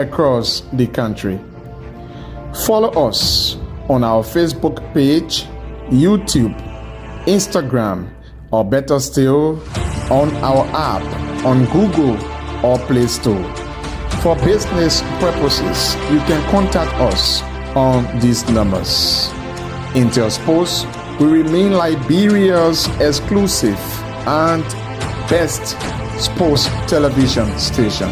across the country. Follow us on our Facebook page, YouTube, Instagram, or better still, on our app on Google or Play Store. For business purposes, you can contact us on these numbers. Intel Sports will remain Liberia's exclusive and best sports television station.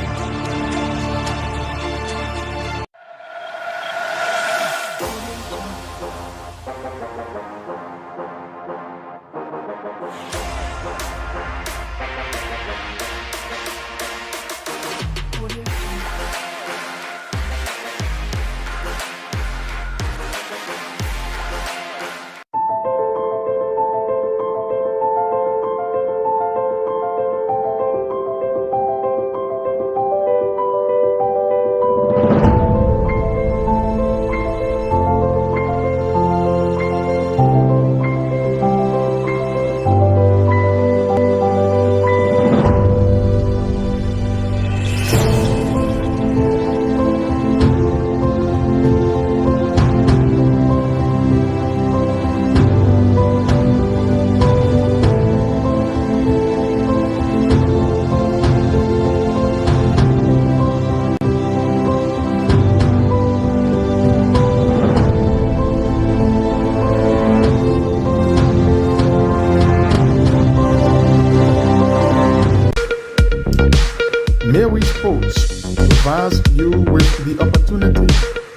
Mary Sports provides you with the opportunity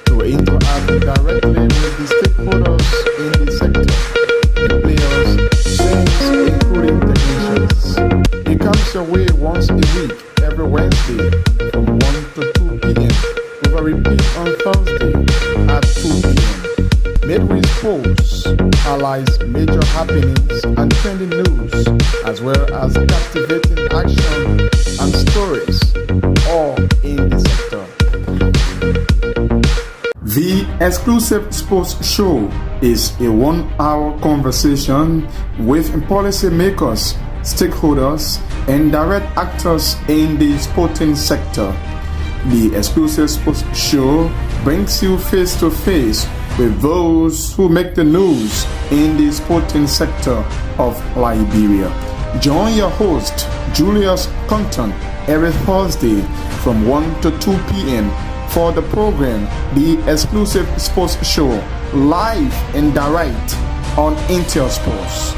to interact directly with the stakeholders in the sector, the players, fans, including technicians. It comes your way once a week, every Wednesday from 1 to 2 p.m. with a repeat on Thursday at 2 p.m. Midway Sports highlights major happenings and trending news, as well as captivating action and stories, all in the sector. The exclusive sports show is a 1-hour conversation with policymakers, stakeholders, and direct actors in the sporting sector. The exclusive sports show brings you face to face with those who make the news in the sporting sector of Liberia. Join your host, Julius Compton, every Thursday from 1 to 2 p.m. for the program, The Exclusive Sports Show, live and direct on Intel Sports.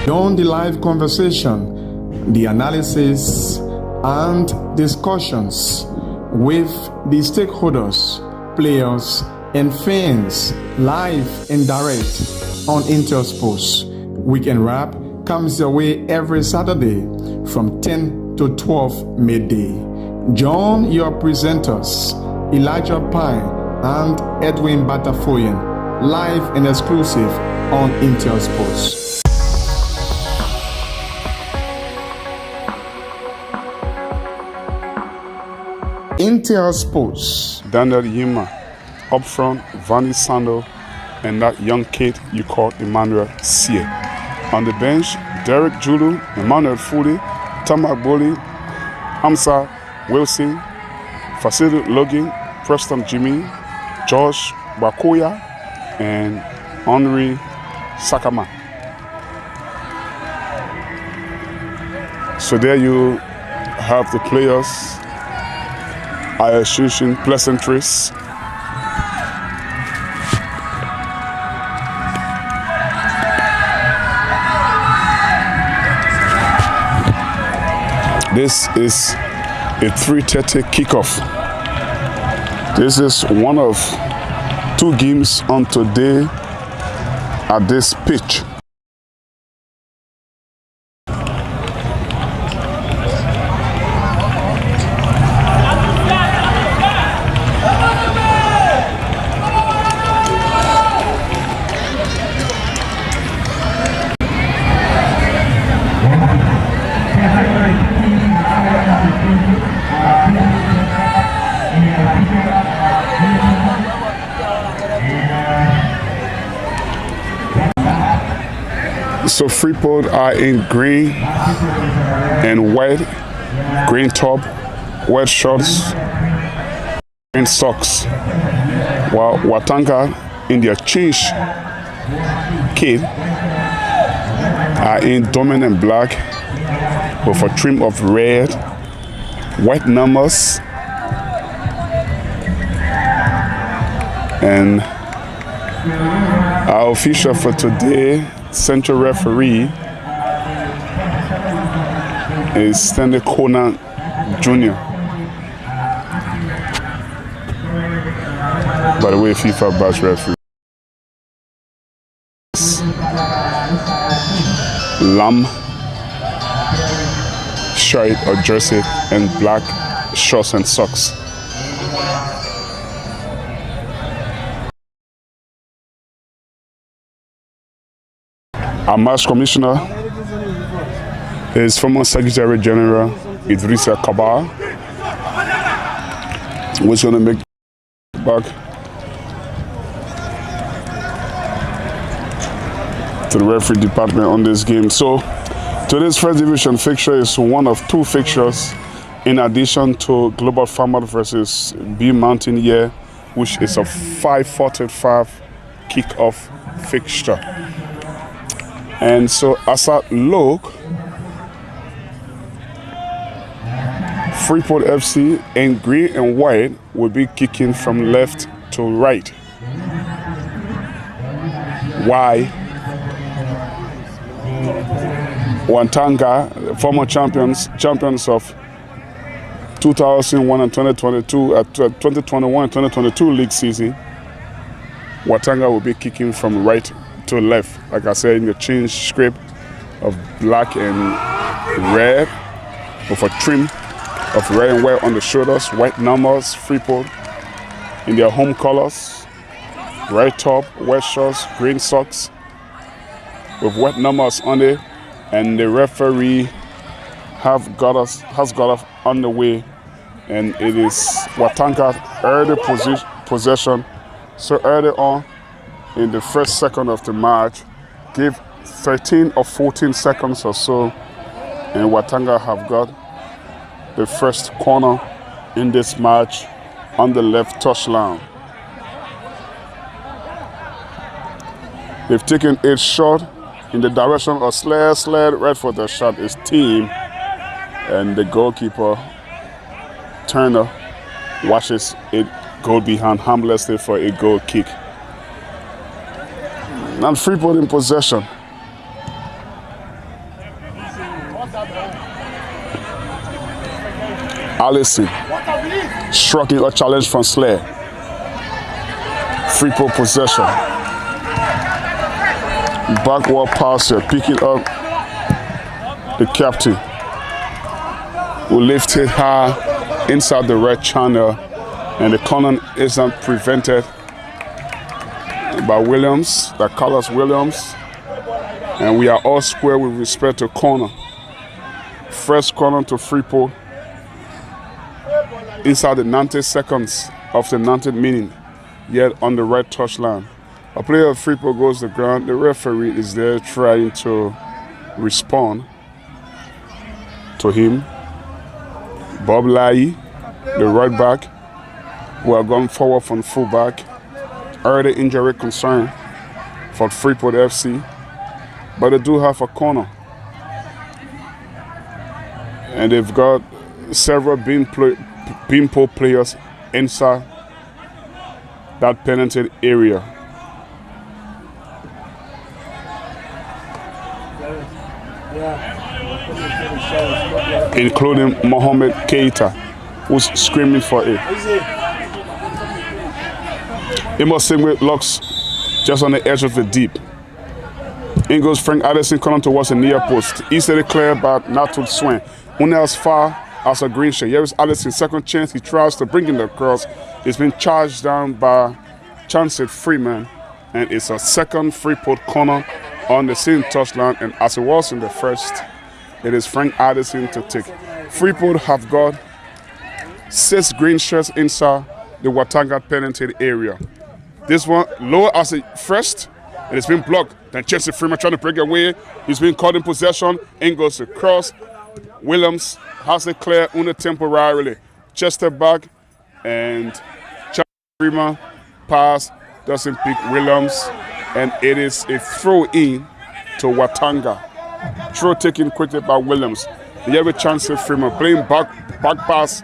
During the live conversation, the analysis and discussions with the stakeholders, players, and fans, live and direct on Intel Sports. Weekend Wrap comes your way every Saturday from 10 to 12 midday. Join your presenters, Elijah Pine and Edwin Batafoyan, live and exclusive on Intel Sports. Intel Sports. Daniel Yima, up front, Vanny Sando, and that young kid you call Emmanuel Sie. On the bench, Derek Julu, Emmanuel Fuli, Tamak Boli, Hamza Wilson, Facility Logan, Preston Jimmy, Josh Bakoya, and Henry Sakama. So there you have the players. I exchanging pleasantries. This is a 3:30 kickoff. This is one of 2 games on today at this pitch. So Freeport are in green and white, green top, white shorts, green socks, while Watanga in their change kit are in dominant black with a trim of red, white numbers, and our official for today, central referee, is Stanley Conan Jr. By the way, FIFA badge referee. Lamb shirt or jersey and black shorts and socks. Our match commissioner is former Secretary General Idrissa Kabar, who's going to make back to the referee department on this game. So today's first division fixture is one of two fixtures in addition to Global Farmer versus B Mountain here, which is a 5:45 kickoff fixture. And so as I look, Freeport FC in green and white will be kicking from left to right. Why? Watanga, former champions of 2001 and 2022, 2021 and 2022 league season, Watanga will be kicking from right to left, like I said, in the change script of black and red with a trim of red and white on the shoulders, white numbers, Freeport in their home colors, red top, white shorts, green socks with white numbers on it, and the referee has got us on the way, and it is Watanga early possession. So early on in the first second of the match, give 13 or 14 seconds or so, and Watanga have got the first corner in this match on the left touchline. They've taken a shot in the direction of sled, right for the shot is team, and the goalkeeper Turner watches it go behind harmlessly for a goal kick. And Freeport in possession. Allison striking a challenge from Slair. Freeport possession. Backward pass here, picking up the captain, who lifts it high inside the red channel, and the corner isn't prevented by Williams, that Carlos Williams, and we are all square with respect to corner. First corner to Freeport inside the 90 seconds of the 90 minute, yet on the right touchline. A player of Freeport goes to the ground. The referee is there trying to respond to him. Bob Lai, the right back, who are going forward from fullback. Early injury concern for Freeport FC, but they do have a corner. And they've got several Beanpole players inside that penalty area. Including Mohamed Keita, who's screaming for it. Amos Singway locks just on the edge of the deep. In goes Frank Addison coming towards the near post. Easily cleared by Natul Swain. One as far as a green shirt. Here is Addison, second chance. He tries to bring in the cross. It's been charged down by Chancellor Freeman. And it's a second Freeport corner on the same touchline. And as it was in the first, it is Frank Addison to take. Freeport have got 6 green shirts inside the Watanga penalty area. This one low as a first, and it's been blocked. Then Chelsea Freeman trying to break away. He's been caught in possession. In goes the cross. Williams has it clear under temporarily. Chester back, and Chelsea Freeman pass doesn't pick Williams, and it is a throw in to Watanga. Throw taken quickly by Williams. The other chance of Freeman playing back pass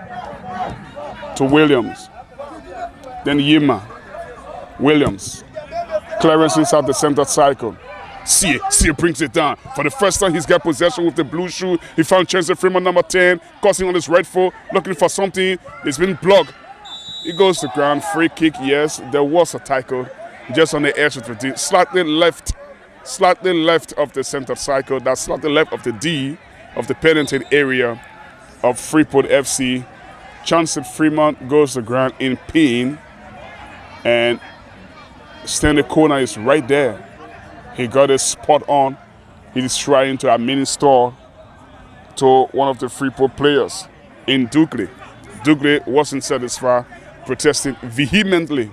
to Williams. Then Yima. Williams. Clearance inside the center cycle. See brings it down. For the first time, he's got possession with the blue shoe. He found Chance Freeman, number 10, crossing on his right foot, looking for something. It's been blocked. He goes to ground. Free kick, yes. There was a tackle just on the edge of the D. Slightly left of the center cycle. That's slightly left of the D of the penalty area of Freeport FC. Chance Freeman goes to ground in pain, and Stanley Kona is right there. He got it spot on. He is trying to administer to one of the Freeport players in Dukley. Dukley wasn't satisfied, protesting vehemently,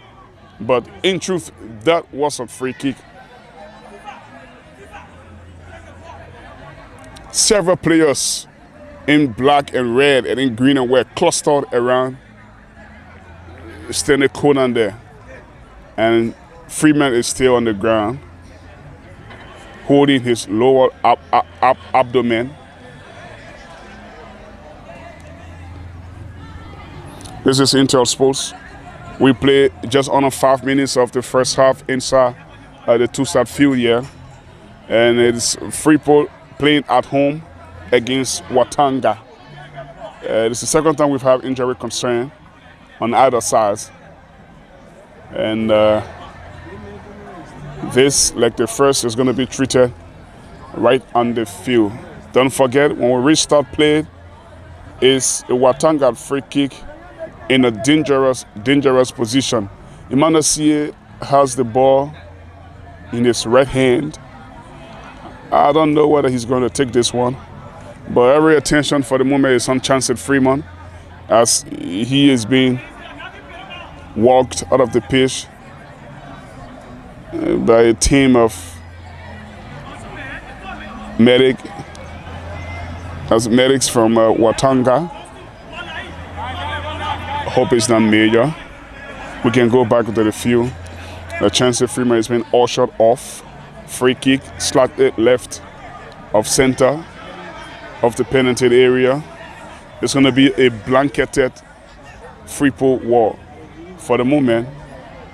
but in truth, that was a free kick. Several players in black and red and in green and white clustered around Stanley Conan there. And Freeman is still on the ground, holding his lower abdomen. This is Intel Sports. We played just under 5 minutes of the first half inside the two-side field here. And it's Freeport playing at home against Watanga. This is the second time we've had injury concern on either side. And this, like the first, is going to be treated right on the field. Don't forget, when we restart play, is a Watanga free kick in a dangerous position. Emmanuel Sie has the ball in his right hand. I don't know whether he's going to take this one, but every attention for the moment is on Chance Freeman as he is being walked out of the pitch by a team of medics from Watanga. Hope it's not major. We can go back to the field. Chance Freeman has been ushered off. Free kick, slightly left of center of the penalty area. It's going to be a blanketed Freeport wall. For the moment,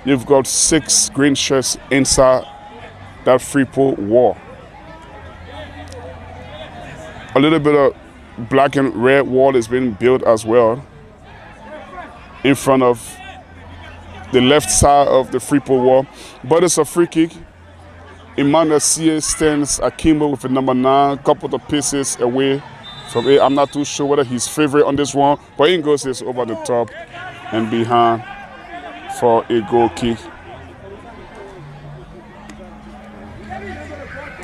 you've got 6 green shirts inside that Freeport wall. A little bit of black and red wall is being built as well in front of the left side of the Freeport wall. But it's a free kick. Emmanuel Sie stands akimbo with the number 9, couple of pieces away from it. I'm not too sure whether he's favorite on this one, but in goes this over the top and behind for a goal kick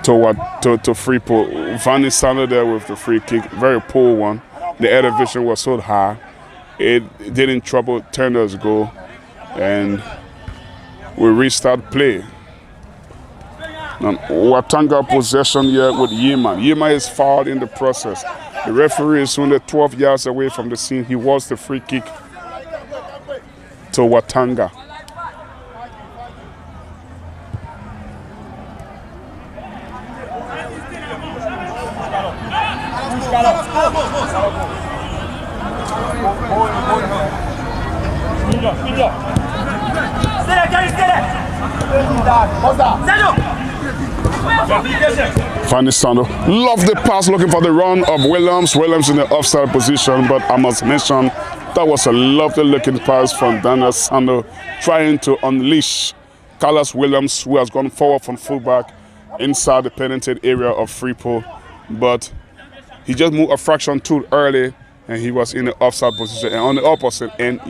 to Freeport. Vanny Sander there with the free kick, very poor one. The elevation was so high, it didn't trouble Turner's goal, and we restart play. Watanga possession here with Yima. Yima is fouled in the process. The referee is only 12 yards away from the scene. He was the free kick to Watanga. Fanny Sando. Love the pass, looking for the run of Williams. Williams in the offside position, but I must mention that was a lovely looking pass from Daniel Sando, trying to unleash Carlos Williams, who has gone forward from fullback inside the penalty area of Freeport, but he just moved a fraction too early and he was in the offside position. And on the opposite end,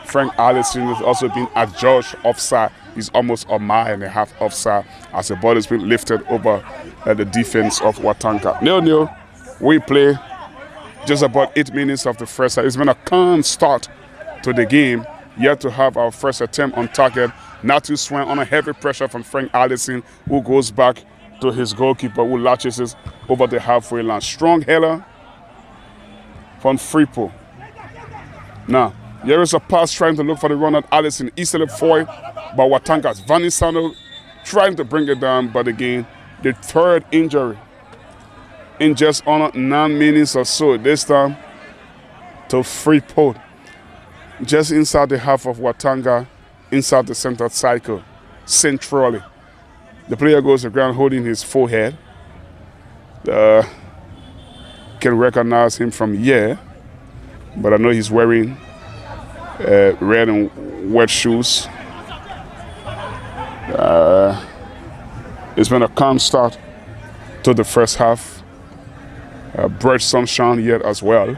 Frank Allison has also been adjudged offside. He's almost a mile and a half offside as the ball has been lifted over the defense of Watanga. 0-0. We play just about 8 minutes of the first half. It's been a calm start to the game. Yet to have our first attempt on target Matthew Swan on a heavy pressure from Frank Allison, who goes back to his goalkeeper, who latches it over the halfway line. Strong header from Freeport. Now, here is a pass trying to look for the run at Allison. Easily foiled by Watanga's Vanny Sando trying to bring it down, but again, the third injury in just under 9 minutes or so. This time to Freeport. Just inside the half of Watanga, inside the center cycle, centrally. The player goes to the ground holding his forehead. Can recognize him from here, but I know he's wearing red and white shoes. It's been a calm start to the first half. Bright sunshine yet as well.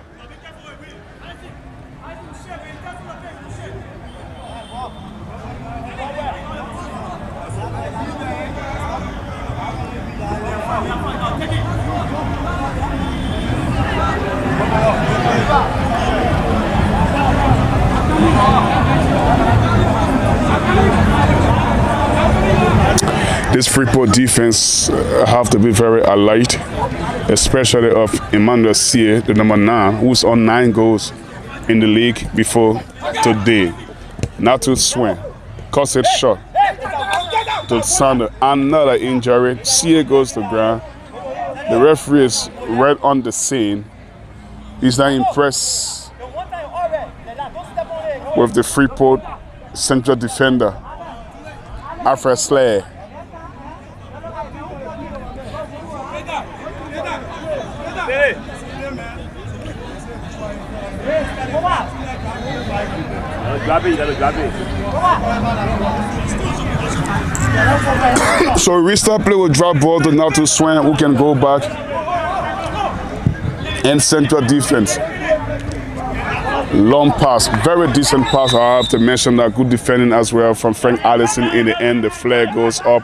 This Freeport defense have to be very alert, especially of Emmanuel Sie, the number 9, who's on 9 goals in the league before today. Natu Swen, cuts it short to Sander. Another injury. Sie goes to ground. The referee is right on the scene. He's not impressed with the Freeport central defender, Alfred Slay. So restart play will drop ball to Natu Swan, who can go back and central defense. Long pass, very decent pass. I have to mention that good defending as well from Frank Allison. In the end, the flag goes up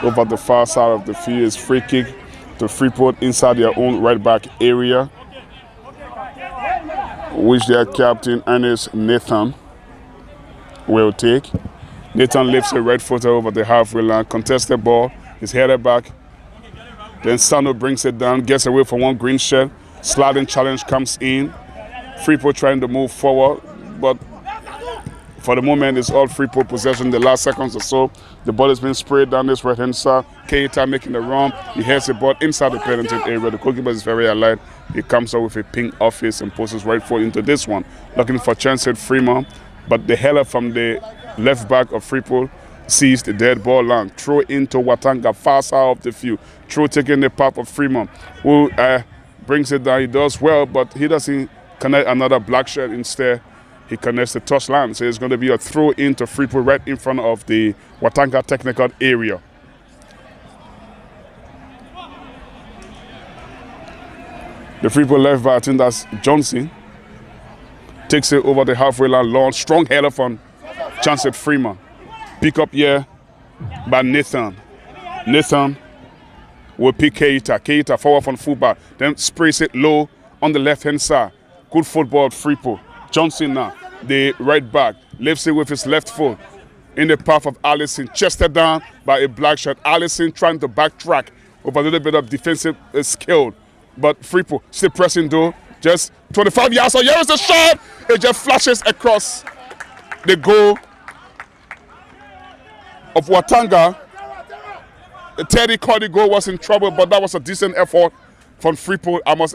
over the far side of the field. It's free kick to Freeport inside their own right back area, which their captain Ernest Nathan will take. Nathan lifts a right footer over the halfway line, contested ball, is headed back. Then Sando brings it down, gets away from one green shirt. Sliding challenge comes in. Freeport trying to move forward, but for the moment it's all Freeport possession. The last seconds or so, the ball has been sprayed down this right hand side. Keita making the run. He heads the ball inside the penalty area. The goalkeeper is very alert. He comes up with a ping off his and posts his right foot into this one, looking for Chancellor Freeman. But the header from the left back of Freeport sees the dead ball line. Throw into Watanga, far side of the field. Throw taking the path of Freeman, who brings it down. He does well, but he doesn't connect another black shirt. Instead, he connects the touchline. So it's going to be a throw into Freeport right in front of the Watanga technical area. The Freeport left back, I think that's Johnson, takes it over the halfway line. Long, strong header from Chancellor Freeman. Pick up here by Nathan. Nathan will pick Keita. Keita forward from fullback. Then sprays it low on the left-hand side. Good football, Freeport. Johnson now, the right back, lifts it with his left foot in the path of Allison. Chested down by a black shirt. Allison trying to backtrack with a little bit of defensive skill. But Freeport still pressing though. Just 25 yards. So here is the shot. It just flashes across the goal of Watanga. Teddy Cody goal was in trouble, but that was a decent effort from Freeport. I must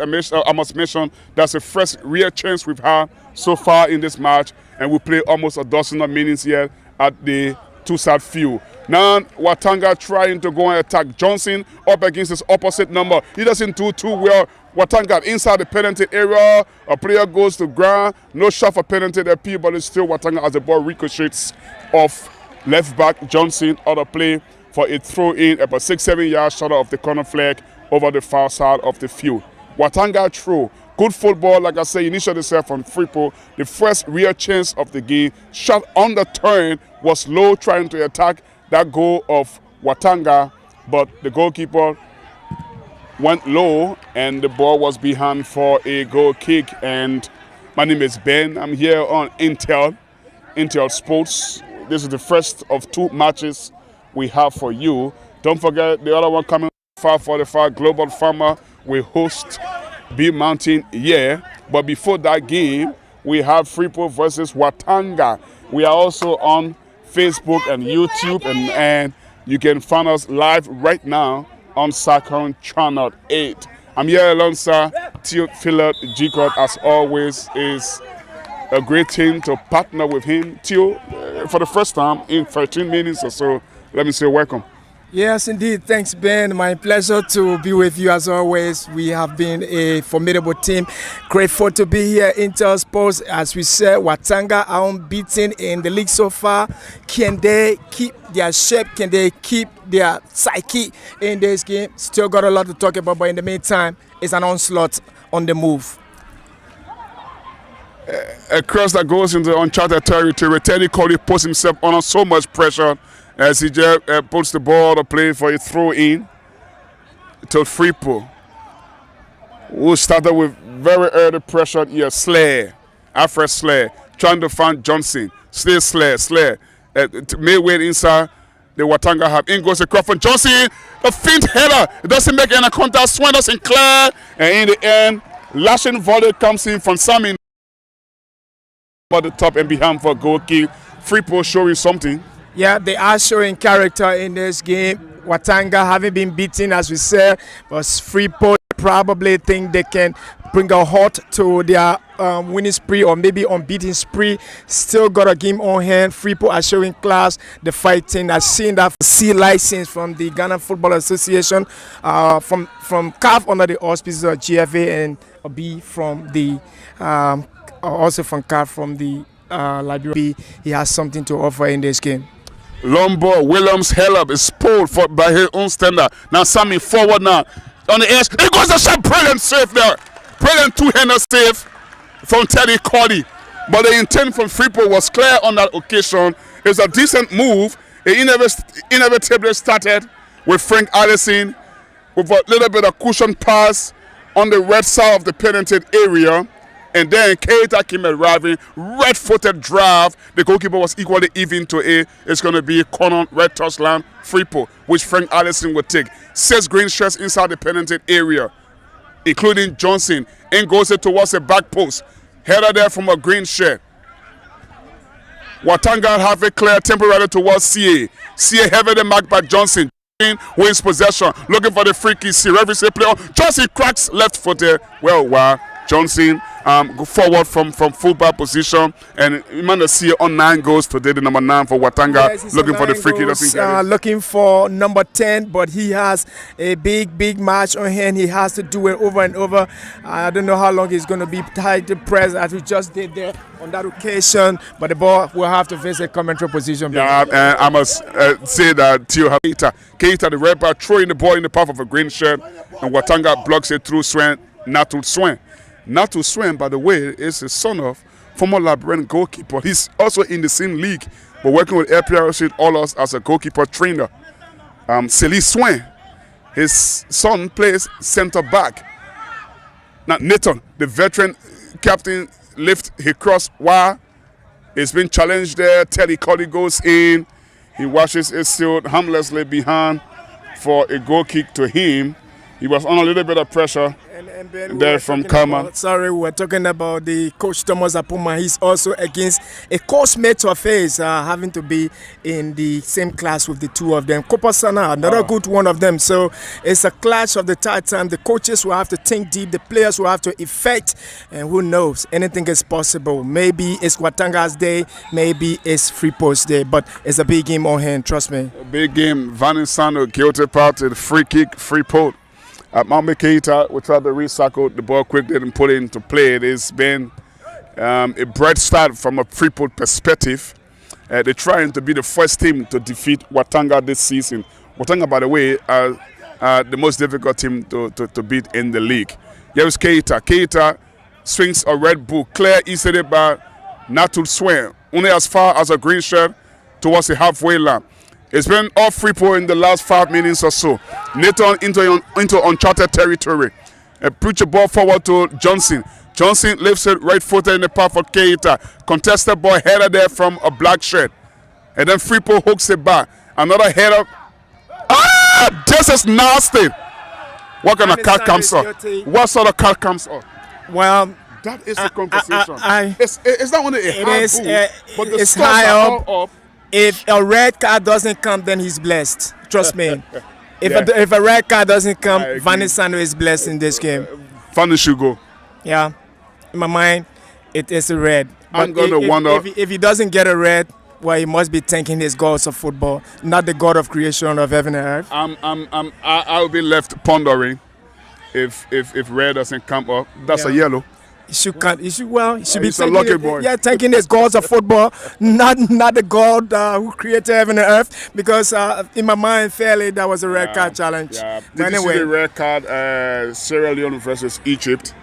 mention that's the first real chance we've had so far in this match, and we play almost a dozen of minutes here at the two-side field. Now Watanga trying to go and attack Johnson up against his opposite number. He doesn't do too well. Watanga inside the penalty area. A player goes to ground. No shot for penalty appeal, but it's still Watanga as the ball ricochets off left back Johnson. Other play for a throw in about 6-7 yards short of the corner flag over the far side of the field. Watanga throw. Good football, like I say, initially set from Freeport. The first real chance of the game. Shot on the turn was low, trying to attack that goal of Watanga, but the goalkeeper went low and the ball was behind for a goal kick. And my name is Ben. I'm here on Intel Sports This is the first of 2 matches we have for you. Don't forget the other one coming 5:45 Global Farmer will host B Mountain here. But before that game, we have Freeport versus Watanga. We are also on Facebook and YouTube, and you can find us live right now on Sakon Channel 8. I'm here alongside Theo Philip Jikot, as always. Is a great team to partner with him. Theo, for the first time in 13 minutes or so, let me say welcome. Yes, indeed. Thanks, Ben. My pleasure to be with you as always. We have been a formidable team. Grateful to be here. Intel Sports, as we said, Watanga are unbeaten in the league so far. Can they keep their shape? Can they keep their psyche in this game? Still got a lot to talk about, but in the meantime, it's an onslaught on the move. A cross that goes into uncharted territory. Teddy Cody puts himself under so much pressure as he just puts the ball to play for a throw in to Freeport, who started with very early pressure here. Slair, Alfred Slair, trying to find Johnson. Still Slair. Midway inside the Watanga half. In goes the Crawford. Johnson, a feint header. It doesn't make any contact. Swindle Sinclair. And in the end, lashing volley comes in from Sammy at the top and behind for a goal kick. Freeport showing something. Yeah, they are showing character in this game. Watanga having been beaten, as we said, but Freeport probably think they can bring a halt to their winning spree or maybe unbeaten spree. Still got a game on hand. Freeport are showing class. The fighting. I've seen that C license from the Ghana Football Association, from CAF under the auspices of GFA, and a B from the also from CAF from the Liberia. He has something to offer in this game. Long ball, Williams held up, is pulled by his own standard. Now Sammy forward now on the edge. It goes the shot, brilliant save there. Brilliant two-hander save from Teddy Cody. But the intent from Freeport was clear on that occasion. It was a decent move. It inevitably started with Frank Allison with a little bit of cushion pass on the red side of the penalty area. And then Keita came arriving, red-footed drive. The goalkeeper was equally even to A. It's going to be a corner, red touchline, Freeport, which Frank Allison would take. 6 green shirts inside the penalty area, including Johnson. And goes it towards the back post. Header there from a green shirt. Watanga have it clear temporarily towards CA. CA heavily marked by Johnson. Wins possession, looking for the free kick. Referee play on. Johnson cracks left-footed. Well, Johnson go forward from fullback position, and Emmanuel C on 9 goals today, the number 9 for Watanga, yes, looking for the free kick. Looking for number 10, but he has a big match on hand. He has to do it over and over. I don't know how long he's going to be tied to press, as we just did there on that occasion, but the ball will have to face a commentary position. Yeah, and I must say that Theo Keita, the red back, throwing the ball in the path of a green shirt, and Watanga blocks it through Natul Swen, by the way, is the son of former Liberian goalkeeper. He's also in the same league, but working with APRC Olos as a goalkeeper trainer. Celie Swen, his son, plays centre back. Now Nathan, the veteran captain, lift he cross wide. He's been challenged there. Teddy Cody goes in. He washes his shield harmlessly behind for a goal kick to him. He was on a little bit of pressure. And Ben, there from Kama. Sorry, we were talking about the coach Thomas Apuma. He's also against a coach mate of his, having to be in the same class with the two of them. Kopasana, another good one of them. So it's a clash of the titan. The coaches will have to think deep. The players will have to effect. And who knows? Anything is possible. Maybe it's Watanga's day. Maybe it's Freeport's day. But it's a big game on hand. Trust me. A big game. Vanisano guilty party. The free kick. Freeport. Mama Keita will try to recycle the ball quickly and put it into play. It has been a bright start from a Freeport perspective. They're trying to be the first team to defeat Watanga this season. Watanga, by the way, are the most difficult team to beat in the league. Here's Keita. Keita swings a red bull. Clear easily by Natul Swen. Only as far as a green shirt towards the halfway line. It's been off Freeport in the last 5 minutes or so. Nathan into uncharted territory. Push the ball forward to Johnson. Johnson lifts it right footed in the path for Keita. Contested ball header there from a black shirt. And then Freeport hooks it back. Another header. Ah! This is nasty. What kind of cut comes up? What sort of cut comes up? Well, that is the conversation. It's not only a it high is, boot, but the it's stuff high are up. all up. If a red card doesn't come, then he's blessed. Trust me. Yeah. If a red card doesn't come, I agree. Vanny Sando is blessed in this game. Vanny should go. Yeah. In my mind, it is a red. I'm But gonna wonder if he doesn't get a red, well, he must be thanking his gods of football, not the God of creation of heaven and earth. I'll be left pondering if red doesn't come up. That's a yellow. He should be He's a lucky boy. Yeah, thanking his gods of football, not the God who created heaven and earth. Because in my mind, fairly, that was a red card challenge. Yeah. But Did you see the red card? Sierra Leone versus Egypt.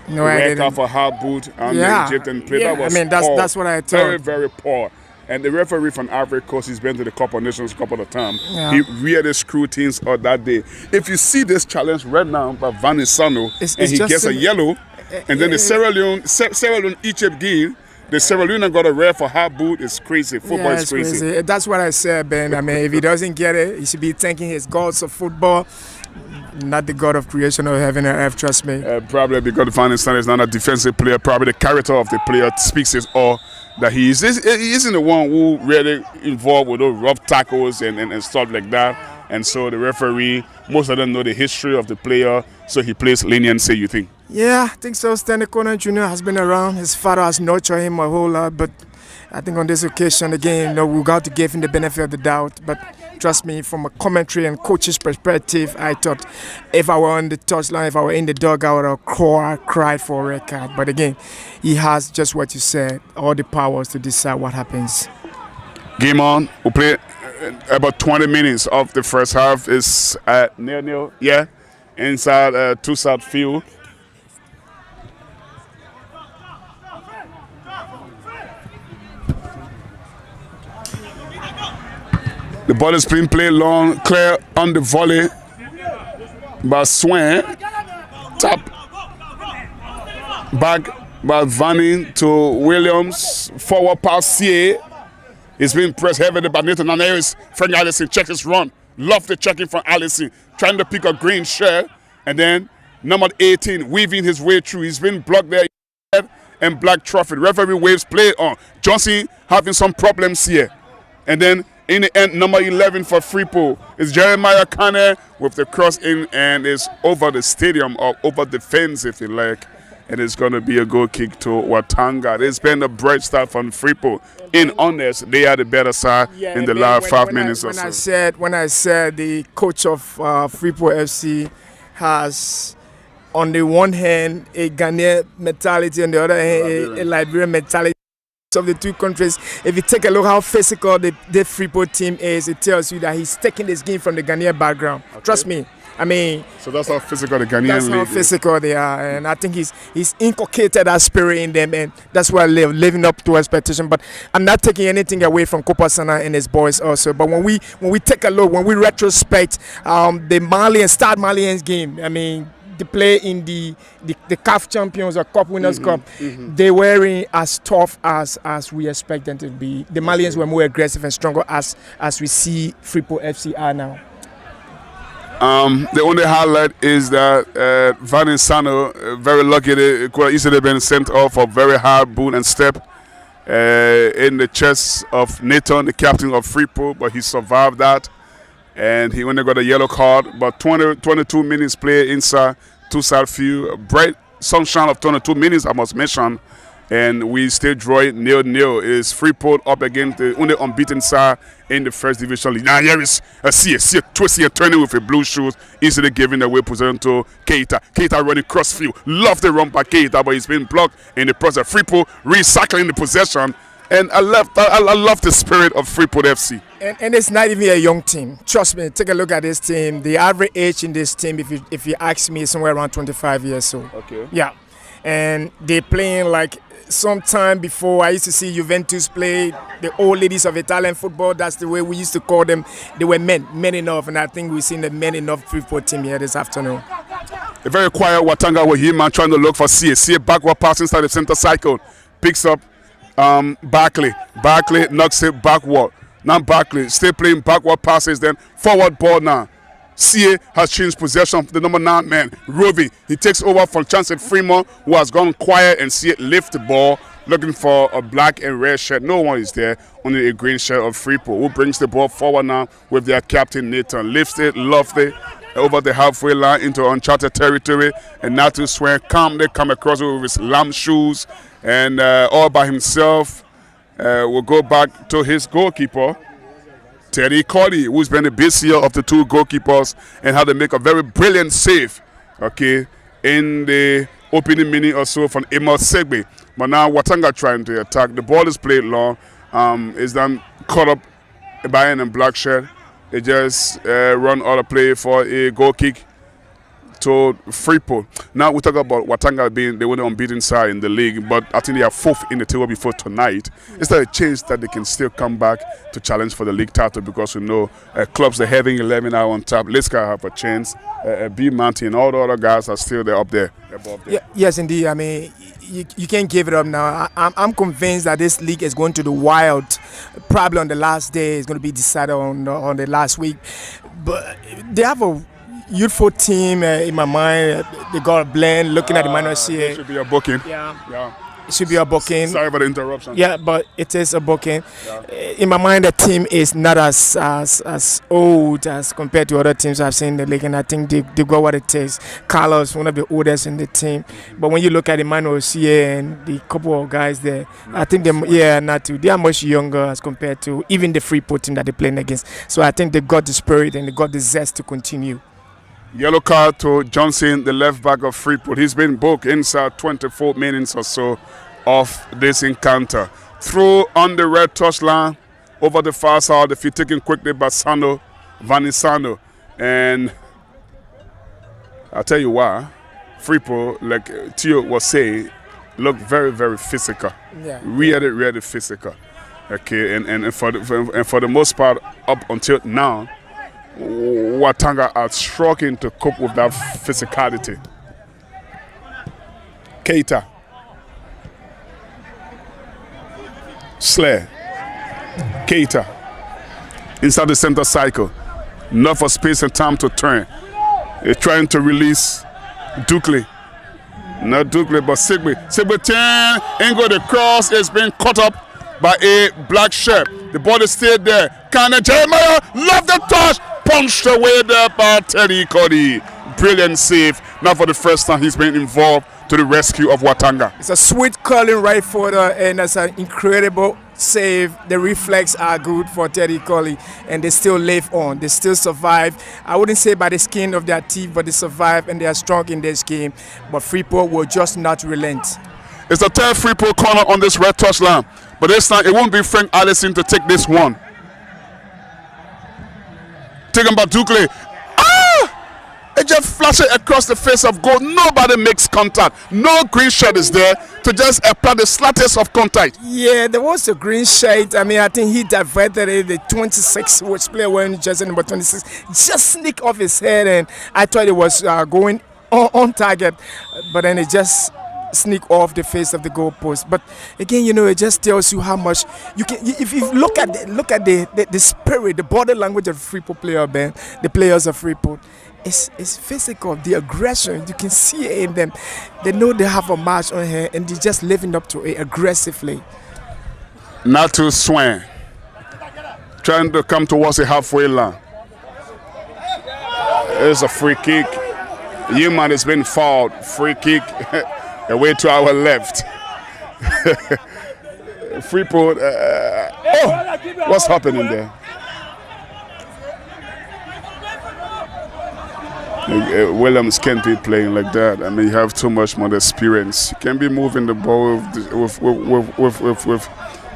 No, I red didn't. card for hard boot on the Egyptian play. Yeah, That was that's poor. that's what I thought. Very, very poor. And the referee from Ivory Coast, he's been to the Cup of Nations a couple of times. Yeah. He really screwed things out that day. If you see this challenge right now by Vanny Sando, and he gets a yellow, and then the Sierra Leone Egypt game, the Sierra Leone got a red for hard boot. It's crazy. Football is crazy. That's what I said, Ben. I mean, if he doesn't get it, he should be thanking his gods of football, not the God of creation of heaven and earth. Trust me. Probably because Vanny Sando is not a defensive player. Probably the character of the player speaks it all. That he isn't the one who really involved with those rough tackles and stuff like that. And so the referee, most of them know the history of the player, so he plays leniency, you think? Yeah, I think so. Stanley Conan Jr. has been around. His father has nurtured him a whole lot, but I think on this occasion, again, we got to give him the benefit of the doubt. But trust me, from a commentary and coach's perspective, I thought if I were on the touchline, if I were in the dugout, I would have cried for a red card. But again, he has just what you said, all the powers to decide what happens. Game on. We play about 20 minutes of the first half. It's at 0-0. Yeah, inside two-side field. The ball is being played long, clear on the volley by Swain. Tap back by Vanny to Williams. Forward pass, CA. It's being pressed heavily by Nathan. And there is Frank Allison. Check his run. Love the checking from Allison. Trying to pick a green shirt. And then number 18 weaving his way through. He's been blocked there. And Black Trophy. Referee waves play on. Johnson having some problems here. And then in the end, number 11 for Freeport is Jeremiah Kane with the cross in, and it's over the stadium or over the fence, if you like. And it's going to be a goal kick to Watanga. It's been a bright start from Freeport. In honest, they are the better side in the last 5 minutes or so. When I said the coach of Freeport FC has, on the one hand, a Ghanaian mentality, on the other hand, a Liberian mentality. Of the two countries, if you take a look how physical the Freeport team is, it tells you that he's taking this game from the Ghanaian background. Okay. Trust me. I mean, so that's how physical the Ghanaian that's how physical they are, and I think he's inculcated that spirit in them, and that's why they're living up to expectation. But I'm not taking anything away from Kopasana and his boys also. But when we take a look, when we retrospect the Malians game, I mean, they play in the CAF Champions or Cup Winners' Cup. They weren't as tough as we expect them to be. The Malians were more aggressive and stronger as we see Freeport FC are now. The only highlight is that Vanny Sando, very lucky, they could have easily been sent off for very hard boot and step in the chest of Nathan, the captain of Freeport, but he survived that. And he only got a yellow card, but 22 minutes play inside two-side field. Bright sunshine of 22 minutes, I must mention. And we still draw it 0-0. It's Freeport up against the only unbeaten side in the first division league. Now here is a twisting and turning with a blue shoes, easily giving away possession to Keita. Keita running cross field. Love the run by Keita, but he's been blocked in the process. Freeport recycling the possession. And I love the spirit of Freeport FC. And it's not even a young team. Trust me, take a look at this team. The average age in this team, if you ask me, is somewhere around 25 years old. Okay. Yeah. And they're playing like sometime before I used to see Juventus play, the old ladies of Italian football. That's the way we used to call them. They were men enough. And I think we've seen the men enough Freeport team here this afternoon. A very quiet Watanga with him, man, trying to look for CA. CA backward pass inside the center cycle. Picks up Barkley knocks it backward. Now Barkley still playing backward passes, then forward ball now. CA has changed possession of the number 9 man, Rovi. He takes over from Chancellor Fremont, who has gone quiet, and CA lift the ball, looking for a black and red shirt. No one is there, only a green shirt of Freeport, who brings the ball forward now with their captain Nathan. Lifts it, lofty, over the halfway line into uncharted territory, and Natu Swain calmly come across it with his lamb shoes, and all by himself will go back to his goalkeeper, Teddy Cody, who's been the busier of the 2 goalkeepers and had to make a very brilliant save, okay, in the opening minute or so from Amos Segbe. But now Watanga trying to attack. The ball is played long. Is then caught up by an black shirt. They just run out of play for a goal kick to Freeport. Now we talk about Watanga being the winner unbeaten side in the league, but I think they are 4th in the table before tonight. Is there a chance that they can still come back to challenge for the league title? Because we know clubs the having 11 are on top. Liska have a chance. B Mountain, all the other guys are still there up there. Above there. Yeah, yes, indeed. I mean, you can't give it up now. I'm convinced that this league is going to the wild. Probably on the last day, it's going to be decided on the last week. But they have a youthful team in my mind. They got a blend. Looking at Emmanuel CA. It should be a booking. Yeah. It should be a booking. Sorry about the interruption. Yeah, but it is a booking. Yeah. In my mind, the team is not as old as compared to other teams I've seen in the league, and I think they got what it takes. Carlos, one of the oldest in the team. But when you look at Emmanuel CA and the couple of guys there, I think they are much younger as compared to even the Freeport team that they're playing against. So I think they got the spirit and they got the zest to continue. Yellow card to Johnson, the left back of Freeport. He's been booked inside 24 minutes or so of this encounter. Through on the red touchline, over the far side, the feet taken quickly by Sando, Vanisano. And I'll tell you why. Freeport, like Tio was saying, look very, very physical. Yeah. Really physical. Okay, and for the most part, up until now, Watanga are struggling to cope with that physicality. Keita. Slay. Keita. Inside the center cycle. Not for space and time to turn. They're trying to release Dukley. Not Dukley, but Sigby. Sigby 10. Ingo the cross is being caught up by a black shirt. The ball is still there. Kana Jeremiah, love the touch. Punched away there by Teddy Cody. Brilliant save. Now for the first time he's been involved to the rescue of Watanga. It's a sweet curling right footer, and that's an incredible save. The reflex are good for Teddy Cody, and they still live on. They still survive. I wouldn't say by the skin of their teeth, but they survive and they are strong in this game. But Freeport will just not relent. It's the 3rd Freeport corner on this red touchline. But this time it won't be Frank Allison to take this one. Taken by Dukley. It just flashes across the face of goal. Nobody makes contact. No green shirt is there to just apply the slightest of contact. Yeah, there was a green shirt. I mean, I think he diverted it. The 26 which player wearing jersey number 26 just sneaked off his head, and I thought it was going on target, but then it just sneak off the face of the goalpost. But again, you know, it just tells you how much you can. If you look at the spirit, the body language of Freeport player, Ben, the players of Freeport, it's physical. The aggression, you can see it in them. They know they have a match on here, and they're just living up to it aggressively. Natu Swain trying to come towards the halfway line. There's a free kick. Human has been fouled. Free kick. Away to our left. Freeport. What's happening there? Williams can't be playing like that. I mean, you have too much more experience. You can't be moving the ball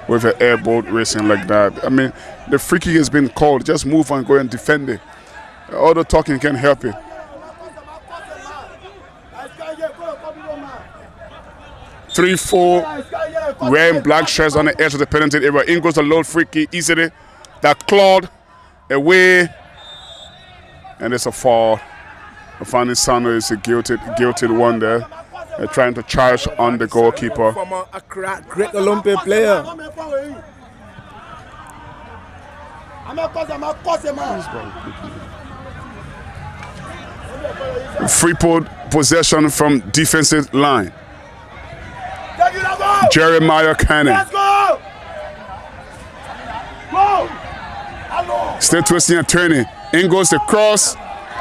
with an airboat racing like that. I mean, the free kick has been called. Just move and go and defend it. All the talking can't help it. 3-4 wearing black shirts on the edge of the penalty area. In goes the low free kick easily. That clawed away, and it's a foul. Fanny Sano is a guilty one there. They're trying to charge on the goalkeeper. From a great Olympic player. Freeport possession from defensive line. Jeremiah Cannon. Still twisting and turning. In goes the cross.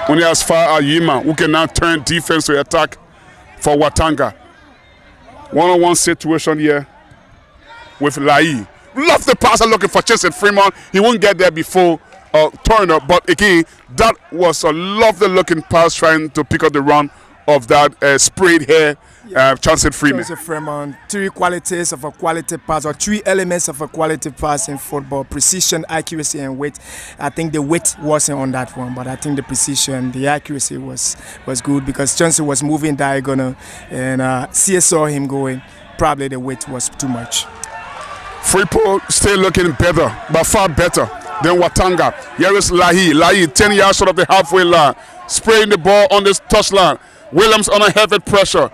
Only as far as Yima, who can now turn defense to attack for Watanga. One-on-one situation here with Lai. Love the passer looking for Chesed Fremont. He won't get there before Turner, but again, that was a lovely looking pass trying to pick up the run of that sprayed hair Chesed Fremont. Chesed Fremont, three qualities of a quality pass, or three elements of a quality pass in football: precision, accuracy, and weight. I think the weight wasn't on that one, but I think the precision, the accuracy was good because Johnson was moving diagonal, and CS saw him going. Probably the weight was too much. Freeport still looking better, but far better than Watanga. Here is Lahi. Lahi 10 yards short of the halfway line, spraying the ball on this touchline. Williams under heavy pressure.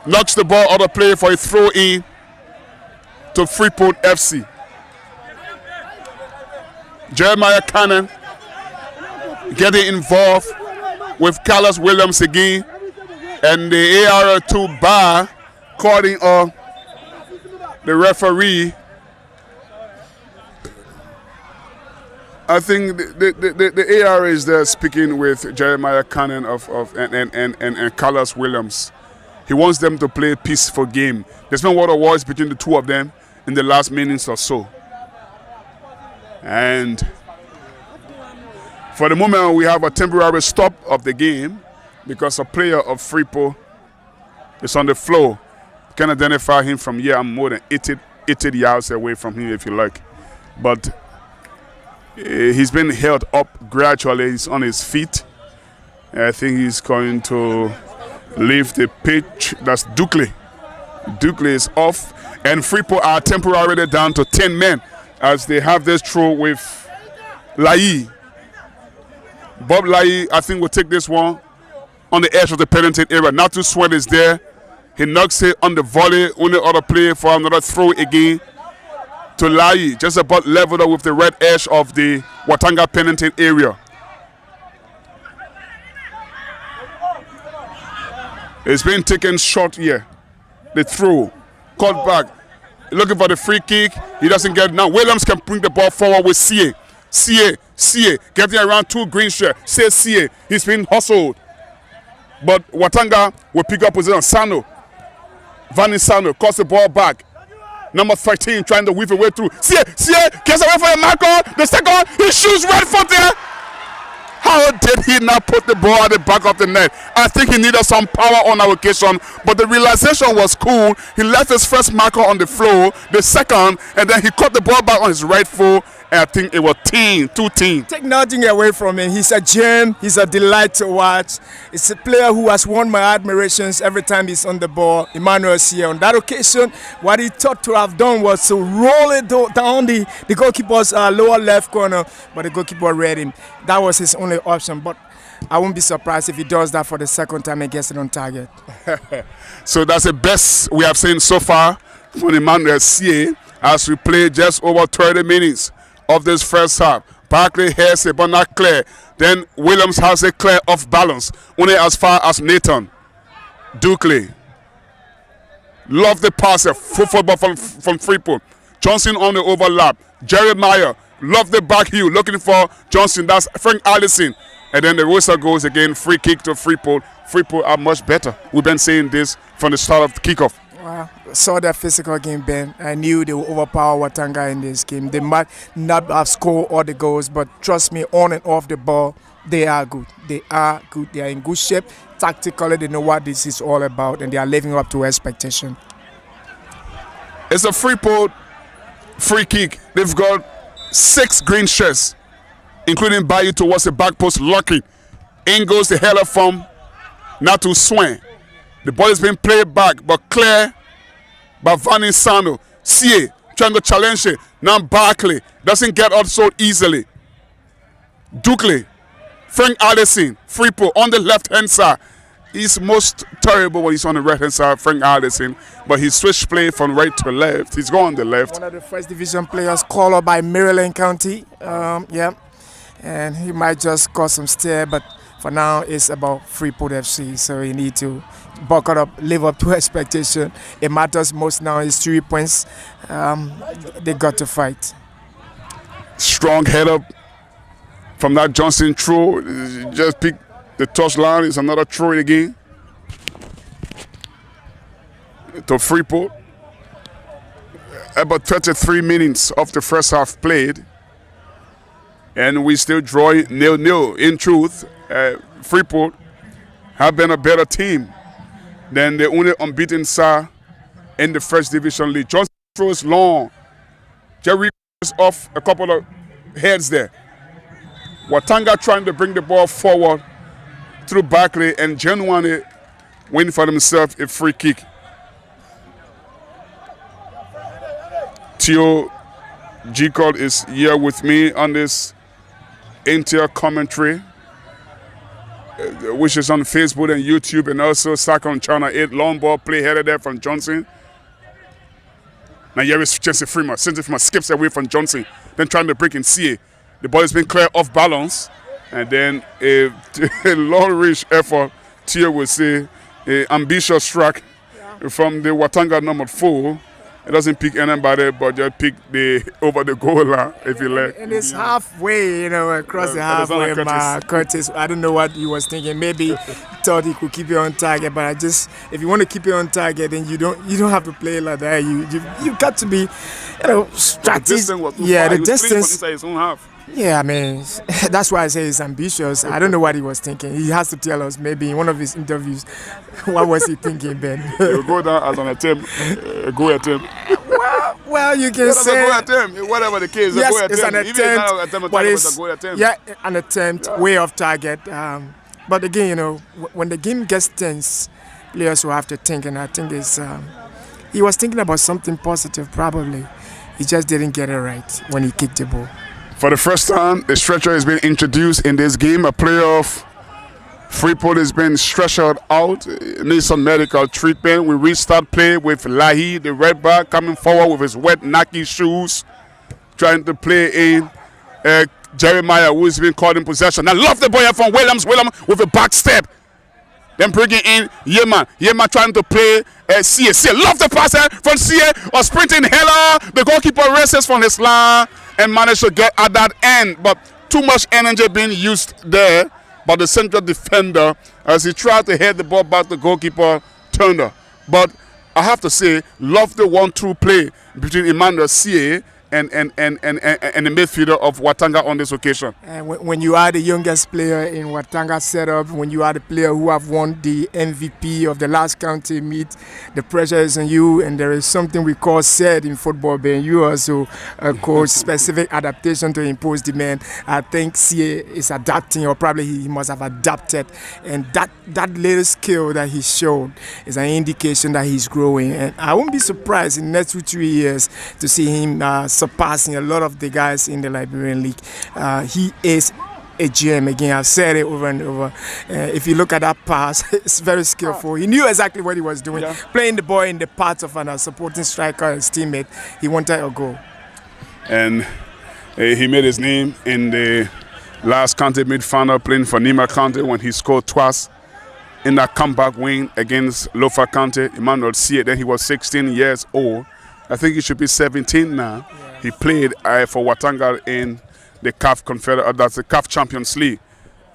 Knocks the ball out of play for a throw in to Freeport FC. Jeremiah Cannon getting involved with Carlos Williams again, and the AR2 bar calling the referee. I think the AR is there speaking with Jeremiah Cannon and Carlos Williams. He wants them to play a peaceful game. There's been a lot of wars between the two of them in the last minutes or so. And for the moment, we have a temporary stop of the game because a player of Freeport is on the floor. You can identify him from here. I'm more than 80 yards away from him if you like. But he's been held up gradually. He's on his feet. I think he's going to leave the pitch. That's Dukley. Dukley is off. And Freeport are temporarily down to 10 men as they have this throw with Lai. Bob Lai, I think, will take this one on the edge of the penalty area. Natu Sweat is there. He knocks it on the volley. Only other play for another throw again to Lai. Just about leveled up with the red edge of the Watanga penalty area. It's been taken short here. The throw. Caught back. Looking for the free kick. He doesn't get it now. Williams can bring the ball forward with CA. CA getting around two green shirt. CA. He's been hustled. But Watanga will pick up position. Sano. Vanny Sano cuts the ball back. Number 13 trying to weave a way through. CA gets away from the marker. The second, he shoots right foot there. How did he not put the ball at the back of the net? I think he needed some power on our occasion, but the realization was cool. He left his first marker on the floor, the second, and then he caught the ball back on his right foot, and I think it was two teams. Take nothing away from him. He's a gem. He's a delight to watch. It's a player who has won my admirations every time he's on the ball. Emmanuel Sia. On that occasion, what he thought to have done was to roll it down the goalkeeper's lower left corner, but the goalkeeper read him. That was his only option, but I won't be surprised if he does that for the second time and gets it on target. So that's the best we have seen so far from Emmanuel Sia as we play just over 30 minutes of this first half. Barkley has it, but not clear. Then Williams has it clear off balance, only as far as Nathan. Dukley. Love the pass, full football from Freeport. Johnson on the overlap. Jeremiah. Love the back heel, looking for Johnson. That's Frank Allison. And then the whistle goes again. Free kick to Freeport. Freeport are much better. We've been saying this from the start of the kickoff. Wow. Saw that physical game, Ben. I knew they would overpower Watanga in this game. They might not have scored all the goals, but trust me, on and off the ball, they are good. They are good. They are in good shape. Tactically, they know what this is all about, and they are living up to expectation. It's a Freeport free kick. They've got 6 green shirts, including Bayou towards the back post, lucky. In goes the header from Natu Swain. The ball is being played back, but clear by Vanny Sano. CA trying to challenge it. Now Barkley doesn't get out so easily. Dukley, Frank Allison, Freeport on the left-hand side. he's most terrible when he's on the right hand side, Frank Allison, but he switched play from right to left. He's going on the left. One of the first division players called up by Maryland County. Yeah, and he might just cause some stir, but for now it's about Freeport FC, so you need to buckle up, live up to expectation. It matters most now is 3 points. They got to fight. Strong head up from that Johnson throw. Just pick the touchline. It's another throw again to Freeport. About 33 minutes of the first half played, and we still drawing 0-0. In truth, Freeport have been a better team than the only unbeaten side in the first division league. Johnson throws long. Jerry is off a couple of heads there. Watanga trying to bring the ball forward through Barkley, and Genuine win for himself a free kick. Theo G-Code is here with me on this inter commentary, which is on Facebook and YouTube, and also Soccer on Channel 8. Long ball play headed there from Johnson. Now here is Chelsea Freeman. Chelsea Freeman skips away from Johnson, then trying to break in CA. The ball has been clear off balance, and then a long-reach effort, Theo will say, an ambitious strike from the Watanga number 4. It doesn't pick anybody, but just pick the over the goal line, if you like. And it's halfway, across the halfway mark. Curtis, I don't know what he was thinking. Maybe thought he could keep it on target, but if you want to keep it on target, then you don't have to play like that. You got to be, strategic. The distance. Inside his own half. Yeah, I mean, that's why I say he's ambitious. I don't know what he was thinking. He has to tell us maybe in one of his interviews what was he thinking, Ben. He'll go down as an attempt, a go attempt. Well, you can say a go attempt, whatever the case. Yes, a go it's an attempt, but it's a go attempt. Yeah, an attempt, way off target. But again, when the game gets tense, players will have to think, and I think he was thinking about something positive probably. He just didn't get it right when he kicked the ball. For the first time, a stretcher has been introduced in this game. A player of Freeport has been stretchered out, needs some medical treatment. We restart play with Lahi, the red back, coming forward with his wet Nike shoes, trying to play in Jeremiah, who's been caught in possession. I love the boy from Williams with a back step. Then bringing in Yeman. Yeman trying to play CA. CA love the pass from CA. Or sprinting Heller. The goalkeeper races from his line and managed to get at that end. But too much energy being used there by the central defender as he tried to head the ball back to goalkeeper Turner. But I have to say, love the 1-2 play between Emmanuel CA and the midfielder of Watanga on this occasion. And when you are the youngest player in Watanga setup, when you are the player who have won the MVP of the last county meet, the pressure is on you, and there is something we call said in football, Ben. You also coach specific adaptation to impose demand. I think CA is adapting, or probably he must have adapted, and that little skill that he showed is an indication that he's growing. And I won't be surprised in the next 2-3 years to see him surpassing a lot of the guys in the Liberian League. He is a gem again. I've said it over and over. If you look at that pass, it's very skillful. He knew exactly what he was doing. Yeah. Playing the ball in the path of a supporting striker, his teammate. He wanted a goal. And he made his name in the last county mid-final playing for Nima County when he scored twice in that comeback win against Lofa County. Emmanuel C. Then he was 16 years old. I think he should be 17 now. Yeah. He played for Watanga in the CAF that's the CAF Champions League.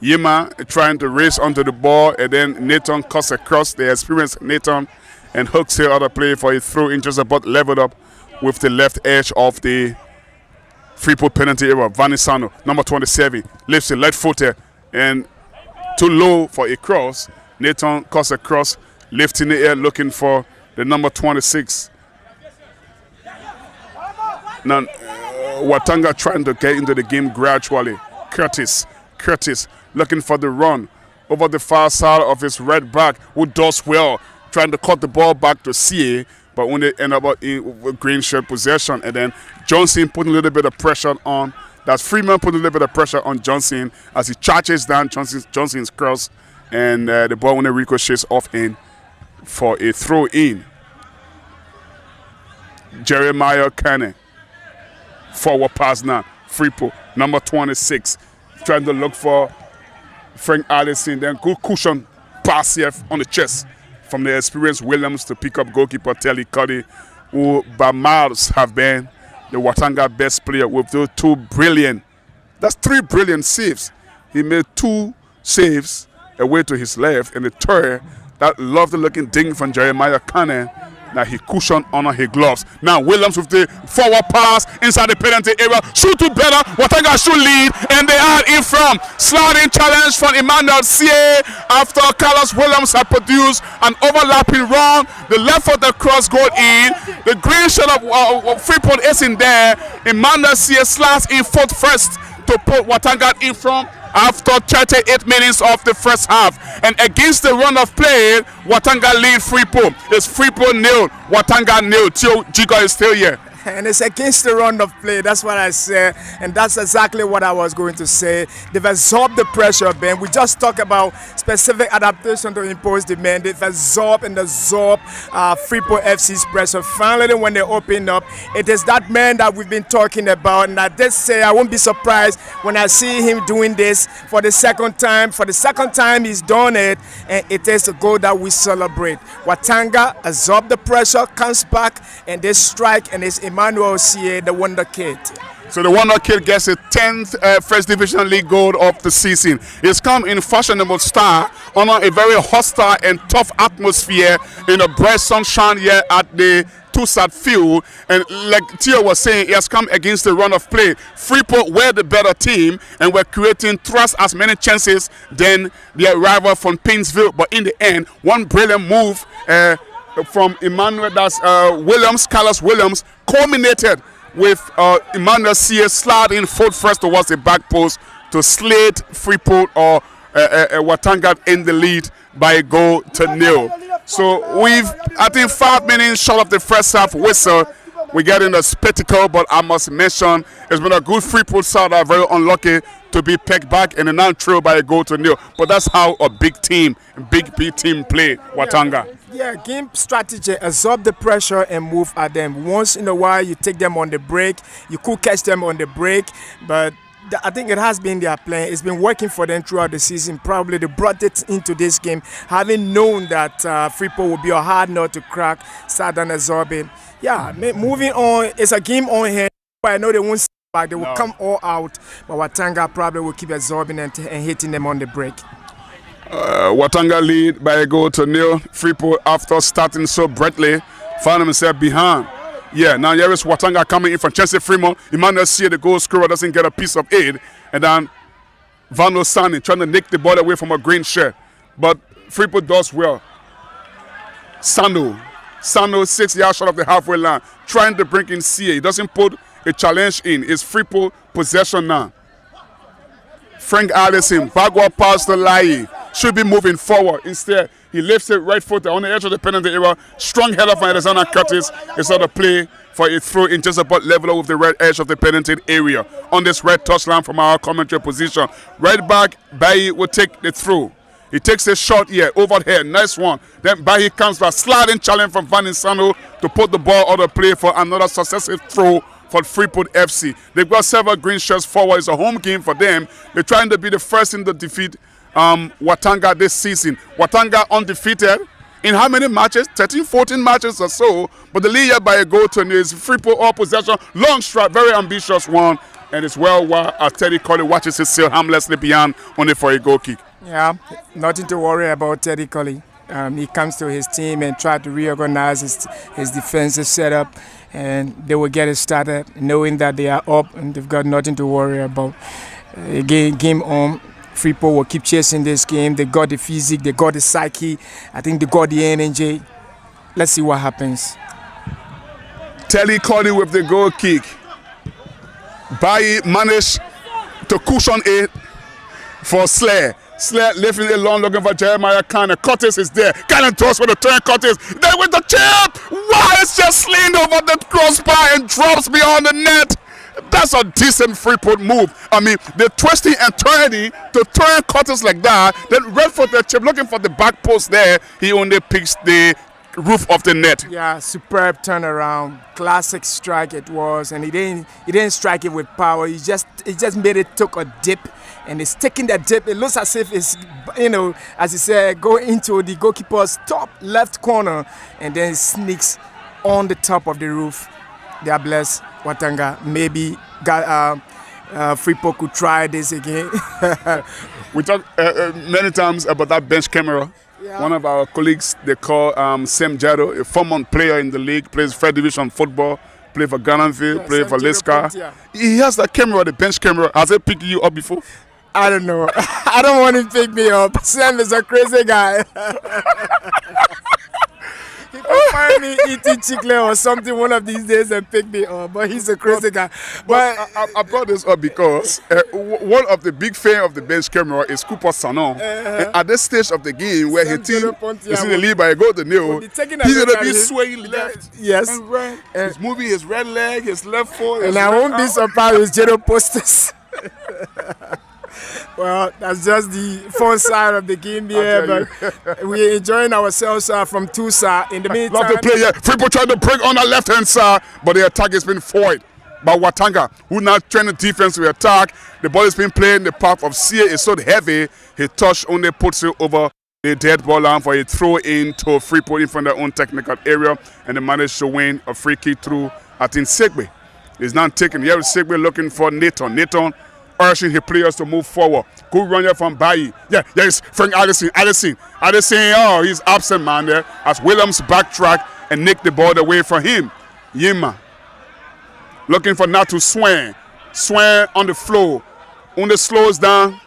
Yima trying to race onto the ball, and then Nathan cuts across. The experienced Nathan and hooks the other player for a throw in, just about leveled up with the left edge of the Freeport penalty area. Vanisano, number 27, lifts the left footer and too low for a cross. Nathan cuts across, lifting the air, looking for the number 26. Now, Watanga trying to get into the game gradually. Curtis looking for the run over the far side of his red back, who does well, trying to cut the ball back to CA, but when they end up in green shirt possession. And then Johnson putting a little bit of pressure on. That's Freeman putting a little bit of pressure on Johnson as he charges down Johnson's cross And the ball when it ricochets off in for a throw in. Jeremiah Kane. Forward pass now. Freeport, number 26. Trying to look for Frank Allison. Then good cushion pass here on the chest from the experienced Williams to pick up goalkeeper Telly Cuddy, who by miles have been the Watanga best player with those that's 3 brilliant saves. He made 2 saves away to his left, and the third, that lovely looking ding from Jeremiah Kane, that he cushioned under his gloves. Now Williams with the forward pass inside the penalty area. Shoot to better. Watanga should lead, and they are in front. Sliding challenge from Emmanuel Sie after Carlos Williams had produced an overlapping run. The left foot the cross goal in. The green shirt of Freeport is in there. Emmanuel Sie slides in foot first to put Watanga in front after 38 minutes of the first half. And against the run of play, Watanga lead Freeport. It's Freeport 0, Watanga 0. Tio Jiga is still here. And it's against the run of play. That's what I said, and that's exactly what I was going to say. They've absorbed the pressure, Ben. We just talked about specific adaptation to impose demand. They've absorbed Freeport FC's pressure. Finally, when they open up, it is that man that we've been talking about. And I did say I won't be surprised when I see him doing this for the second time. For the second time, he's done it, and it is a goal that we celebrate. Watanga absorbed the pressure, comes back, and they strike, and it's Emmanuel Sie, the Wonder Kid. So the Wonder Kid gets a 10th First Division League goal of the season. It's come in fashionable style under a very hostile and tough atmosphere in the bright sunshine here at the Tusat field. And like Tio was saying, it has come against the run of play. Freeport were the better team and were creating twice as many chances than their rival from Painesville. But in the end, one brilliant move from Emmanuel, that's Carlos Williams, culminated with Emmanuel Sie sliding foot first towards the back post to slate Freeport or Watanga in the lead by a goal to 0. So we've, I think, 5 minutes short of the first half whistle. We're getting a spectacle, but I must mention it's been a good Freeport side that are very unlucky to be pegged back and now trailed by a goal to 0. But that's how a big team, big B team play Watanga. Yeah, game strategy, absorb the pressure and move at them. Once in a while, you take them on the break. You could catch them on the break, but I think it has been their plan. It's been working for them throughout the season. Probably they brought it into this game, having known that Freeport will be a hard nut to crack, start and absorb it. Yeah, moving on, it's a game on here. I know they won't sit back, they will come all out, but Watanga probably will keep absorbing and hitting them on the break. Watanga lead by a goal to 0. Freeport, after starting so brightly, found himself behind. Yeah, now here is Watanga coming in from Chelsea Fremont. Emmanuel Sie, the goal scorer, doesn't get a piece of aid. And then Vano Sani trying to nick the ball away from a green shirt. But Freeport does well. Sando 6 yards short of the halfway line, trying to bring in Sie. He doesn't put a challenge in. It's Freeport possession now. Frank Allison, backward pass to Lai. Should be moving forward. Instead, he lifts it right foot on the edge of the penalty area. Strong header from Alexander Curtis. It's on the play for a throw in just about level with the right edge of the penalty area. On this red touchline from our commentary position. Right back, Bayi will take the throw. He takes a shot here, overhead, nice one. Then Bayi comes back, sliding challenge from Van Insano to put the ball on the play for another successive throw for Freeport FC. They've got several green shirts forward. It's a home game for them. They're trying to be the first in the defeat Watanga this season. Watanga undefeated in how many matches? 13, 14 matches or so. But the lead by a goal to is Freeport all possession. Long strike, very ambitious one. And it's well while Teddy Colley watches it still harmlessly beyond only for a goal kick. Yeah, nothing to worry about Teddy Colley. He comes to his team and try to reorganize his defensive setup, and they will get it started knowing that they are up and they've got nothing to worry about. Again, game on. Freeport will keep chasing this game. They got the physique, they got the psyche. I think they got the energy. Let's see what happens. Telly Colley with the goal kick. Bayi managed to cushion it for Slair. Slair lifting it long, looking for Jeremiah Kane. Curtis is there. Cannon throws for the turn. Curtis. There with the chip. Wow, it's just leaned over the crossbar and drops beyond the net. That's a decent Freeport move. I mean, the twisting and turning to turn cutters like that. Then Redford, the chip, looking for the back post there. He only picks the roof of the net. Yeah, superb turnaround, classic strike it was, and he didn't strike it with power. He just made it took a dip, and it's taking that dip. It looks as if it's, you know, as you said, go into the goalkeeper's top left corner, and then it sneaks on the top of the roof. They are blessed. Watanga maybe got Freeport could try this again. We talk many times about that bench camera. Yeah. One of our colleagues, they call Sam Jado, a former player in the league, plays third division football, play for Gannonville, play for Liska. Yeah. He has that camera, the bench camera. Has it picked you up before? I don't know. I don't want him to pick me up. Sam is a crazy guy. He could find me eating chicle or something one of these days and pick me up, but he's a crazy guy. But I brought this up because one of the big fans of the bench camera is Cooper Sanon. And at this stage of the game where his team is in the lead by a goal to nil, he's going to be swaying left and right. He's moving his right leg, his left foot. And I won't be surprised with Jado posters. Well, that's just the fun side of the game here, but we're enjoying ourselves from two sides. In the meantime, love to play here. Freeport trying to break on the left-hand side, but the attack has been foiled by Watanga, who now trying to defense with attack. The ball is being played in the path of Sia. It's so heavy, his touch only puts it over the dead ball line for a throw in to Freeport in front of their own technical area, and they managed to win a free kick through, I think, Segbe. It's not taken. Here is Segbe looking for Nathan. Nathan urging his players to move forward. Good run here from Bayi. Yeah, it's Frank Allison. Allison, oh, he's absent, man, there. As Williams backtrack and nick the ball away from him. Yima looking for Natu Swain. Swain on the floor. Only slows down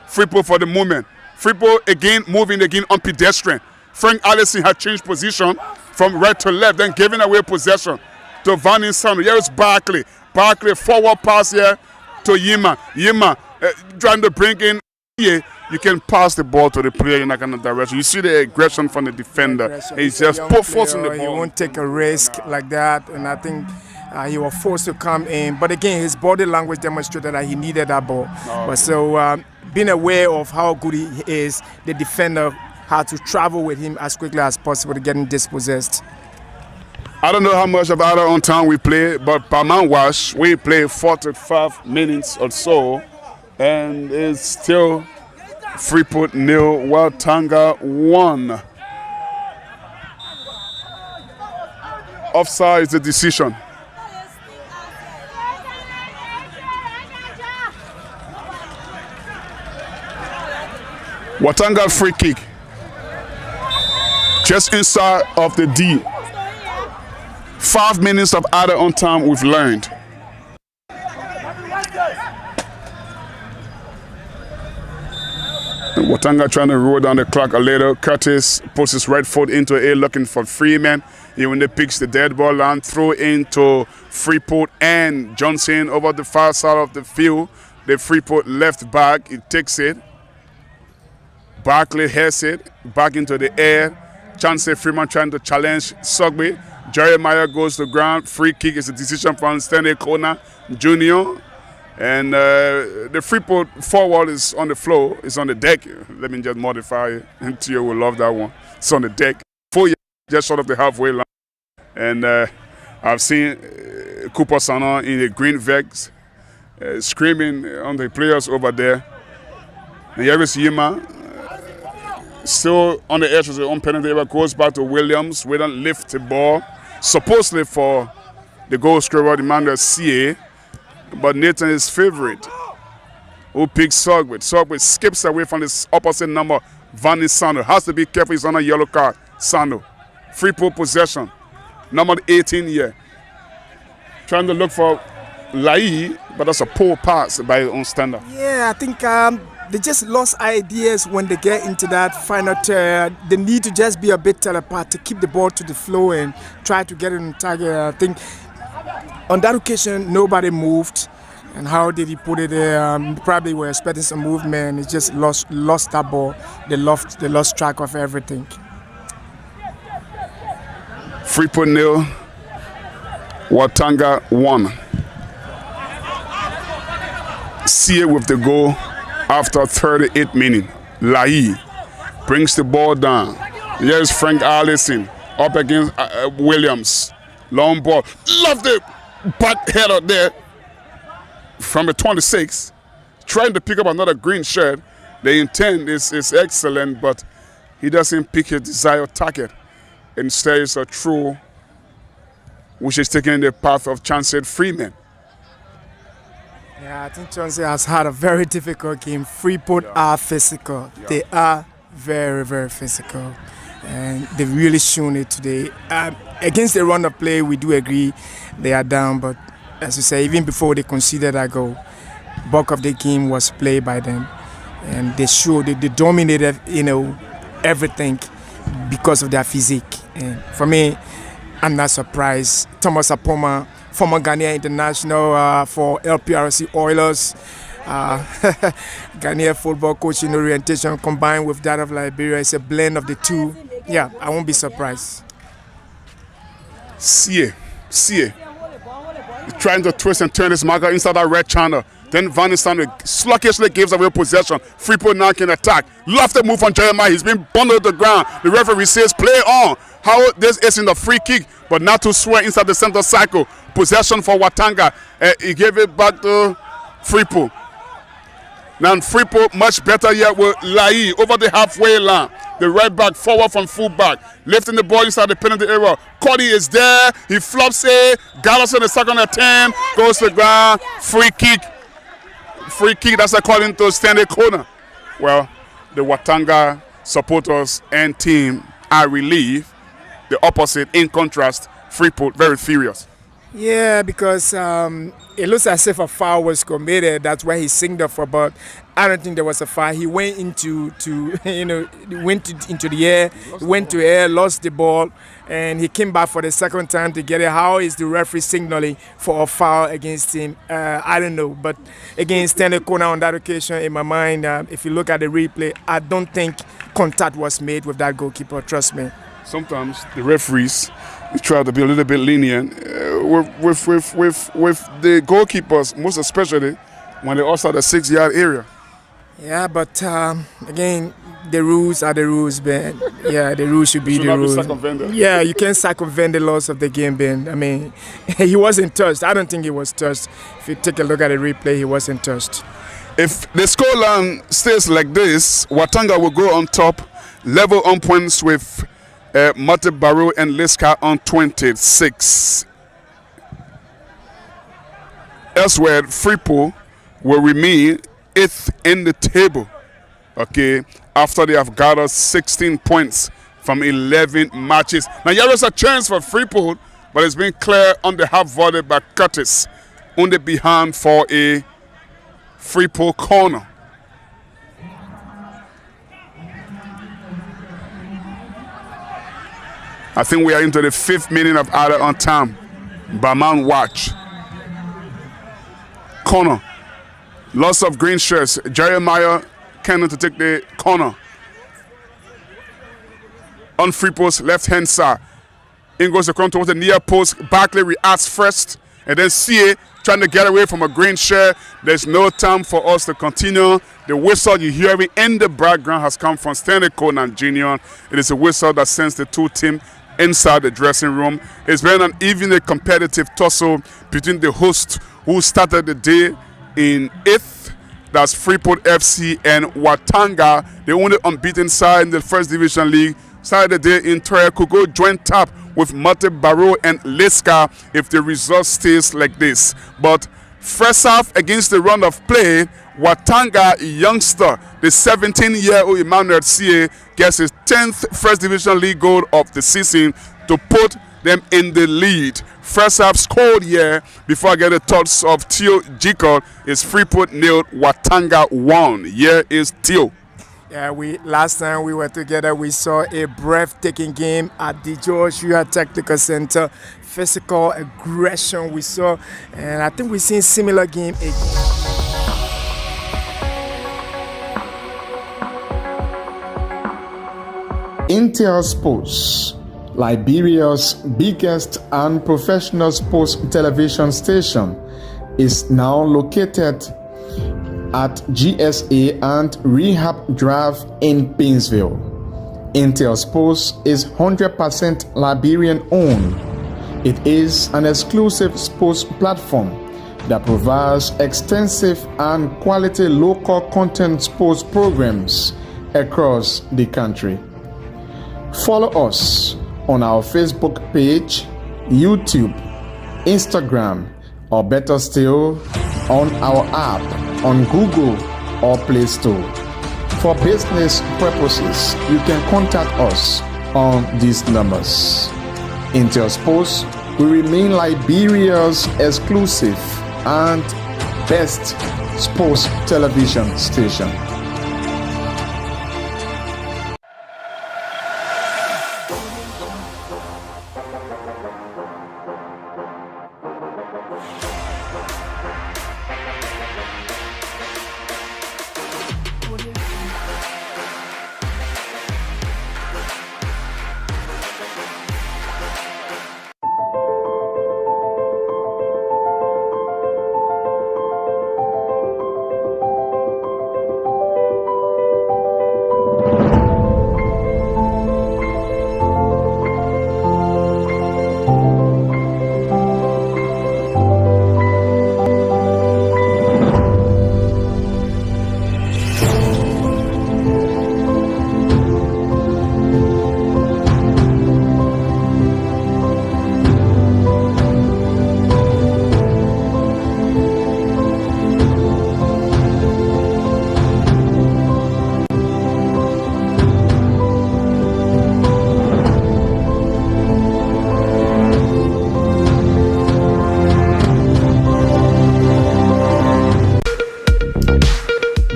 Freeport for the moment. Freeport again moving again on pedestrian. Frank Allison had changed position from right to left, then giving away possession to Van Insano. Here is Barkley. Barkley forward pass here to Yima. Yima trying to bring in here. You can pass the ball to the player in that kind of direction. You see the aggression from the defender. He's just forcing the ball. He won't take a risk like that, and I think he was forced to come in. But again, his body language demonstrated that he needed that ball. But so being aware of how good he is, the defender had to travel with him as quickly as possible to get him dispossessed. I don't know how much of Ada on time we play, but per man wash, we play 45 minutes or so, and it's still Freeport 0, Watanga 1. Offside is the decision. Watanga free kick. Just inside of the D. 5 minutes of Ada on time we've learned. Watanga trying to roll down the clock a little. Curtis puts his right foot into A looking for Freeman. He when they picks the dead ball line, throw into Freeport and Johnson over the far side of the field. The Freeport left back, he takes it. Barkley has it back into the air. Chancey Freeman trying to challenge Sugby. Jeremiah goes to ground. Free kick is a decision from Stanley Kona Jr. And the Freeport forward is on the floor. It's on the deck. Let me just modify it. And Tio will love that one. It's on the deck. 4 yards, just short of the halfway line. And I've seen Cooper Sanon in the green vex screaming on the players over there. And here is Yima. Still on the edge of the own penalty area, goes back to Williams. We don't lift the ball. Supposedly for the goal scorer, Emmanuel CA. But Nathan is favorite. Who picks Sogwit? Sogwit skips away from his opposite number, Van Sando. Has to be careful, he's on a yellow card. Sando. Freeport possession. Number 18 here. Trying to look for Lai, but that's a poor pass by his own standard. Yeah, I think they just lost ideas when they get into that final third. They need to just be a bit telepathic to keep the ball to the flow and try to get it on target. I think on that occasion, nobody moved. And how did he put it there? Probably were expecting some movement. He just lost that ball. They lost track of everything. Freeport 0, Watanga 1. See it with the goal after 38 minutes. Lai brings the ball down. Here's Frank Allison up against Williams. Long ball. Love the back header there from the 26. Trying to pick up another green shirt. The intent is excellent, but he doesn't pick his desired target. Instead, it's a throw which is taking the path of Chancey Freeman. Yeah, I think Chancey has had a very difficult game. Freeport are physical. Yeah. They are very, very physical. And they've really shown it today. Against the run of play, we do agree they are down. But as you say, even before they conceded that goal, bulk of the game was played by them. And they showed that they dominated, everything because of their physique. And for me, I'm not surprised. Thomas Apoma, former Ghanaian international for LPRC Oilers, Ghanaian football coaching orientation combined with that of Liberia. It's a blend of the two. Yeah, I won't be surprised. Sie. Trying to twist and turn his marker inside that red channel. Then Van Nistelrooy sluggishly gives away possession. Freeport now can attack. Love the move on Jeremiah. He's been bundled to the ground. The referee says play on. How this is in the free kick, but not to swear inside the center cycle. Possession for Watanga. He gave it back to Freeport. Now Freeport much better here with Lai over the halfway line. The right back forward from full back. Lifting the ball inside the penalty area. Cody is there. He flops it. Gallows in the second attempt. Goes to the ground. Free kick. Free kick, that's according to Stanley Corner. Well, the Watanga supporters and team are relieved. The opposite, in contrast, Freeport very furious. Yeah, because it looks as if a foul was committed. That's why he signaled for, but I don't think there was a foul. He went into the air, went to air, lost the ball, and he came back for the second time to get it. How is the referee signaling for a foul against him? I don't know. But against Stanley Corner on that occasion, in my mind, if you look at the replay, I don't think contact was made with that goalkeeper. Trust me. Sometimes the referees try to be a little bit lenient with the goalkeepers, most especially when they're outside the 6-yard area. Yeah, but again, the rules are the rules, Ben. Yeah, the rules should be the rules. Yeah, you can't circumvent the laws of the game, Ben. I mean, he wasn't touched. I don't think he was touched. If you take a look at the replay, he wasn't touched. If the scoreline stays like this, Watanga will go on top, level on points with Mate Barrow and Liska on 26. Elsewhere, Freeport will remain 8th in the table, okay, after they have gathered 16 points from 11 matches. Now, there is a chance for Freeport, but it's been clear on the half volley by Curtis on the behind for a Freeport corner. I think we are into the 5th minute of added on time. Baman watch. Corner. Loss of green shirts. Jeremiah Cannon to take the corner. On Freeport's left-hand side. In goes the corner towards the near post. Barkley reacts first. And then Sie trying to get away from a green shirt. There's no time for us to continue. The whistle you hear in the background has come from Stanley Conan Jr. It is a whistle that sends the two teams inside the dressing room. It's been an even competitive tussle between the hosts who started the day in 8th, that's Freeport FC, and Watanga, the only unbeaten side in the First Division League, started the day in 3rd, could go joint top with Mate Barrow and Liska if the result stays like this. But first half against the run of play, Watanga youngster, the 17-year-old Emmanuel Sie, gets his 10th First Division League goal of the season to put them in the lead. First half scored here before I get the thoughts of Theo Jikot is Freeport 0, Watanga 1. Here is Theo. Yeah, last time we were together, we saw a breathtaking game at the George Weah Technical Center. Physical aggression we saw, and I think we've seen similar game again. Intel Sports, Liberia's biggest and professional sports television station, is now located at GSA and Rehab Drive in Painesville. Intel Sports is 100% Liberian owned. It is an exclusive sports platform that provides extensive and quality local content sports programs across the country. Follow us on our Facebook page, YouTube, Instagram, or better still, on our app on Google or Play Store. For business purposes, you can contact us on these numbers. Intel Sports will remain Liberia's exclusive and best sports television station.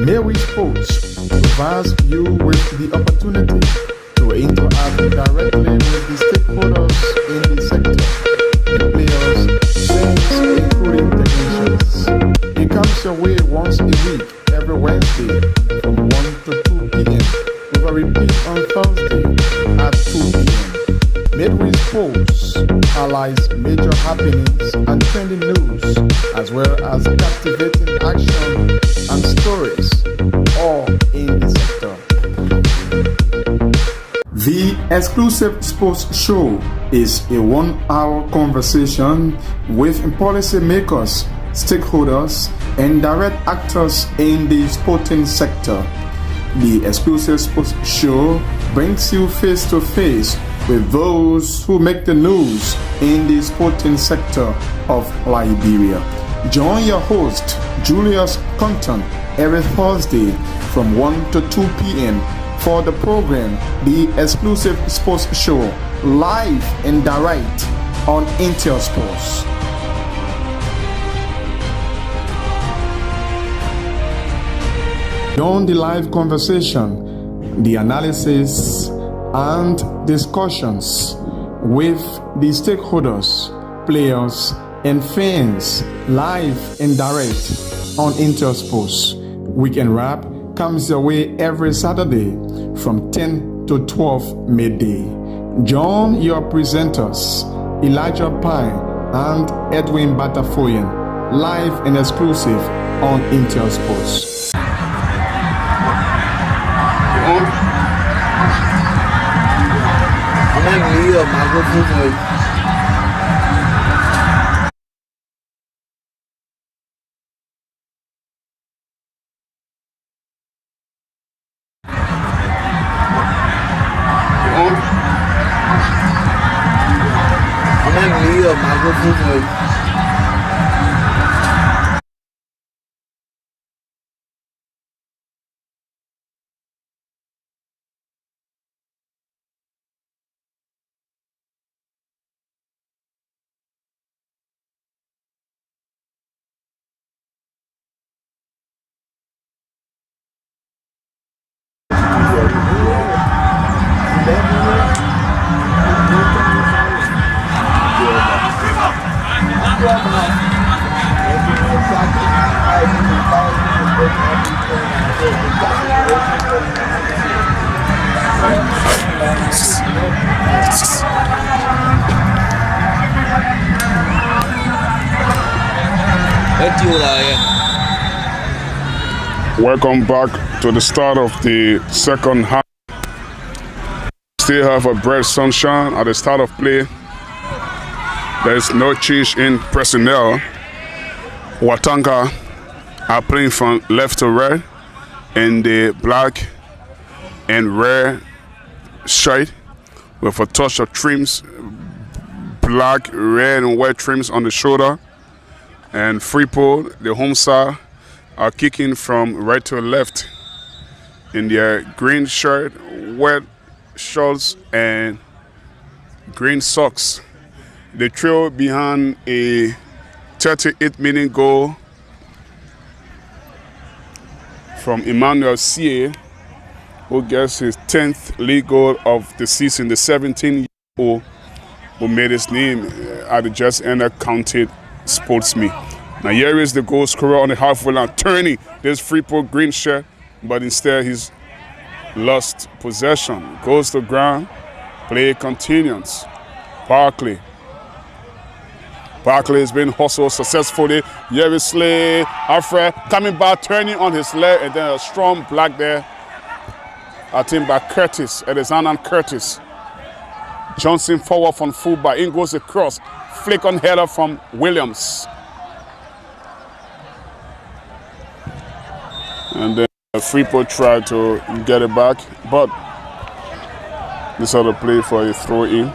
Mary Sports provides you with the opportunity to interact directly with the stakeholders in the sector, the players, fans, including technicians. It comes your way once a week, every Wednesday from 1 to 2 p.m. with a repeat on Thursday at 2 p.m. Midway Sports highlights major happenings and trending news, as well as captivating action and stories, all in the sector. The exclusive sports show is a 1-hour conversation with policymakers, stakeholders, and direct actors in the sporting sector. The exclusive sports show brings you face to face with those who make the news in the sporting sector of Liberia. Join your host, Julius Compton, every Thursday from 1 to 2 p.m. for the program, The Exclusive Sports Show, live and direct on Intel Sports. Beyond the live conversation, the analysis and discussions with the stakeholders, players, and fans, live and direct on Intel Sports. Weekend Wrap comes your way every Saturday from 10 to 12 midday. Join your presenters, Elijah Pine and Edwin Batafoyan, live and exclusive on Intel Sports. Welcome back to the start of the second half. Still have a bright sunshine at the start of play. There is no change in personnel. Watanga are playing from left to right in the black and red shirt with a touch of trims, black, red, and white trims on the shoulder. And Freeport, the home side, are kicking from right to left in their green shirt, white shorts, and green socks. They trail behind a 38-minute goal from Emmanuel Sie, who gets his 10th league goal of the season, the 17-year-old who made his name at the just ended counted sportsman. Now here is the goal scorer on the halfway line, turning this Freeport green shirt, but instead he's lost possession. Goes to ground, play continues. Barkley has been hustled successfully. Here is Slay, Alfred coming back, turning on his leg, and then a strong block there. I think by Curtis, Alexander Curtis. Johnson forward from fullback, in goes the cross, flick on header from Williams. And then Freeport tried to get it back, but decided to play for a throw in.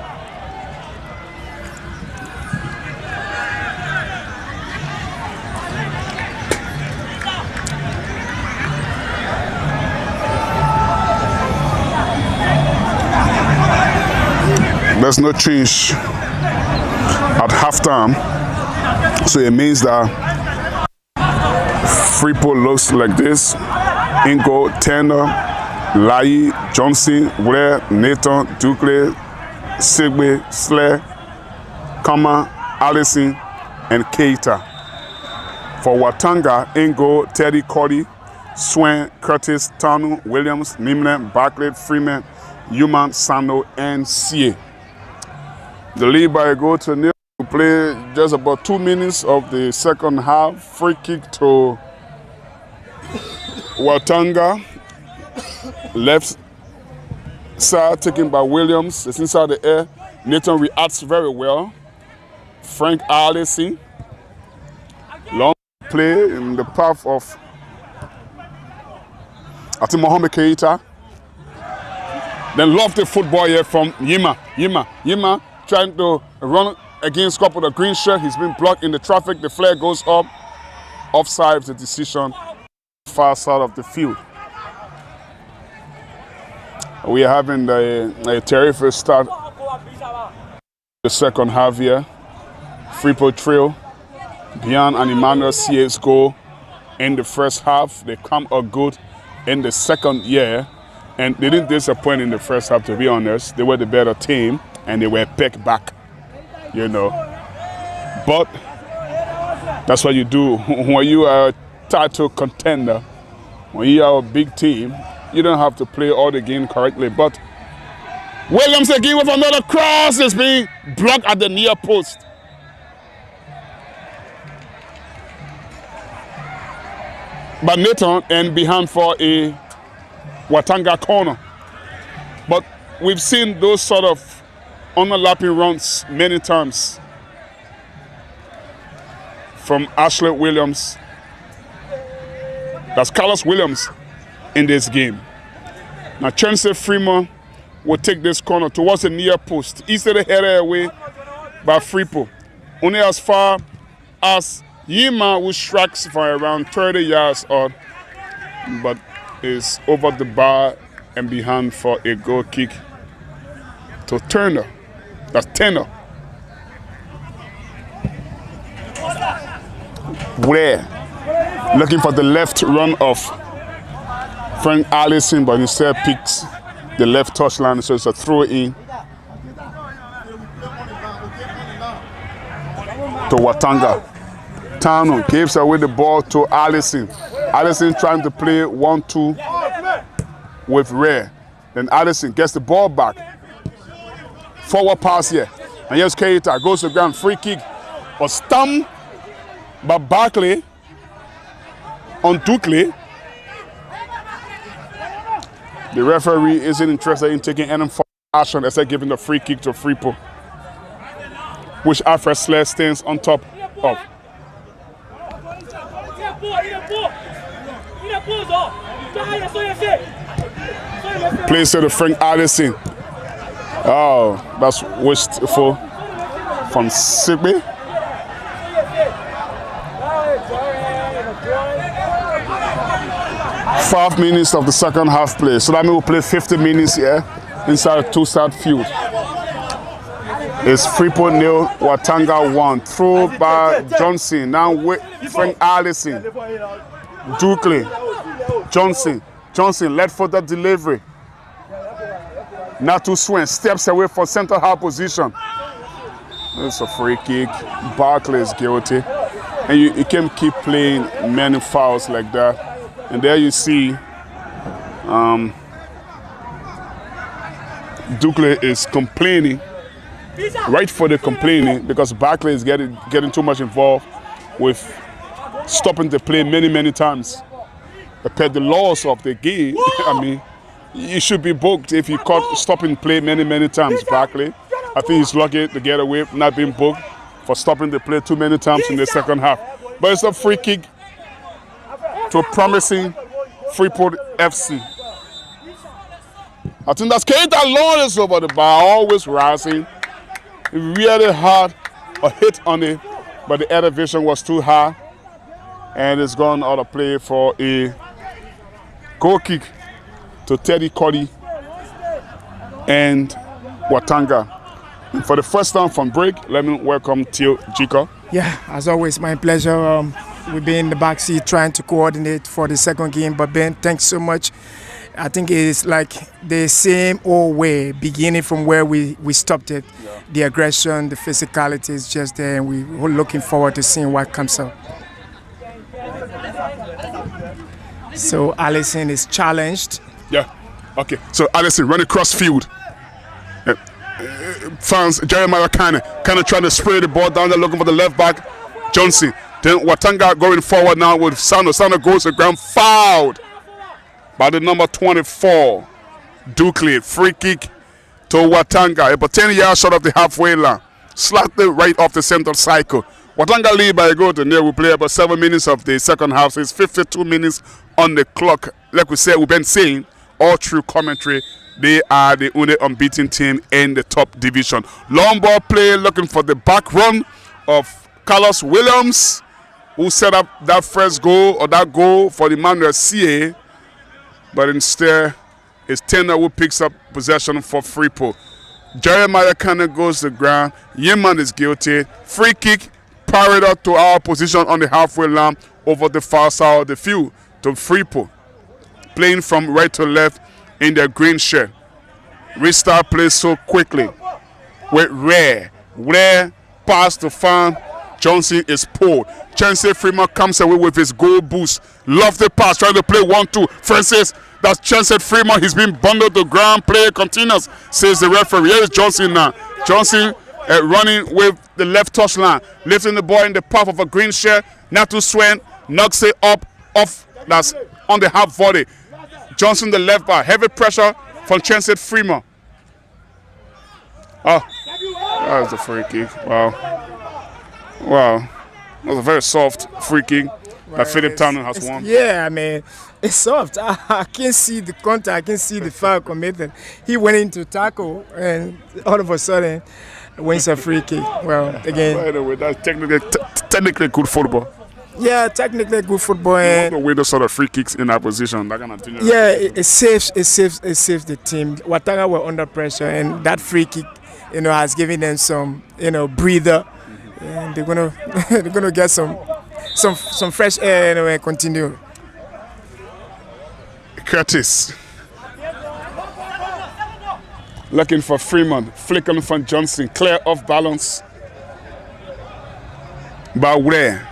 There's no change at halftime, so it means that Freeport looks like this. Ingo, Tanner, Lai, Johnson, Ware, Nathan, Dukley, Sigbe, Slay, Kama, Allison, and Keita. For Watanga, Ingo, Teddy, Cody, Swain, Curtis, Tanu, Williams, Mimne, Barclay, Freeman, Human, Sando, and Sie. The lead by a goal to nil. We play just about 2 minutes of the second half. Free kick to Watanga. Left side taken by Williams. It's inside the air. Nathan reacts very well. Frank Allison. Long play in the path of Mohamed Keita. Then lofty football here from Yima. Trying to run against couple of green shirt. He's been blocked in the traffic. The flare goes up. Offside the decision. Far side of the field. We are having a terrific start. The second half here. Freeport trail beyond an Emmanuel Sie's goal in the first half. They come up good in the second year. And they didn't disappoint in the first half, to be honest. They were the better team, and they were picked back, you know. But that's what you do. When you are a title contender, when you are a big team, you don't have to play all the game correctly. But Williams again with another cross is being blocked at the near post. But Nathan and behind for a Watanga corner. But we've seen those sort of overlapping runs many times from Ashley Williams. That's Carlos Williams in this game. Now Chauncey Freeman will take this corner towards the near post. Instead of headed away by Freeport. Only as far as Yima, who strikes for around 30 yards out, but is over the bar and behind for a goal kick to Turner. That's Turner. Where? Looking for the left run of Frank Allison, but instead picks the left touchline, so it's a throw in to Watanga. Tano gives away the ball to Allison. Allison trying to play 1-2 with Ray. Then Allison gets the ball back. Forward pass here. And here's Keita, goes to ground, free kick. Was stumped by Barkley on Dukley. The referee isn't interested in taking any action except giving the free kick to Freeport, which Alfred Slair stands on top of. Plays to the Frank Addison. Oh, that's wasteful from Sigby. Five minutes of the second half play. So that means we'll play 50 minutes here inside a two-side field. It's Freeport 0, Watanga 1. Throw by Johnson. Now with Frank Allison. Dukley. Johnson. Johnson, left-footed delivery. Natu Swen steps away for center half position. It's a free kick. Barkley is guilty. And you can keep playing many fouls like that. And there you see Dukley is complaining, rightfully complaining, because Barkley is getting too much involved with stopping the play many times. Per the laws of the game, I mean, you should be booked if you caught stopping play many times, Barkley. I think he's lucky to get away from not being booked for stopping the play too many times in the second half. But it's a free kick to a promising Freeport FC. I think that's Keita Lawrence over the bar, always rising. He really had a hit on it, but the elevation was too high. And it's gone out of play for a goal kick to Teddy Cuddy and Watanga. And for the first time from break, let me welcome Theo Jika. Yeah, as always, my pleasure. We've been in the backseat trying to coordinate for the second game. But Ben, thanks so much. I think it's like the same old way, beginning from where we stopped it. Yeah. The aggression, the physicality is just there, and we're looking forward to seeing what comes up. So Allison is challenged. Yeah. Okay. So Allison run across field. Fans Jeremiah kind of trying to spray the ball down there, looking for the left back Johnson. Then Watanga going forward now with Sano. Sano goes to the ground, fouled by the number 24 Dukley. Free kick to Watanga, about 10 yards short of the halfway line, slightly right off the center cycle. Watanga lead by a goal to nil. We play about 7 minutes of the second half, so it's 52 minutes on the clock. Like we said, we've been saying all through commentary, they are the only unbeaten team in the top division. Long ball play, looking for the back run of Carlos Williams, who set up that first goal or that goal for the Emmanuel CA. But instead, it's Tender who picks up possession for Freeport. Jeremiah Kana goes to the ground. Yeman is guilty. Free kick, parried out to our position on the halfway line over the far side of the field to Freeport. Playing from right to left in their green shirt. Restart plays so quickly with Rare pass to Fan. Johnson is pulled. Chancey Freeman comes away with his goal boost. Love the pass, trying to play 1-2. Francis, that's Chancey Freeman. He's been bundled to ground. Play continues, says the referee. Here is Johnson now. Johnson running with the left touchline, lifting the ball in the path of a green shirt. Natu Swen knocks it up off. That's on the half volley. Johnson, the left back. Heavy pressure from Chancey Freeman. Oh, that was a free kick. Wow. That was a very soft free kick that Philip Townend has won. Yeah, I mean, it's soft. I can see the contact. I can see the foul committed. He went into tackle, and all of a sudden, wins a free kick. Well, again. By the way, that's technically good football. Yeah, technically good football. You want to win those sort of free kicks in that position. That kind of thing. Yeah, it saves the team. Watanga were under pressure, and that free kick, has given them some, breather, and they're gonna get some fresh air and continue. Curtis looking for Freeman, flicking from Johnson, clear off balance by Ware.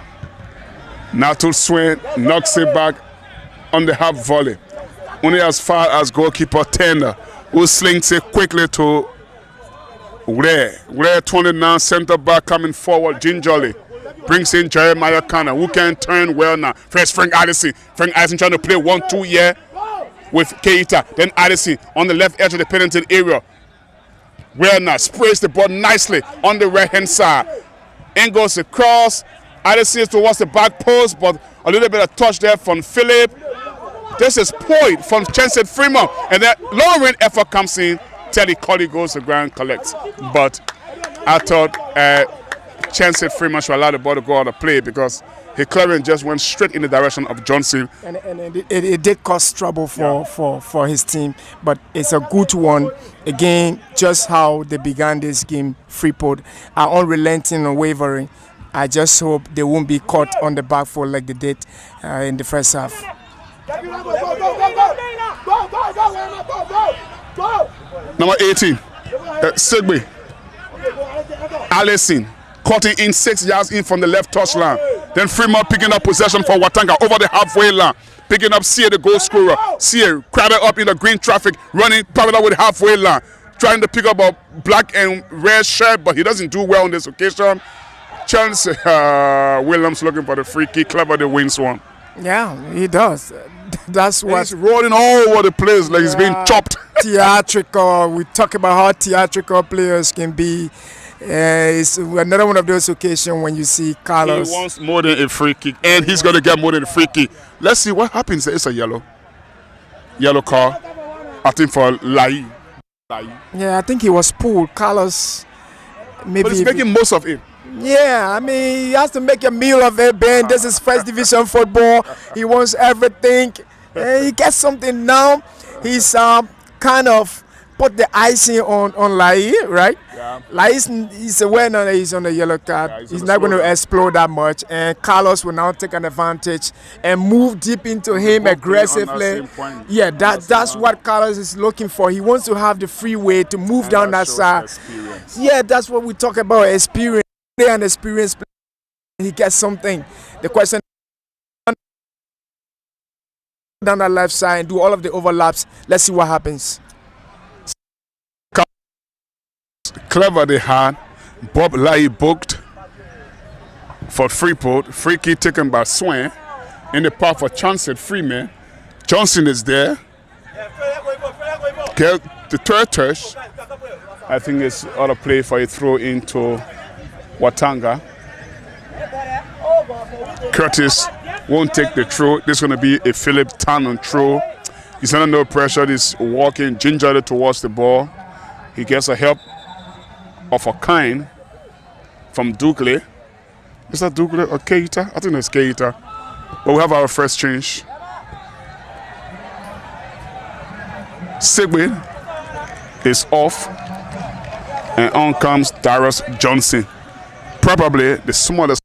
Natu Swain knocks it back on the half volley. Only as far as goalkeeper Tender, who slings it quickly to Ware. Ware 29, center back coming forward gingerly. Brings in Jeremiah Kana, who can turn well now. First Frank Addison. Frank Addison trying to play 1-2 here. with Keita. Then Addison on the left edge of the penalty area. Werner sprays the ball nicely on the right-hand side. In goes the cross. Addison towards the back post, but a little bit of touch there from Philip. This is point from Chancellor Freeman. And then long-range effort comes in. Teddy Colley goes to ground, collects. But I thought Chancellor Freeman should allow the ball to go out of play because Hicklerin just went straight in the direction of Johnson. And it did cause trouble for his team, but it's a good one. Again, just how they began this game, Freeport are unrelenting and wavering. I just hope they won't be caught on the back foot like they did in the first half. Number 18, Segbe. Allison cutting in 6 yards in from the left touchline. Then Freeman picking up possession for Watanga over the halfway line. Picking up Sia, the goal scorer. Sia crowded up in the green traffic, running parallel with the halfway line. Trying to pick up a black and red shirt, but he doesn't do well on this occasion. Chance Williams looking for the free kick. Clever, the wins one. Yeah, he does. That's what he's rolling all over the place like he's being chopped. Theatrical. We talk about how theatrical players can be. It's another one of those occasions when you see Carlos. He wants more than a free kick, and he's going to get more than a free kick. Let's see what happens. It's a yellow card, I think, for Lai. Yeah, I think he was pulled. Carlos, maybe. But he's making most of it. Yeah, I mean, he has to make a meal of it, Ben. This is first division football. He wants everything. He gets something now. He's kind of put the icing on Lai, right? Yeah. Lai is aware now that he's on the yellow card. Yeah, he's not going to explode that much. And Carlos will now take an advantage and move deep into him aggressively. Yeah, that's what Carlos is looking for. He wants to have the free way to move down that side. Experience. Yeah, that's what we talk about, experience. And experienced player, he gets something. The question down that left side and do all of the overlaps. Let's see what happens. Clever they had. Bob Lai booked for Freeport. Free kick taken by Swain in the path for Chancellor Freeman. Johnson is there. Okay, the third touch. I think it's ought to play for a throw into Watanga. Curtis won't take the throw. This is going to be a Philip Tannen throw. He's under no pressure. He's walking gingerly towards the ball. He gets a help of a kind from Dukley. Is that Dukley or Keita? I think it's Keita. But we have our first change. Segbe is off. And on comes Darius Johnson. Probably the smallest.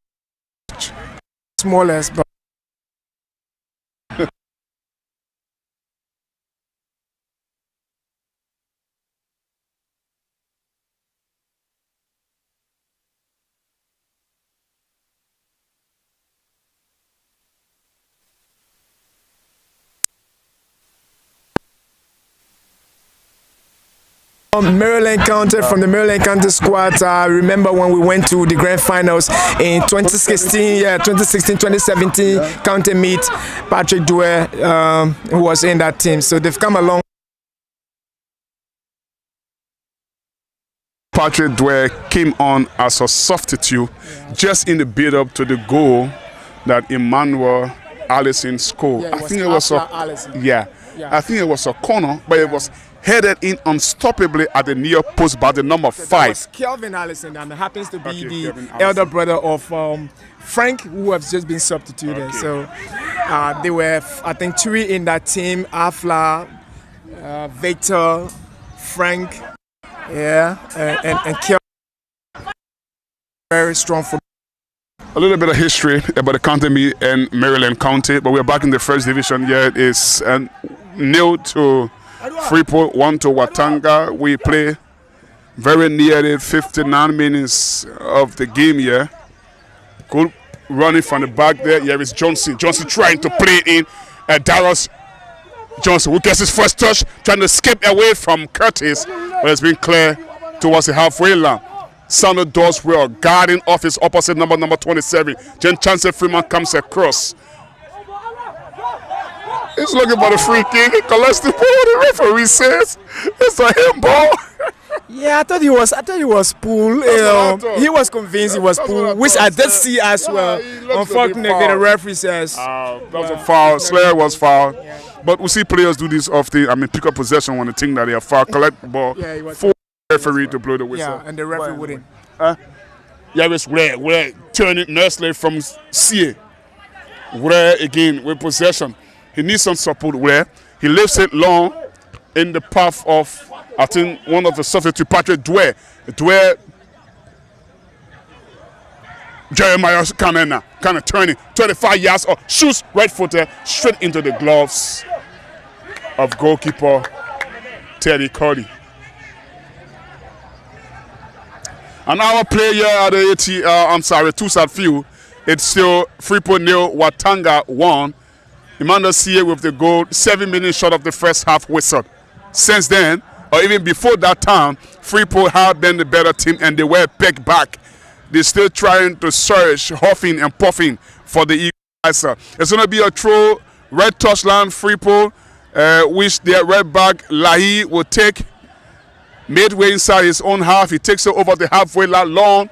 But Maryland County, from the Maryland County squad. Remember when we went to the grand finals in 2016, 2016-2017 county meet. Patrick Dwyer, who was in that team. So they've come along. Patrick Dwyer came on as a substitute just in the build-up to the goal that Emmanuel Allison scored. Yeah, I think it was I think it was a corner, but it was headed in unstoppably at the near post by the number 5. Kelvin Allison, and happens to be the elder brother of Frank, who has just been substituted. Okay. So they were, I think, 3 in that team: Afla, Victor, Frank, and Kelvin. Very strong for. A little bit of history about the county meet and Maryland County, but we're back in the first division. Yeah, it is 0 to Freeport, 1 to Watanga. We play very near the 59 minutes of the game here. Good running from the back there. Here is Johnson. Johnson trying to play in. Darius Johnson, who gets his first touch, trying to skip away from Curtis, but it's been clear towards the halfway line. Sandro does well, guarding off his opposite number 27. Jen Chancellor Freeman comes across. He's looking for the free kick. He collects the ball. The referee says it's a handball. Yeah, I thought he was pulled. He was convinced he was pulled, which I did see as well. Unfortunately, the referee says that was a foul. Slayer was fouled. But we see players do this often. I mean, pick up possession when they think that they are foul, collect the ball, for the referee to blow the whistle. Yeah, and the referee wouldn't. Yeah, it's where turning Nestle from CA. Where again with possession. He needs some support where he lifts it long in the path of, I think, one of the substitute, Patrick Dwyer. Jeremiah kind of turning 25 yards or shoots right footer straight into the gloves of goalkeeper Teddy Cody. And our player at the two-side field, it's still Freeport 0, Watanga 1. Emmanuel CA with the goal, 7 minutes short of the first half whistle. Since then, or even before that time, Freeport had been the better team and they were pegged back. They're still trying to surge, huffing and puffing for the equalizer. It's going to be a throw, red touchline, Freeport, which their red back, Lahi, will take midway inside his own half. He takes it over the halfway line long.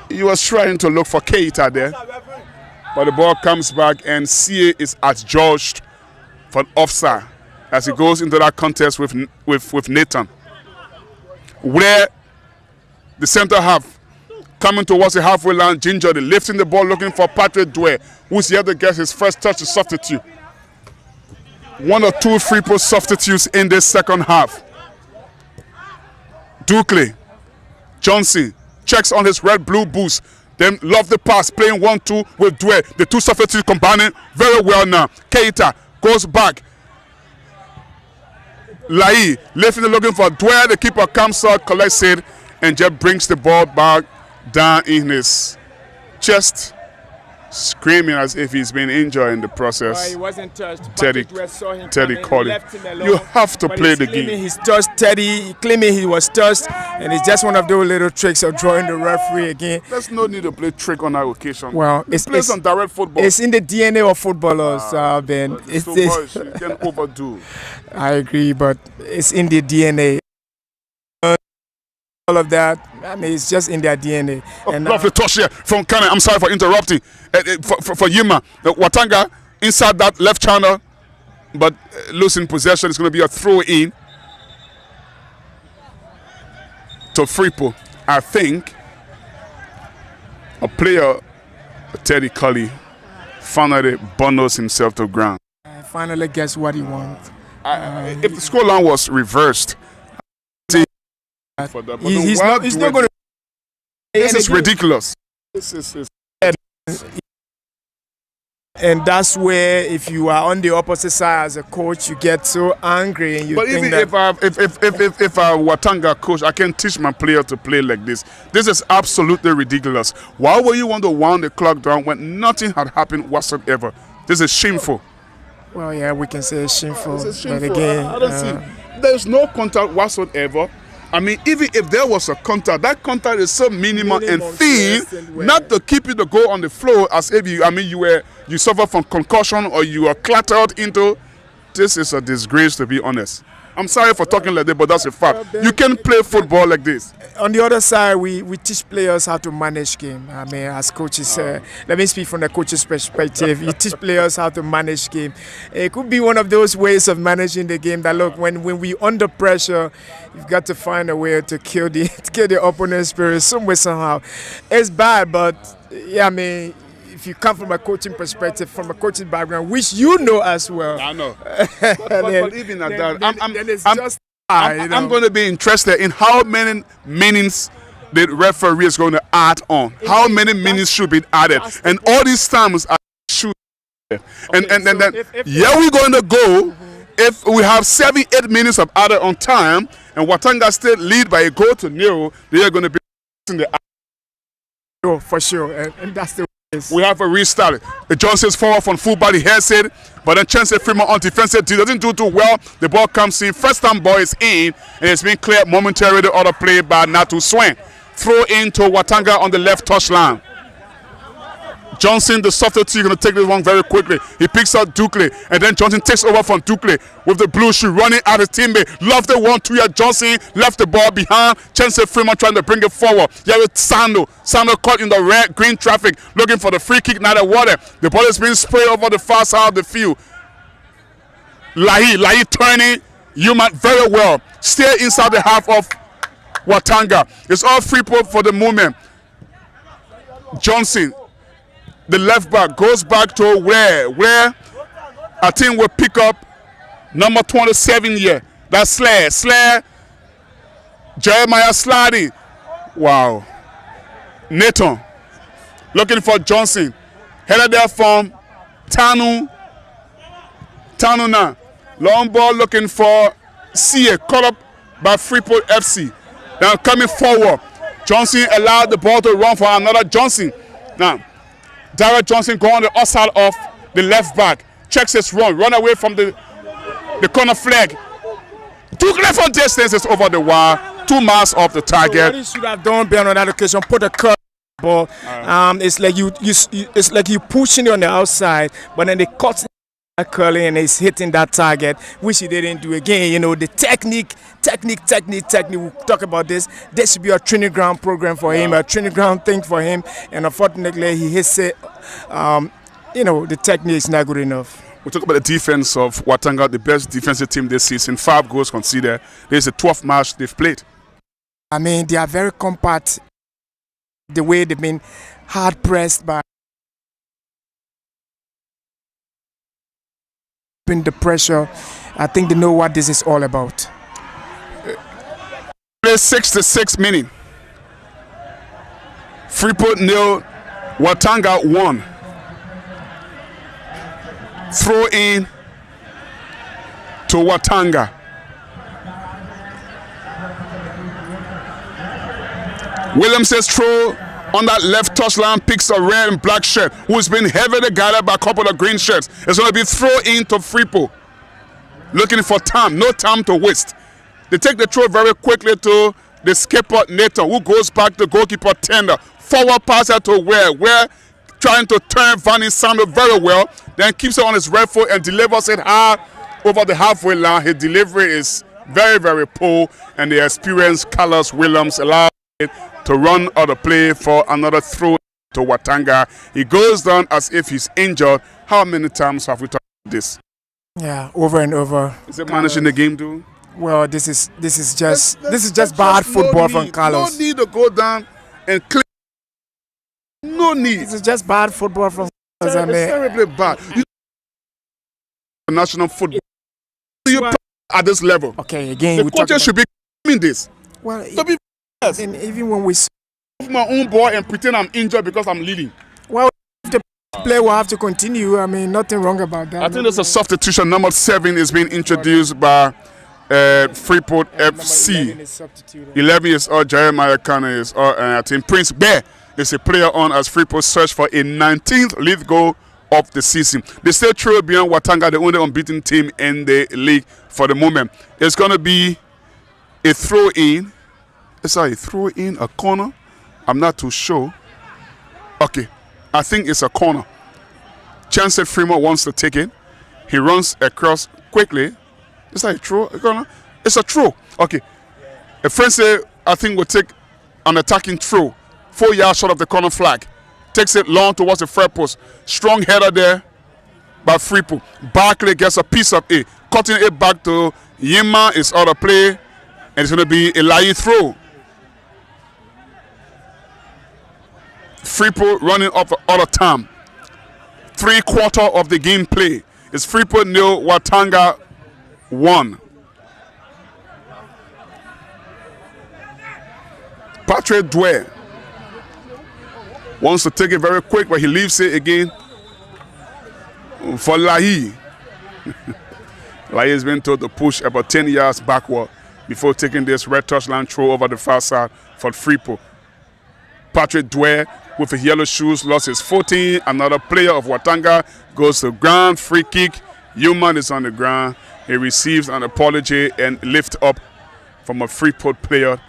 He was trying to look for Keita there. But the ball comes back and CA is adjudged for an offside as he goes into that contest with Nathan. Where the center half coming towards the halfway line, gingerly lifting the ball, looking for Patrick Dwyer, who's here to get his first touch to substitute. One or two Freeport substitutes in this second half. Dukley, Johnson checks on his red-blue boots. Then love the pass, playing 1-2 with Dwyer. The two substitutes combining very well now. Keita goes back. Lai lifting, looking for Dwyer. The keeper comes out, collects it, and just brings the ball back down in his chest, screaming as if he's been injured in the process. He wasn't touched. Teddy Cody. You have to play the game. He's touched Teddy, claiming he was touched, and it's just one of those little tricks of drawing the referee again. There's no need to play trick on that occasion. Well, it's on direct football. It's in the DNA of footballers, Ben. It's too much. You can overdo. I agree, but it's in the DNA. All of that, I mean, it's just in their DNA. And lovely touch here from Kane. I'm sorry for interrupting. For Yima, Watanga inside that left channel, but losing possession. Is going to be a throw in to Freeport. I think a player, Teddy Cully, finally bundles himself to ground. Finally gets what he wants. If the scoreline was reversed, he's not going to. This is ridiculous. And that's where, if you are on the opposite side as a coach, you get so angry and you but think even that if I Watanga coach, I can teach my player to play like this. This is absolutely ridiculous. Why would you want to wind the clock down when nothing had happened whatsoever? This is shameful. Well, yeah, we can say it's shameful. Shameful. But again, I don't see. There's no contact whatsoever. I mean, even if there was a contact, that contact is so minimal and thin, not to keep you to go on the floor as if you suffer from concussion or you are clattered into. This is a disgrace, to be honest. I'm sorry for talking like that, but that's a fact. You can play football like this. On the other side, we teach players how to manage game. I mean, as coaches, let me speak from the coach's perspective. You teach players how to manage game. It could be one of those ways of managing the game that, look, when we under pressure, you've got to find a way to kill the opponent's spirit some way, somehow. It's bad, but yeah, I mean, if you come from a coaching perspective, from a coaching background, which you know as well. I know. but even at that, I'm going to be interested in how many minutes the referee is going to add on. How many minutes should be added? And all these times are shoot. And then we're going to go. If we have 7-8 minutes of added on time, and Watanga State lead by a goal to 0, they are going to be in the. Oh, for sure, and that's the. We have a restart. The Johnson's forward from full body heads it, but then Chancellor Freeman on defensive. He doesn't do too well. The ball comes in. First time ball is in, and it's been cleared momentarily. The other play by Natu Swain. Throw in to Watanga on the left touchline. Johnson, the substitute, going to take this one very quickly. He picks up Dukley, and then Johnson takes over from Dukley with the blue shoe, running at his teammate. Love the 1-2. Johnson left the ball behind. Chancellor Freeman trying to bring it forward. Yeah, with Sando. Sando caught in the red, green traffic, looking for the free kick. Now the water. The ball is being sprayed over the far side of the field. Lahi turning Human very well. Stay inside the half of Watanga. It's all Freeport for the moment. Johnson, the left back, goes back to where I think will pick up number 27 here. That's Slayer. Jeremiah sliding. Wow. Nathan looking for Johnson. Headed there from Tanu now. Long ball looking for CA. Caught up by Freeport FC. Now coming forward. Johnson allowed the ball to run for another Johnson. Now, Derek Johnson going on the outside of the left back. Checks his run away from the corner flag. Took left on distance, is over the wire. 2 miles off the target. So what he should have done beyond on that occasion, put a curve ball. It's like it's like you pushing it on the outside, but then they cut curling and he's hitting that target, which he didn't do again. You know, the technique. We'll talk about this. There should be a training ground program for him, a training ground thing for him. And unfortunately, he hits it. You know, the technique is not good enough. We talk about the defense of Watanga, the best defensive team this season. 5 goals conceded. This is the 12th match they've played. I mean, they are very compact. The way they've been hard pressed by the pressure, I think they know what this is all about. 66 minutes. Freeport 0, Watanga 1. Throw in to Watanga. Williams' throw on that left touchline picks a red and black shirt who's been heavily guided by a couple of green shirts. It's going to be throw in to Freeport. Looking for time, no time to waste. They take the throw very quickly to the skipper Nathan, who goes back to goalkeeper Tender. Forward passer to where trying to turn Vanny Sando very well, then keeps it on his right foot and delivers it hard over the halfway line. His delivery is very, very poor, and the experienced Carlos Williams allows it to run out of play for another throw to Watanga. He goes down as if he's injured. How many times have we talked about this? Yeah, over and over. Is it managing the game, dude? Well, this is just bad football from Carlos. No need to go down and clear. No need. This is just bad football from Carlos. It's terribly bad. National football. You play at this level. Okay, again, the coaches should be doing this. Well, Yes. and even when we my own boy and pretend I'm injured because I'm leading. well, if the play will have to continue. I mean, nothing wrong about that. I think there's a substitution. Number 7 is being introduced by Freeport FC. 11 is Jeremiah Kana is I think Prince Bear is a player on as Freeport search for a 19th league goal of the season. They still trail beyond Watanga, the only unbeaten team in the league for the moment. It's going to be a throw in. Sorry, throw in a corner. I'm not too sure. Okay, I think it's a corner. Chancellor Freeman wants to take it. He runs across quickly. Is that a throw? A corner? It's a throw. Okay. A friend say I think will take an attacking throw. 4 yards short of the corner flag. Takes it long towards the far post. Strong header there by Freeport. Barkley gets a piece of it. Cutting it back to Yima is out of play. And it's going to be a lying throw. Freeport running up out of time. 3/4 of the game play. It's Freeport 0, Watanga 1. Patrick Dwyer wants to take it very quick, but he leaves it again for Lahi. Lahi has been told to push about 10 yards backward before taking this red touchline throw over the far side for Freeport. Patrick Dwyer with his yellow shoes lost his 14. Another player of Watanga goes to ground. Free kick. Human is on the ground. He receives an apology and lift up from a Freeport player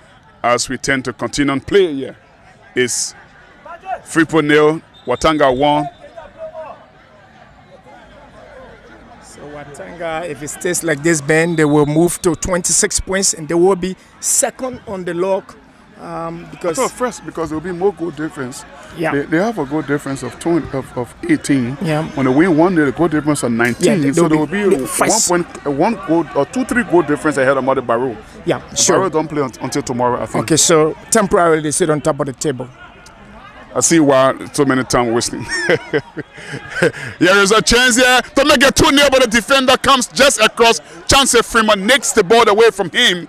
as we tend to continue on play here. It's Freeport 0, Watanga 1. So Watanga, if it stays like this, Ben, they will move to 26 points and they will be second on the log. Because First, because there will be more goal difference. Yeah. They have a goal difference of 18. Yeah. When they win one, they goal difference of 19. Yeah, So there will be one goal or 2-3 goal difference ahead of Mother Barrow. Yeah, sure. Barrow don't play until tomorrow, I think. Okay, so temporarily they sit on top of the table. I see why so many time wasting. There is a chance here to make it too near, but the defender comes just across. Chance Freeman nicks the ball away from him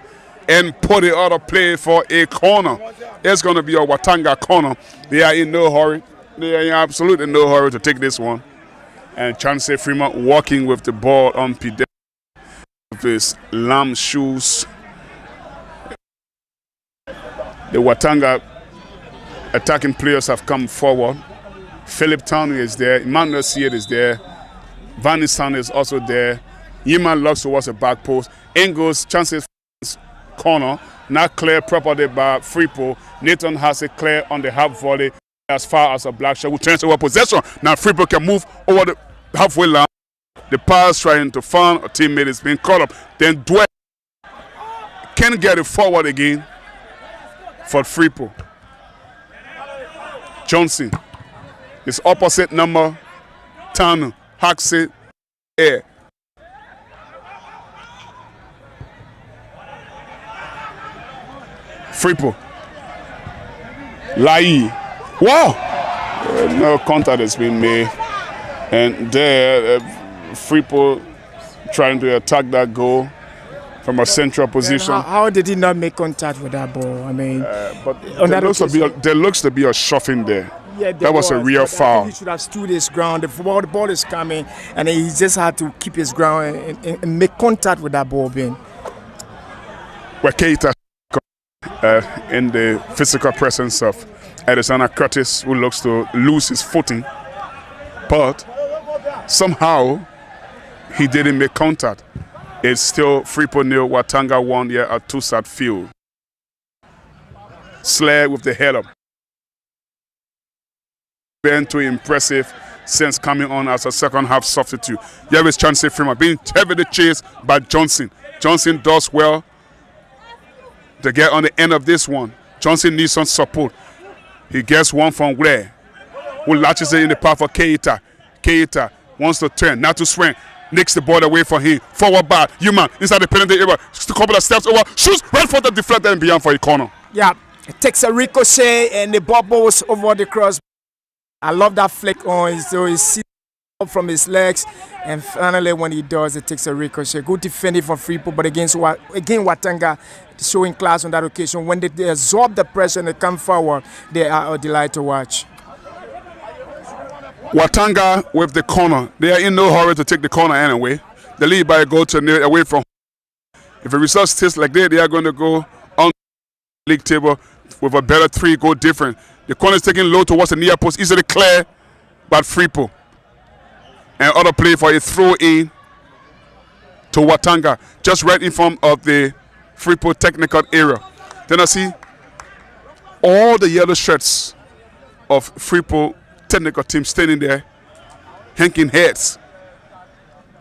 and put it out of play for a corner. It's going to be a Watanga corner. They are in no hurry. They are in absolutely no hurry to take this one. And Chance Freeman walking with the ball on pedal with his lamb shoes. The Watanga attacking players have come forward. Philip Townley is there. Emmanuel Siet is there. Van Nissan is also there. Yiman looks towards the back post. Ingles, Chance's corner. Not clear properly by Freepo. Nathan has it clear on the half volley as far as a black shot who turns over possession. Now Freepo can move over the halfway line. The pass trying to find a teammate is being caught up. Then Dwell can get it forward again for Freepo. Johnson, his opposite number, Tanu, hacks it, air. Freepo. Lai. Wow! No contact has been made. And there, Freepo trying to attack that goal from a central position. How did he not make contact with that ball? I mean, but there looks to be a shuffling there. Yeah, that was a real foul. He should have stood his ground. The ball is coming, and he just had to keep his ground and make contact with that ball, Ben. Where Keita in the physical presence of Edison Curtis, who looks to lose his footing, but somehow he didn't make contact. It's still Freepo nil, Watanga 1 here at Tusat Field. Slair with the head up. Been too impressive since coming on as a second half substitute. Here is Chance Freeman being heavily chased by Johnson. Johnson does well to get on the end of this one. Johnson needs some support. He gets one from Ware, who latches it in the path for Keita. Keita wants to turn, not to swing. Nicks the ball away from him. Forward back. Human inside the penalty area. Just a couple of steps over. Shoots right for the deflector and beyond for a corner. Yeah, it takes a ricochet and the ball goes over the cross. I love that flick on. So he sees up from his legs, and finally when he does, it takes a ricochet. Good defending from Freepo, but again Watanga showing class on that occasion. When they absorb the pressure and they come forward, they are a delight to watch. Watanga with the corner. They are in no hurry to take the corner anyway. The lead by a goal to near away from. If the result stays like that, they are going to go on the league table with a better 3-goal difference. The corner is taken low towards the near post, easily clear, but Freepo. And other play for a throw in to Watanga, just right in front of the Freepo technical area. Then I see all the yellow shirts of Freepo technical team standing there, hanking heads.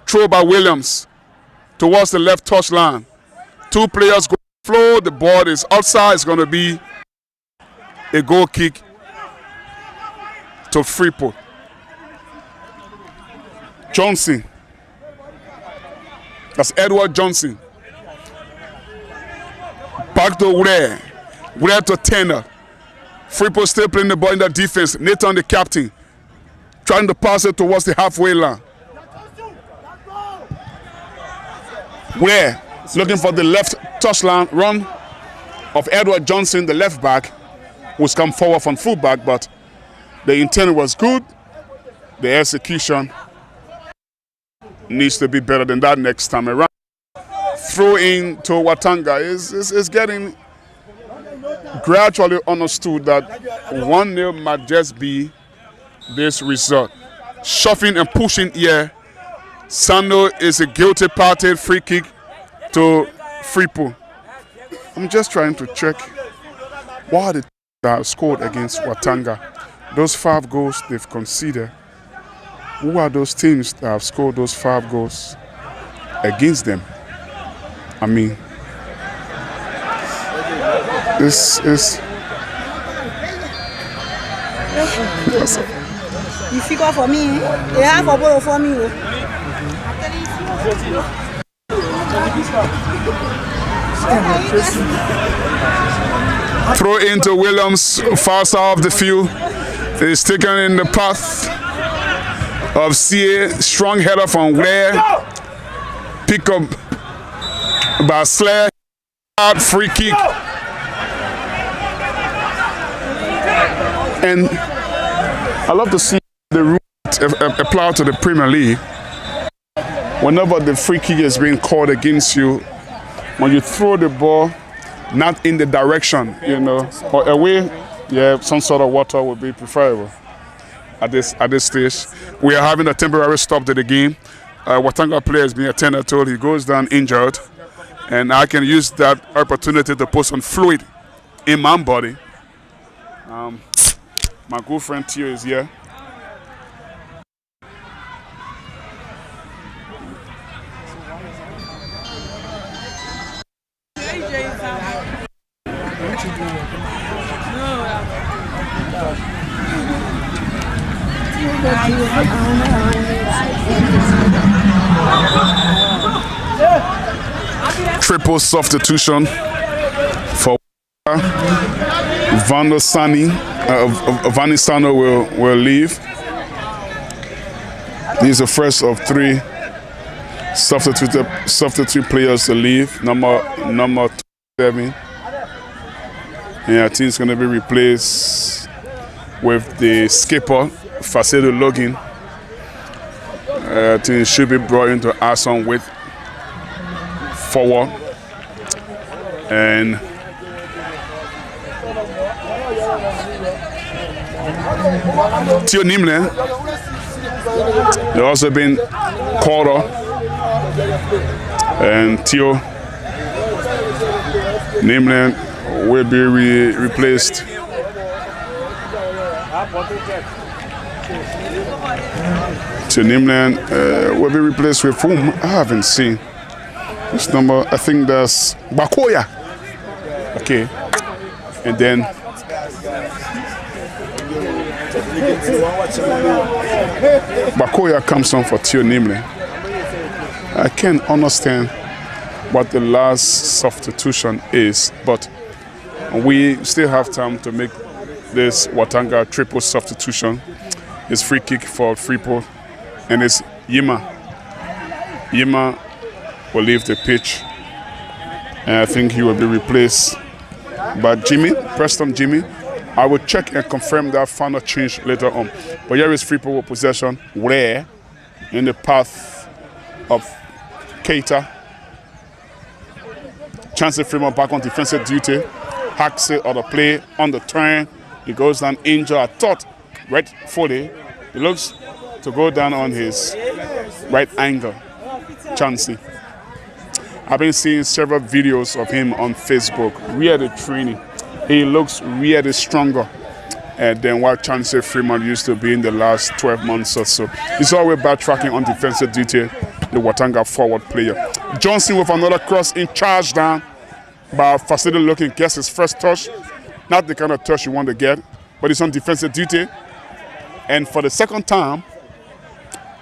Throw by Williams towards the left touchline. 2 players go flow. The ball is outside. It's going to be a goal kick to Freepo. Johnson. That's Edward Johnson. Back to Ware. Ware to Tanner. Freepo still playing the ball in the defense. Nathan, the captain, trying to pass it towards the halfway line. Ware looking for the left touchline run of Edward Johnson, the left back, who's come forward from fullback, but the intent was good. The execution needs to be better than that next time around. Throw in to Watanga is getting gradually understood that 1-0 might just be this result. Shuffling and pushing here. Sando is a guilty party. Free kick to Freepo. I'm just trying to check why they scored against Watanga. those 5 goals they've conceded, who are those teams that have scored those 5 goals against them? I mean, this is... You figure for me, you have a ball for me. Throw into Williams, far south of the field. It's taken in the path of CA. Strong header from Ware. Pick up by Slayer. Hard free kick. And I love to see the rule applied to the Premier League. Whenever the free kick is being called against you, when you throw the ball not in the direction, you know, or away, yeah, some sort of water would be preferable at this stage. We are having a temporary stop to the game. Watanga player is being attended to. He goes down injured, and I can use that opportunity to put some fluid in my body. My good friend Tio is here. Triple substitution for Vani Sano will leave. He's the first of 3 substitute players to leave. Number 7. And I think it's going to be replaced with the skipper, Facedo Logan. I think it should be brought in to add some width forward. And Theo Nimle, they've also been called up. And Theo Nimle will be replaced. Theo Nimle will be replaced with whom? I haven't seen. This number, I think that's Bakoya. Okay. And then Bakoya comes on for Theo Nimle. I can't understand what the last substitution is, but we still have time to make this Watanga triple substitution. It's free kick for Freeport, and it's Yima. Yima will leave the pitch, and I think he will be replaced by Jimmy, Preston Jimmy. I will check and confirm that final change later on. But here is Freeport with possession, where in the path of Keita. Chancellor Fremont back on defensive duty. Hacks it on the play, on the turn. He goes down injured. I thought rightfully he looks to go down on his right angle. Chancey. I've been seeing several videos of him on Facebook. Really training. He looks really stronger than what Chancellor Fremont used to be in the last 12 months or so. He's always backtracking on defensive duty, the Watanga forward player. Johnson with another cross in charge down by Facedo Looking, gets his first touch. Not the kind of touch you want to get, but he's on defensive duty. And for the second time,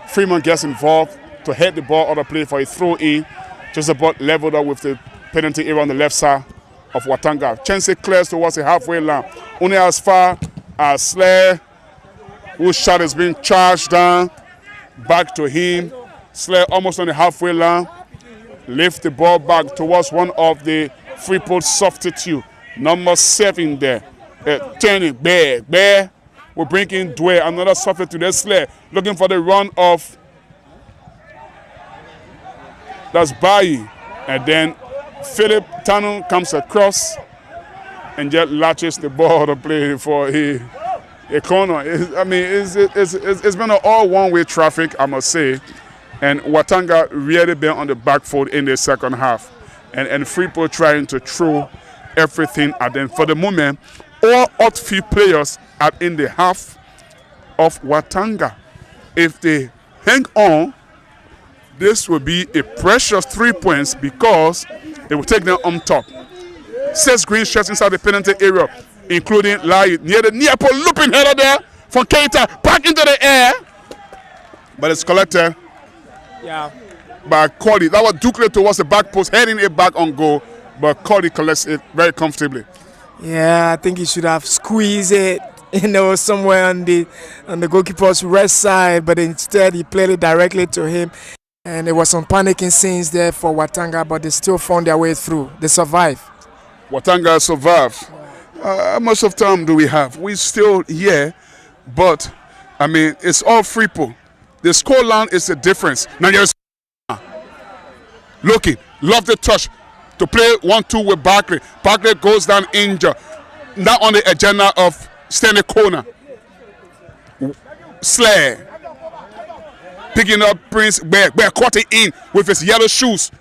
Fremont gets involved to head the ball out of play for a throw in, just about leveled up with the penalty area on the left side of Watanga. Chancey clears towards the halfway line. Only as far as Slayer, whose shot is being charged down. Back to him. Slayer almost on the halfway line. Lift the ball back towards one of the Freeport substitute. Number 7 there. Turning Bear. We'll bring in Dway, another substitute. There's Slayer looking for the run of. That's Bayi. And then Philip Tanu comes across and just latches the ball to play for a corner. It's been an all one-way traffic, I must say. And Watanga really been on the back foot in the second half. And Freeport trying to throw everything at them. For the moment, all outfield players are in the half. of Watanga. If they hang on, this will be a precious 3 points because they will take them on top. 6 green shirts inside the penalty area, including Lai near the near pole, looping header there from Keita, back into the air. But it's collected by Cody. That was Dukley towards the back post, heading it back on goal, but Cody collects it very comfortably. Yeah, I think he should have squeezed it, somewhere on the goalkeeper's right side, but instead he played it directly to him. And there was some panicking scenes there for Watanga, but they still found their way through. They survived. Watanga survived. How much of time do we have? We're still here, but I mean, it's all Freeport. The scoreline is the difference. Now there's looking, love the touch to play 1-2 with Barkley. Barkley goes down injured. Not on the agenda of Stanley Corner. Slay. Picking up Prince Bear caught it in with his yellow shoes.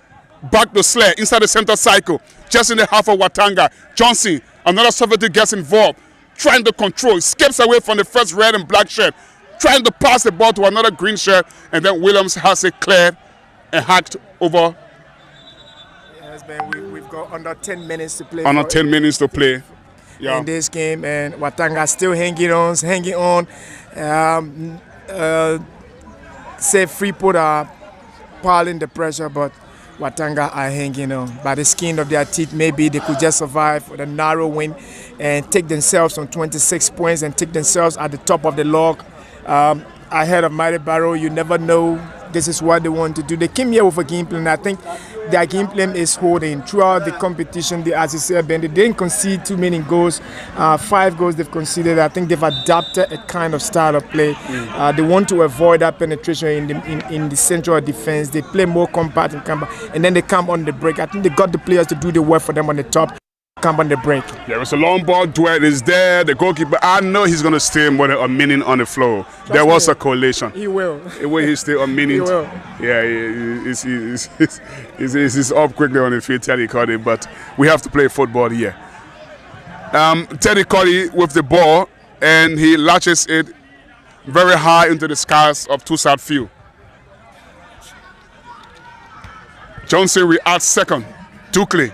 Back to Slay inside the center cycle. Just in the half of Watanga. Johnson, another substitute, gets involved. Trying to control. Skips away from the first red and black shirt. Trying to pass the ball to another green shirt. And then Williams has it cleared and hacked over. Yes, Ben, we've got under 10 minutes to play. Under 10 minutes to play. Yeah. In this game, and Watanga still hanging on. Say Freeport are piling the pressure, but Watanga are hanging on. By the skin of their teeth, maybe they could just survive with a narrow win and take themselves on 26 points and take themselves at the top of the log. Ahead of Mighty Barrow, you never know. This is what they want to do. They came here with a game plan. I think their game plan is holding throughout the competition. As you said, Ben, they didn't concede too many goals. 5 goals they've conceded. I think they've adapted a kind of style of play. They want to avoid that penetration in the central defense. They play more compact and then they come on the break. I think they got the players to do the work for them on the top. Come on the break. There was a long ball. Dwell is there. The goalkeeper, I know he's going to stay more than a minute on the floor. There was a collation. He will. Will he stay a minute? He will. Yeah, he's up quickly on the field, Teddy Cuddy, but we have to play football here. Teddy Cuddy with the ball, and he latches it very high into the skies of Tucson Field. Johnson reacts second. Dukley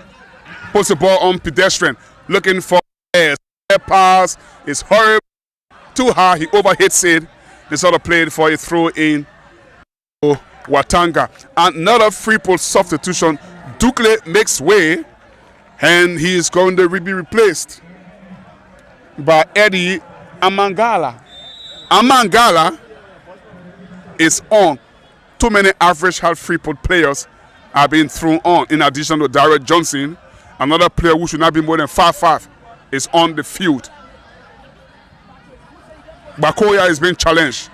puts the ball on pedestrian, looking for a pass. It's horrible, too high. He overhits it. They sort of played for a throw in. Watanga. Another Freeport substitution. Dukley makes way, and he is going to be replaced by Eddie Amangala. Amangala is on. Too many average half Freeport players are being thrown on. In addition to Darrell Johnson, another player who should not be more than 5'5" is on the field. Bakoya is being challenged.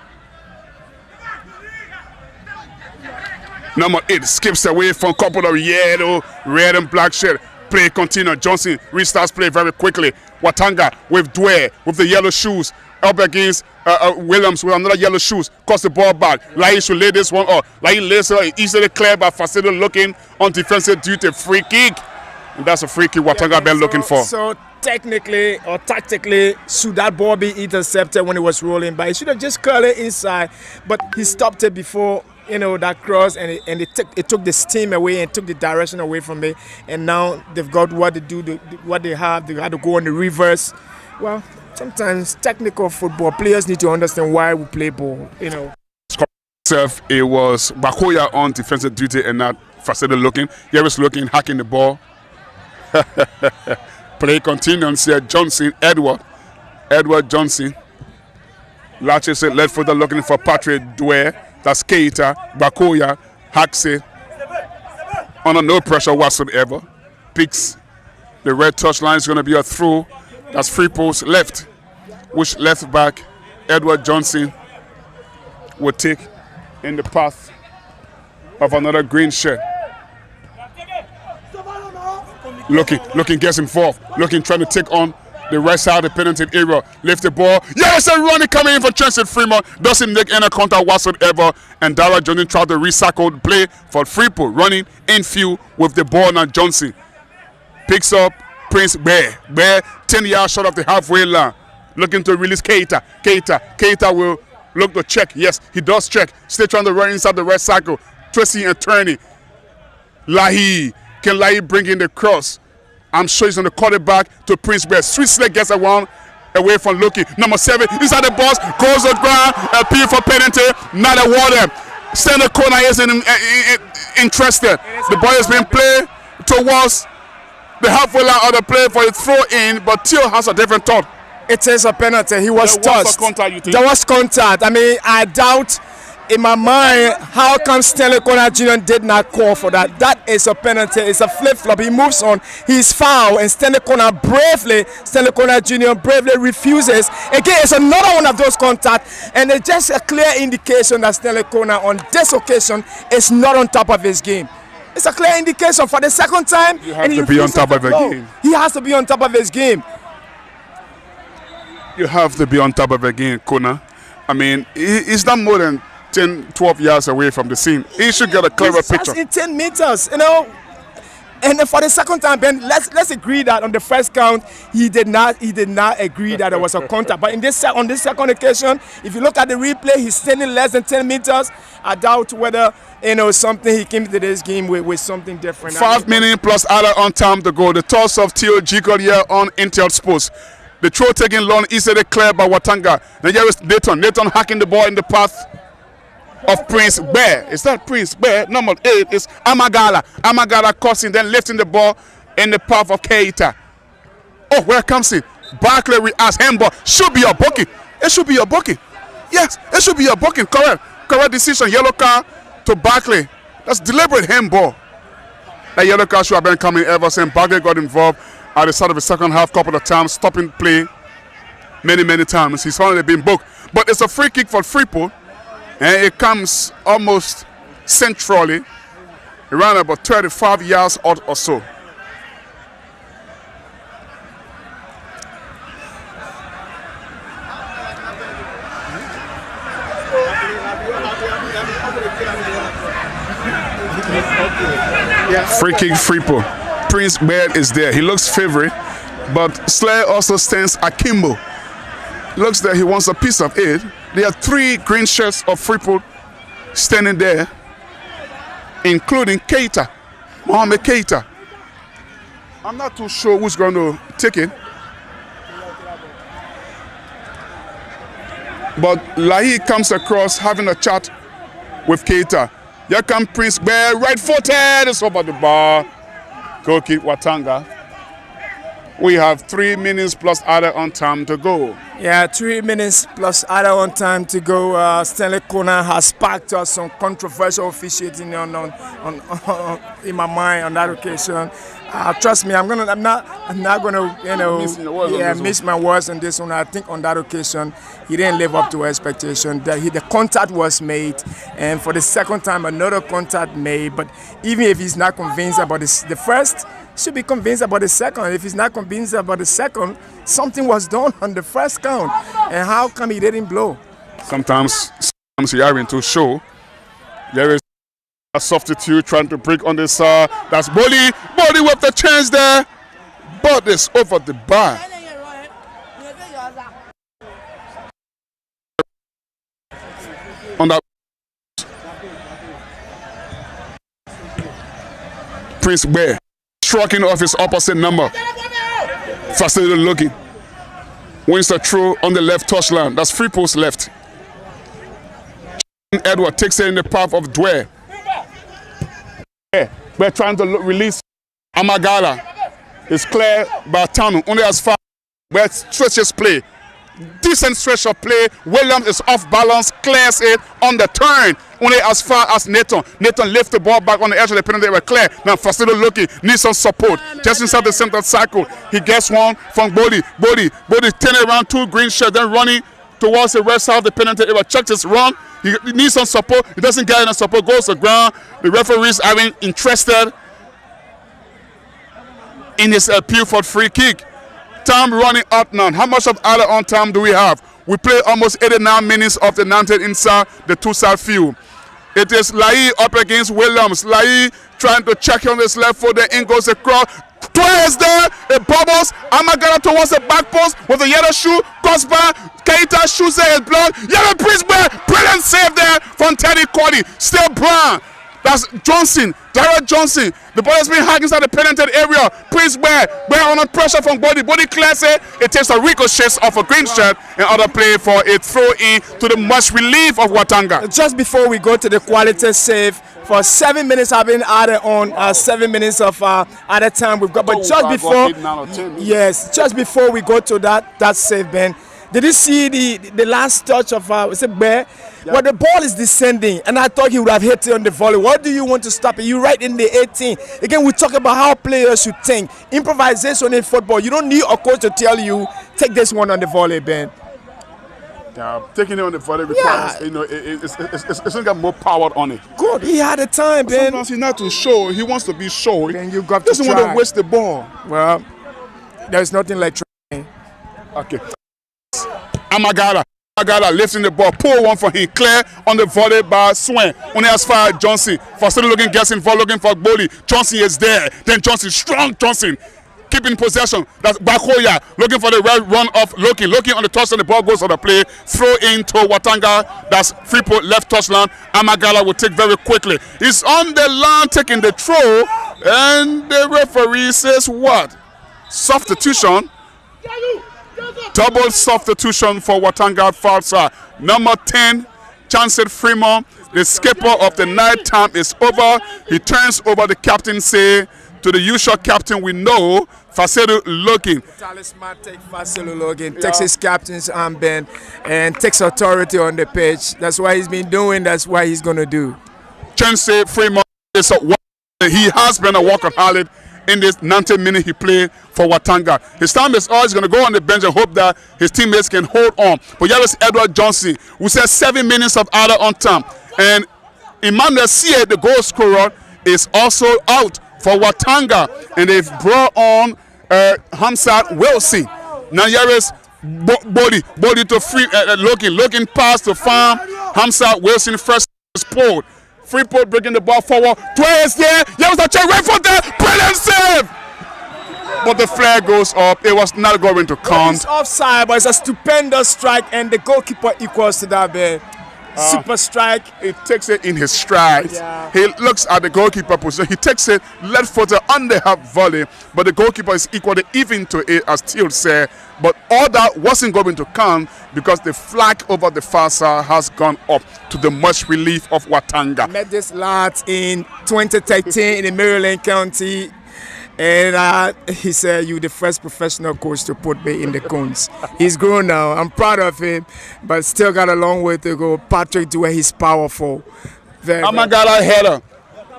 Number 8 skips away from a couple of yellow, red and black shirt. Play continue. Johnson restarts play very quickly. Watanga with Dwyer with the yellow shoes. Up against Williams with another yellow shoes. Cuts the ball back. Lai should lay this one up. Lai lays it easily cleared by Facedo looking on defensive duty. Free kick. And that's a free kick Watanga been looking for. So technically or tactically, should that ball be intercepted when it was rolling? But he should have just curled it inside. But he stopped it before, that cross, and it took the steam away and took the direction away from it. And now they've got what they do, what they have. They had to go on the reverse. Well, sometimes technical football players need to understand why we play ball. It was Bakoya on defensive duty and not Facedo looking. He was looking, hacking the ball. Play continues here. Johnson, Edward Johnson latches it, left footer looking for Patrick Dwyer. That's Keita. Bakoya hacks it under no pressure whatsoever. Picks the red touchline. Is going to be a throw. That's Freeport's left, which left back Edward Johnson will take in the path of another green shirt. Looking gets involved. Looking trying to take on the right side of the penalty area. Lift the ball. Yes, a running coming in for Chancellor Fremont. Doesn't make any contact whatsoever. And Dara Johnson tried to recycle the play for Freeport. Running infield with the ball now. Johnson picks up Prince Bear. Bear 10 yards short of the halfway line. looking to release Keita. Keita will look to check. Yes, he does check. Still trying to run inside the right circle. Twisting and turning. Lahi. Can Lahi bring in the cross? I'm sure he's going to cut it back to Prince Bear. Sweet Sled gets around away from Loki. Number 7 inside the box. Goes to the ground. Appeal for penalty. Not a water. Center corner isn't interested. The ball is being played towards the halfway line of the play for a throw in, but Theo has a different thought. It is a penalty. He was touched. There was contact. I mean, I doubt in my mind how come Stanley Kona Jr. did not call for that. That is a penalty. It's a flip-flop. He moves on. He's fouled, and Stanley Kona Jr. bravely refuses. Again, it's another one of those contacts, and it's just a clear indication that Stanley Kona on this occasion is not on top of his game. It's a clear indication for the second time. You have to be on top of the game. He has to be on top of his game. You have to be on top of the game, Kona. I mean, he's not more than 10, 12 yards away from the scene. He should get a clearer picture. In 10 meters, you know. And for the second time, Ben, let's agree that on the first count he did not agree that there was a contact. But on this second occasion, if you look at the replay, he's standing less than 10 meters. I doubt whether something he came to this game with something different. 5 minutes plus other on time to go. The toss of Theo G-God here on Intel Sports. The throw taking long, easily cleared by Watanga. Nigeria is Nathan hacking the ball in the path of Prince Bear. It's not Prince Bear. Number 8 is Amagala. Amagala crossing, then lifting the ball in the path of Keita. Oh, where comes it? Barkley with us. Handball. Should be a booking. It should be a booking. Yes, it should be a booking. Correct decision. Yellow card to Barkley. That's deliberate handball. That yellow card should have been coming ever since Barkley got involved at the start of the second half, couple of times, stopping play many times. He's finally been booked. But it's a free kick for Freeport. And it comes almost centrally, around about 35 yards out or so. Free kick, Freeport. Prince Bear is there. He looks favorite, but Slayer also stands akimbo. Looks that he wants a piece of it. There are 3 green shirts of Freeport standing there, including Keita, Mohamed Keita. I'm not too sure who's going to take it. But Lahi comes across having a chat with Keita. Here comes Prince Bear, right footed, it's over the bar. Goal kick Watanga. We have 3 minutes plus other on time to go. Yeah, 3 minutes plus other on time to go. Stanley Kona has sparked us some controversial officiating in my mind on that occasion. Trust me, I'm not gonna miss my words on this one. I think on that occasion he didn't live up to expectation. The contact was made, and for the second time another contact made. But even if he's not convinced about the first, should be convinced about the second. If he's not convinced about the second, something was done on the first count. And how come he didn't blow? Sometimes you are into show. There is a substitute trying to break on this. That's Boli. Boli with the chance there. But it's over the bar. On that. Prince Bear. Striking off his opposite number. Facility looking. Wins the throw on the left touchline. That's Freeport's left. Edward takes it in the path of Dwyer. We're trying to release Amagala. It's clear by Tanu. Only as far where stretches play. Decent stretch of play. Williams is off balance, clears it on the turn. Only as far as Nathan. Nathan lifts the ball back on the edge of the penalty area. Clear. Now Facility looking. Needs some support. Just inside the center circle. He gets one from Bodi. Bodi turning around 2 green shirts, then running towards the west side of the penalty area. Checks his run. He needs some support. He doesn't get enough support. Goes to the ground. The referees are interested in his appeal for free kick. Time running up now. How much of other on time do we have? We play almost 89 minutes of the 90 inside the 2-side field. It is Lahi up against Williams. Lahi trying to check on his left foot. Then in goes the cross. Toye is there. It bubbles. Amagala towards the back post with the yellow shoe. Cosba. Keita shoots there. His block. Yellow Priestbear. Brilliant save there from Teddy Cody. Still Brown. That's Johnson. Darrell Johnson. The ball has been hung inside the penalty area. Priestbear. Bear under pressure from Body. Body clears it. It takes a ricochet off a green shirt and other play for a throw in to the much relief of Watanga. Just before we go to the quality save, for 7 minutes I've been added on 7 minutes of added time we've got. But just before, yes, just before we go to that save, Ben, did you see the last touch of was it Bear? Yeah. Well, the ball is descending, and I thought he would have hit it on the volley. What do you want to stop it? You right in the 18. Again, we talk about how players should think. Improvisation in football. You don't need a coach to tell you take this one on the volley, Ben. Yeah, taking it on the volley requires, you know, it's going to get more power on it. Good, he had the time, Ben. Sometimes he's not to show. He wants to be showy. Then you got to doesn't want to waste the ball. Well, there's nothing like trying. Okay. Amagala lifting the ball, pull one for him, clear on the volley by Swain. Only as far as Johnson. For still looking, gets involved, looking for Boli. Johnson is there. Then Johnson, strong Johnson, keeping possession. That's Bakoya looking for the right run off. Looking on the touchline. The ball goes on the play. Throw in to Watanga. That's Freeport left touchline. Amagala will take very quickly. He's on the line taking the throw, and the referee says what? Substitution. Double substitution for Watanga Falsa. Number 10, Chancellor Fremont, the skipper of the night time is over. He turns over the captaincy to the usual captain we know, Faselu Logan. Talismanic Faselu Logan takes his captain's armband and takes authority on the pitch. That's what he's been doing. That's what he's going to do. Chancellor Fremont is he has been a workaholic in this 90 minutes he played for Watanga. His time is always going to go on the bench and hope that his teammates can hold on. But here is Edward Johnson, who said 7 minutes of added on time. And Emmanuel Sie, the goal scorer, is also out for Watanga. And they've brought on Hamzat Wilson. Now here is Body to free, looking past the farm. Hamzat Wilson first sport. Freeport breaking the ball forward. Twice there. There was a check right foot there. Brilliant save. But the flag goes up. It was not going to count. It's offside, but it's a stupendous strike, and the goalkeeper equals to that, man. Super strike. He takes it in his stride. Yeah. He looks at the goalkeeper position. He takes it left footer on the half volley, but the goalkeeper is equally even to it, as Teal said. But all that wasn't going to count because the flag over the far side has gone up to the much relief of Watanga. I met this lad in 2013 in the Maryland County. And he said, "You're the first professional coach to put me in the cones." He's grown now. I'm proud of him, but still got a long way to go. Patrick Dewey, he's powerful. Amagala header.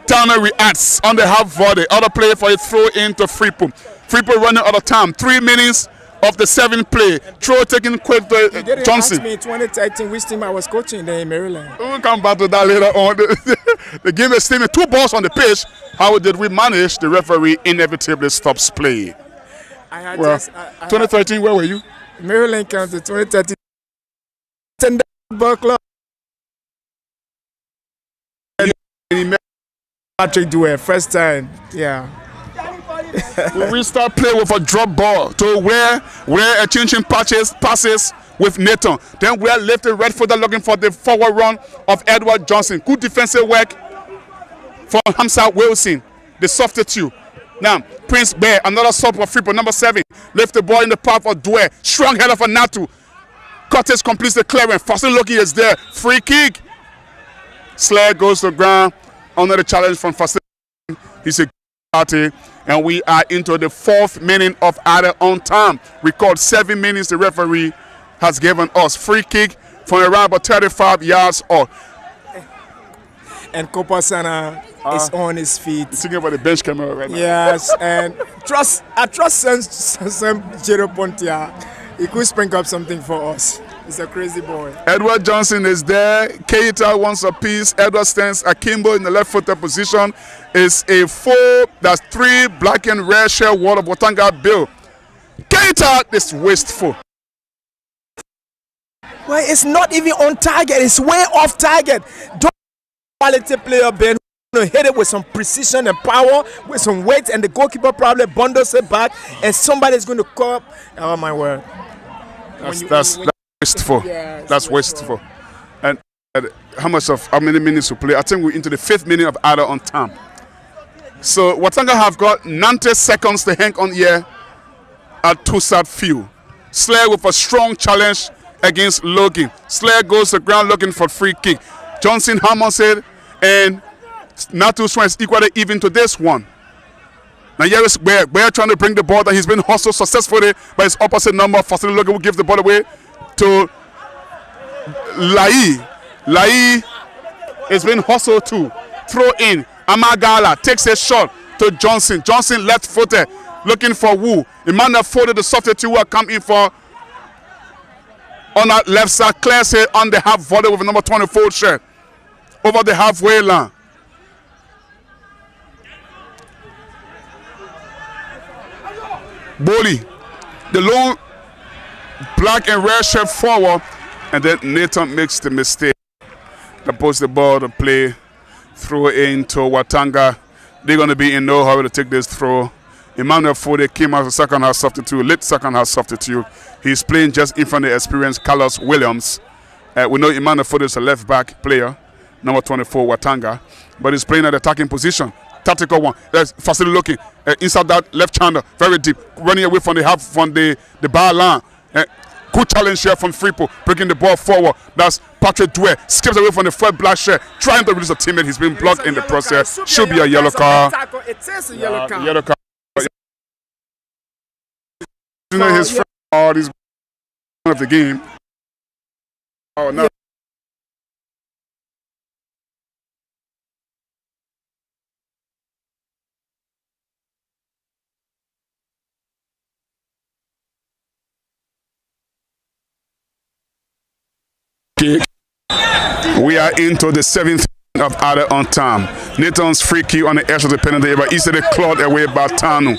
Turner reacts on the half volley. Other play for a throw into Freeport. Freeport running out of time. 3 minutes of the 7th play. Throw taking quick to Johnson. Ask me in 2013 which team I was coaching there in Maryland. We'll come back to that later on. The game is still 2 balls on the pitch. How did we manage? The referee inevitably stops play. 2013, where were you? Maryland County, 2013. Football club. Patrick Dewey, first time, yeah. We restart play with a drop ball to where a changing passes with Nathan. Then we are left right footer looking for the forward run of Edward Johnson. Good defensive work for Hamzat Wilson, the substitute. Now, Prince Bear, another sub for Freeport, number 7. Left the ball in the path of Dwyer. Strong header for Natu. Cortez completes the clearance. Fasil Loki is there. Free kick. Slayer goes to the ground. Another challenge from Fasil. He's a party. And we are into the 4th minute of added on time. Record 7 minutes the referee has given us. Free kick from around about 35 yards out. And Kopasana is on his feet. Thinking about the bench camera right now. Yes, and I trust Jero Pontia. He could spring up something for us. He's a crazy boy. Edward Johnson is there. Keita wants a piece. Edward stands akimbo in the left footed position. Is a 4. That's 3 black and red shell wall of Watanga Bill. Keita is wasteful. Well, it's not even on target. It's way off target. Don't quality player, Ben, to hit it with some precision and power, with some weight, and the goalkeeper probably bundles it back, and somebody's going to come. Oh my word! That's wasteful. Yeah, That's wasteful. And how many minutes to play? I think we're into the 5th minute of added on time. So Watanga have got 90 seconds to hang on here at Tusat Field. Slayer with a strong challenge against Logan. Slayer goes to ground looking for free kick. Johnson hammers it, and Natu Swan is equally even to this one. Now here is Bear trying to bring the ball that he's been hustled successfully by his opposite number. Fasili Logan will give the ball away to Lai. Lai is being hustled too. Throw in. Amagala takes a shot to Johnson. Johnson left footed looking for Wu. Emmanuel Fode, the substitute, will come in for on that left side. Clears it on the half volley with a number 24 shirt over the halfway line. Boli, the lone black and red shirt forward, and then Nathan makes the mistake. That puts the ball to play. Throw into Watanga. They're going to be in no hurry to take this throw. Emmanuel Fode came as a second half substitute, late second half substitute. He's playing just in front of the experienced Carlos Williams. We know Emmanuel Fode is a left back player, number 24, Watanga, but he's playing at the attacking position. Tactical one. There's Fasili looking inside that left channel, very deep, running away from the half from the bar line. Good challenge here from Fripo, breaking the ball forward. That's Patrick Dwyer, skips away from the first black shirt, trying to release a teammate. He's been blocked in the process. Should be a yellow card. It is a yellow card. Yellow card. His friend card is of the game. Oh no. We are into the 7th of added on time. Nathan's free kick on the edge of the penalty area, but easily clawed away by Tanu.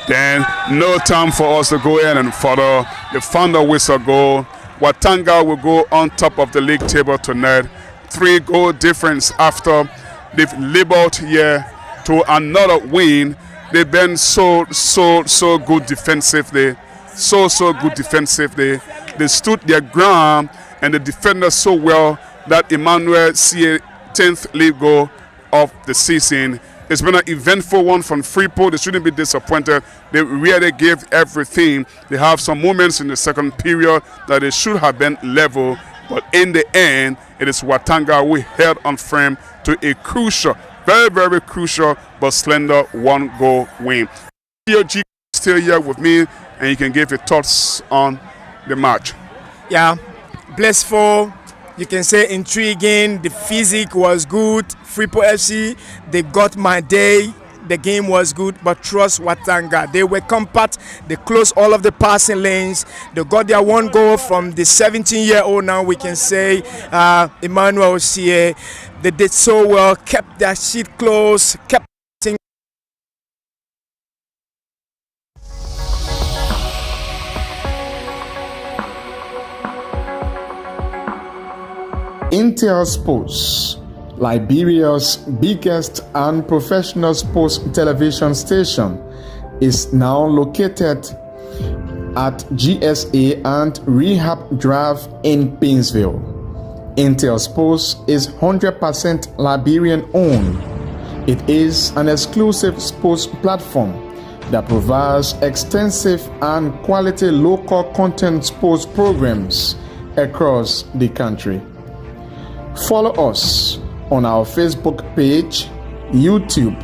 Then no time for us to go in and follow the final whistle goal. Watanga will go on top of the league table tonight. 3-goal difference after they've labored here to another win. They've been so good defensively. So good defensively. They stood their ground and they defended so well that Emmanuel see 10th league goal of the season. It's been an eventful one from Freeport. They shouldn't be disappointed. They really gave everything. They have some moments in the second period that they should have been level, but in the end, it is Watanga who held on frame to a crucial, very crucial, but slender 1-goal win. TOG still here with me, and you can give your thoughts on the match. Yeah, blissful. You can say intriguing. The physique was good. Freeport FC, they got my day. The game was good, but trust Watanga. They were compact. They closed all of the passing lanes. They got their 1 goal from the 17-year-old. Now we can say Emmanuel Osie. They did so well. Kept their sheet close. Kept. Intel Sports, Liberia's biggest and professional sports television station, is now located at GSA and Rehab Drive in Painesville. Intel Sports is 100% Liberian owned. It is an exclusive sports platform that provides extensive and quality local content sports programs across the country. Follow us on our Facebook page, YouTube,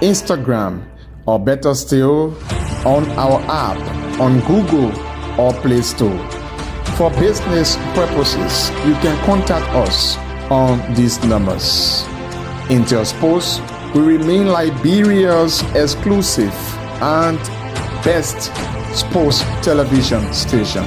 Instagram, or better still, on our app on Google or Play Store. For business purposes, you can contact us on these numbers. Intel Sports will remain Liberia's exclusive and best sports television station.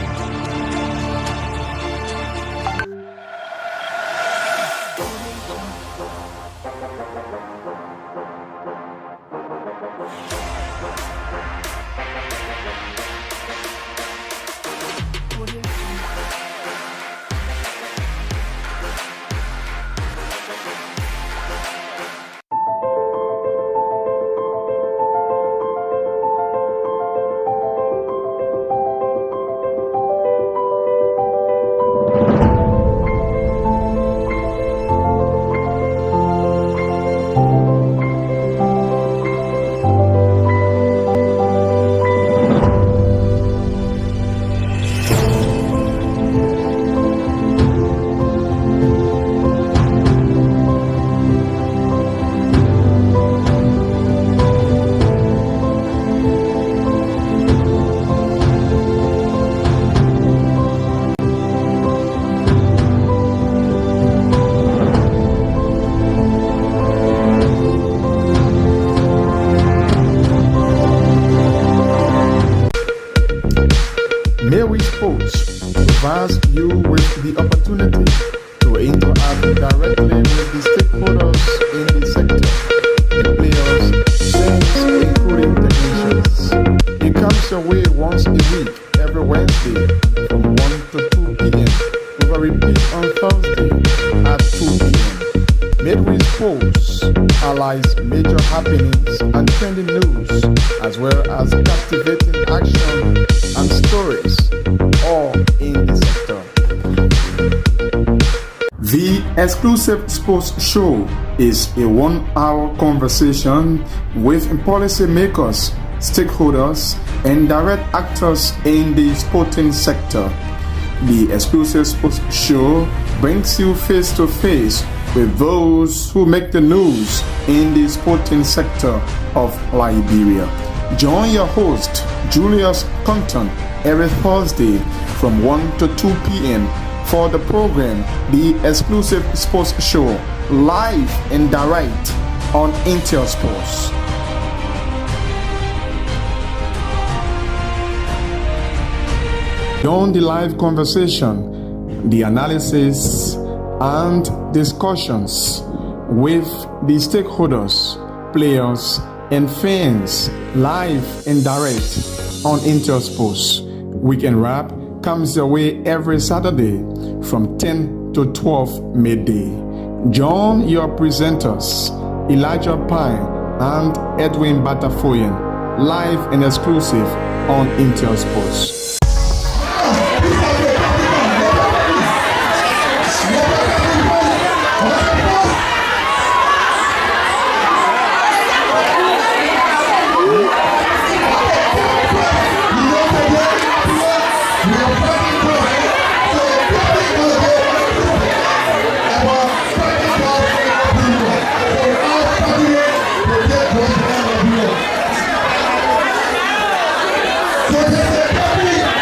you with the opportunity to interact directly with the stakeholders in the sector, the players, fans, including technicians. It comes your way once a week, every Wednesday from 1 to 2 p.m. with a repeat on Thursday at 2 p.m. Midway Sports highlights major happenings and trending news, as well as captivating action and stories, all in the sector. The exclusive sports show is a 1-hour conversation with policymakers, stakeholders, and direct actors in the sporting sector. The exclusive sports show brings you face to face with those who make the news in the sporting sector of Liberia. Join your host, Julius Compton, every Thursday from 1 to 2 p.m. for the program, The Exclusive Sports Show, live and direct on Intel Sports. During the live conversation, the analysis and discussions with the stakeholders, players, and fans, live and direct on Intel Sports. Weekend Wrap comes your way every Saturday from 10 to 12 midday. Join your presenters, Elijah Pine and Edwin Batafoyen, live and exclusive on Intel Sports. Gracias.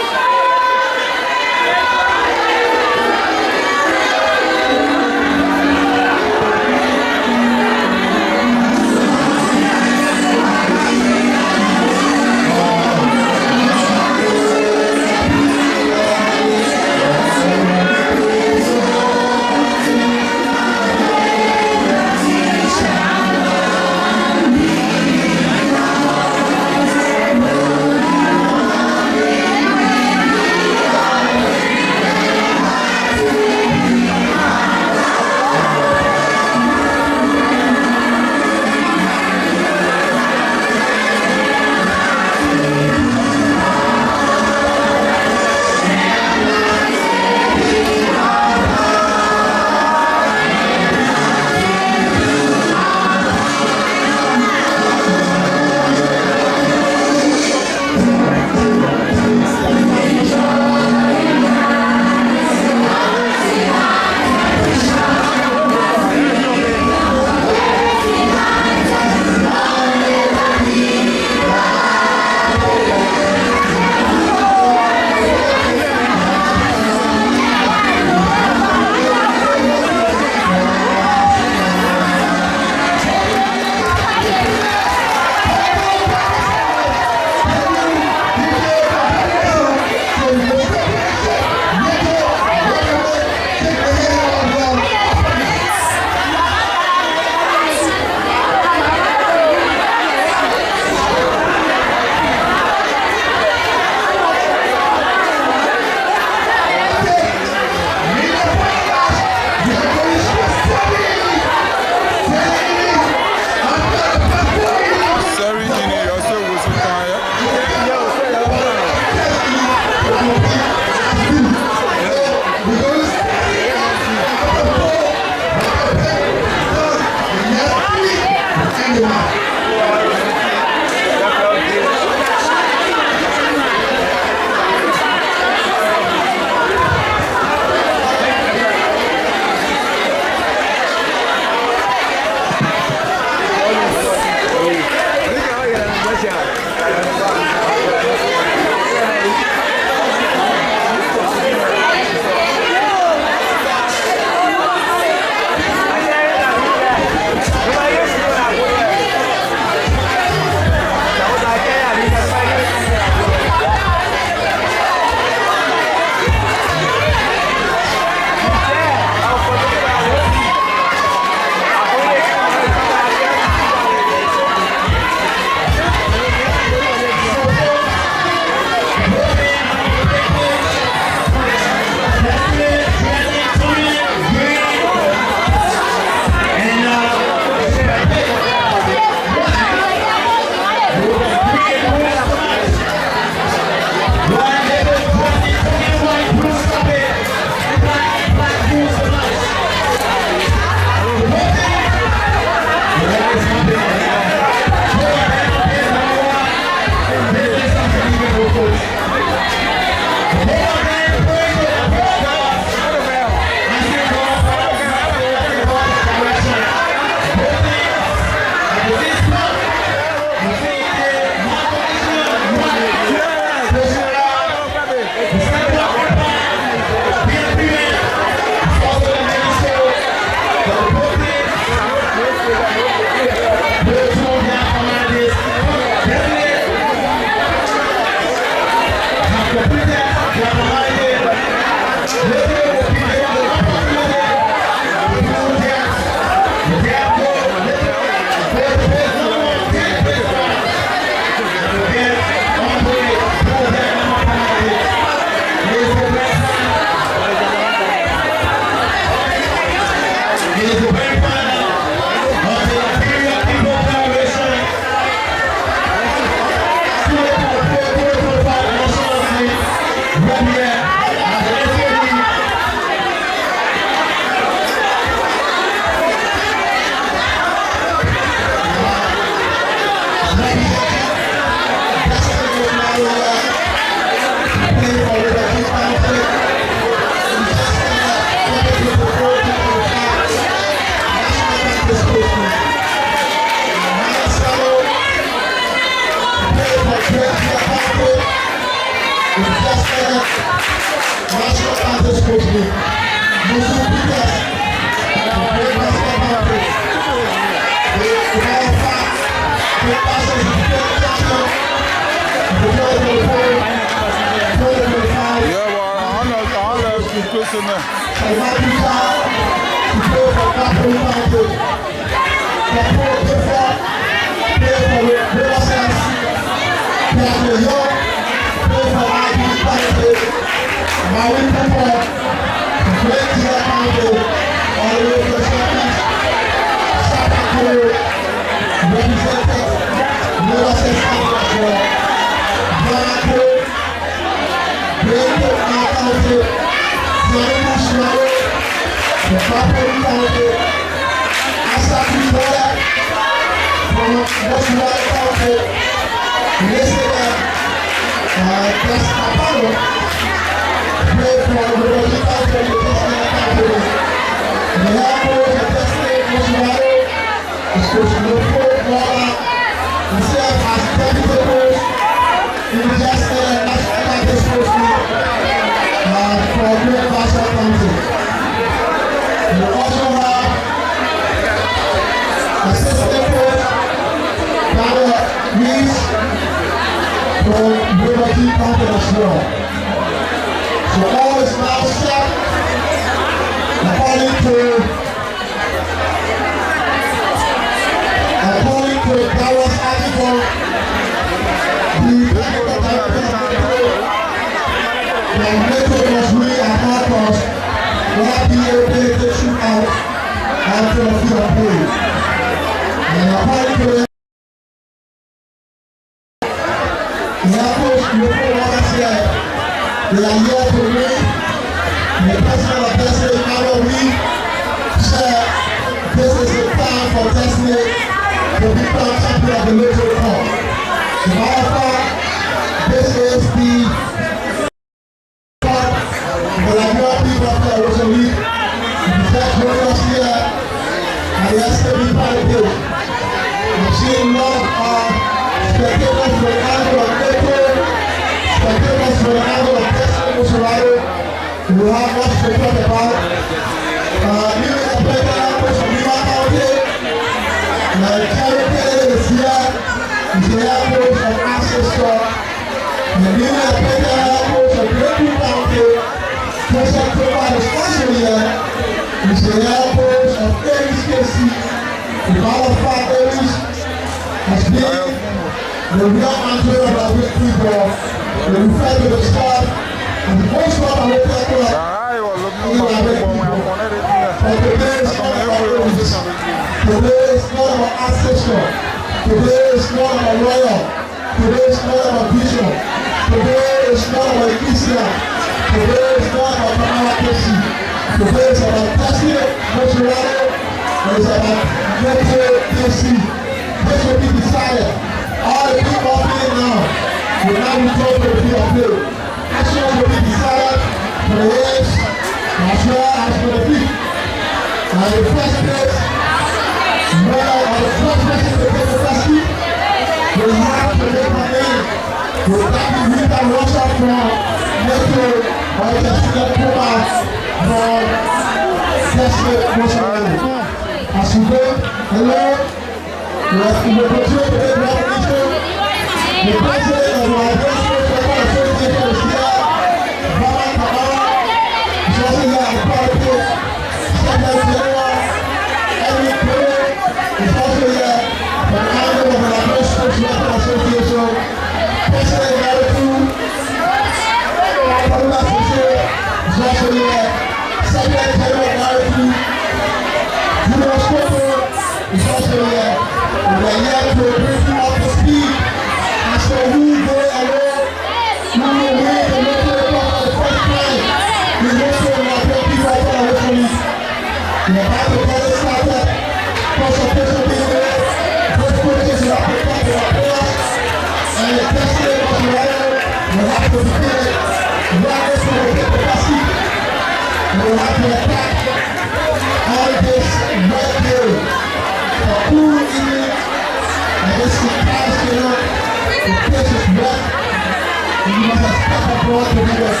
you must have stepped abroad to do this.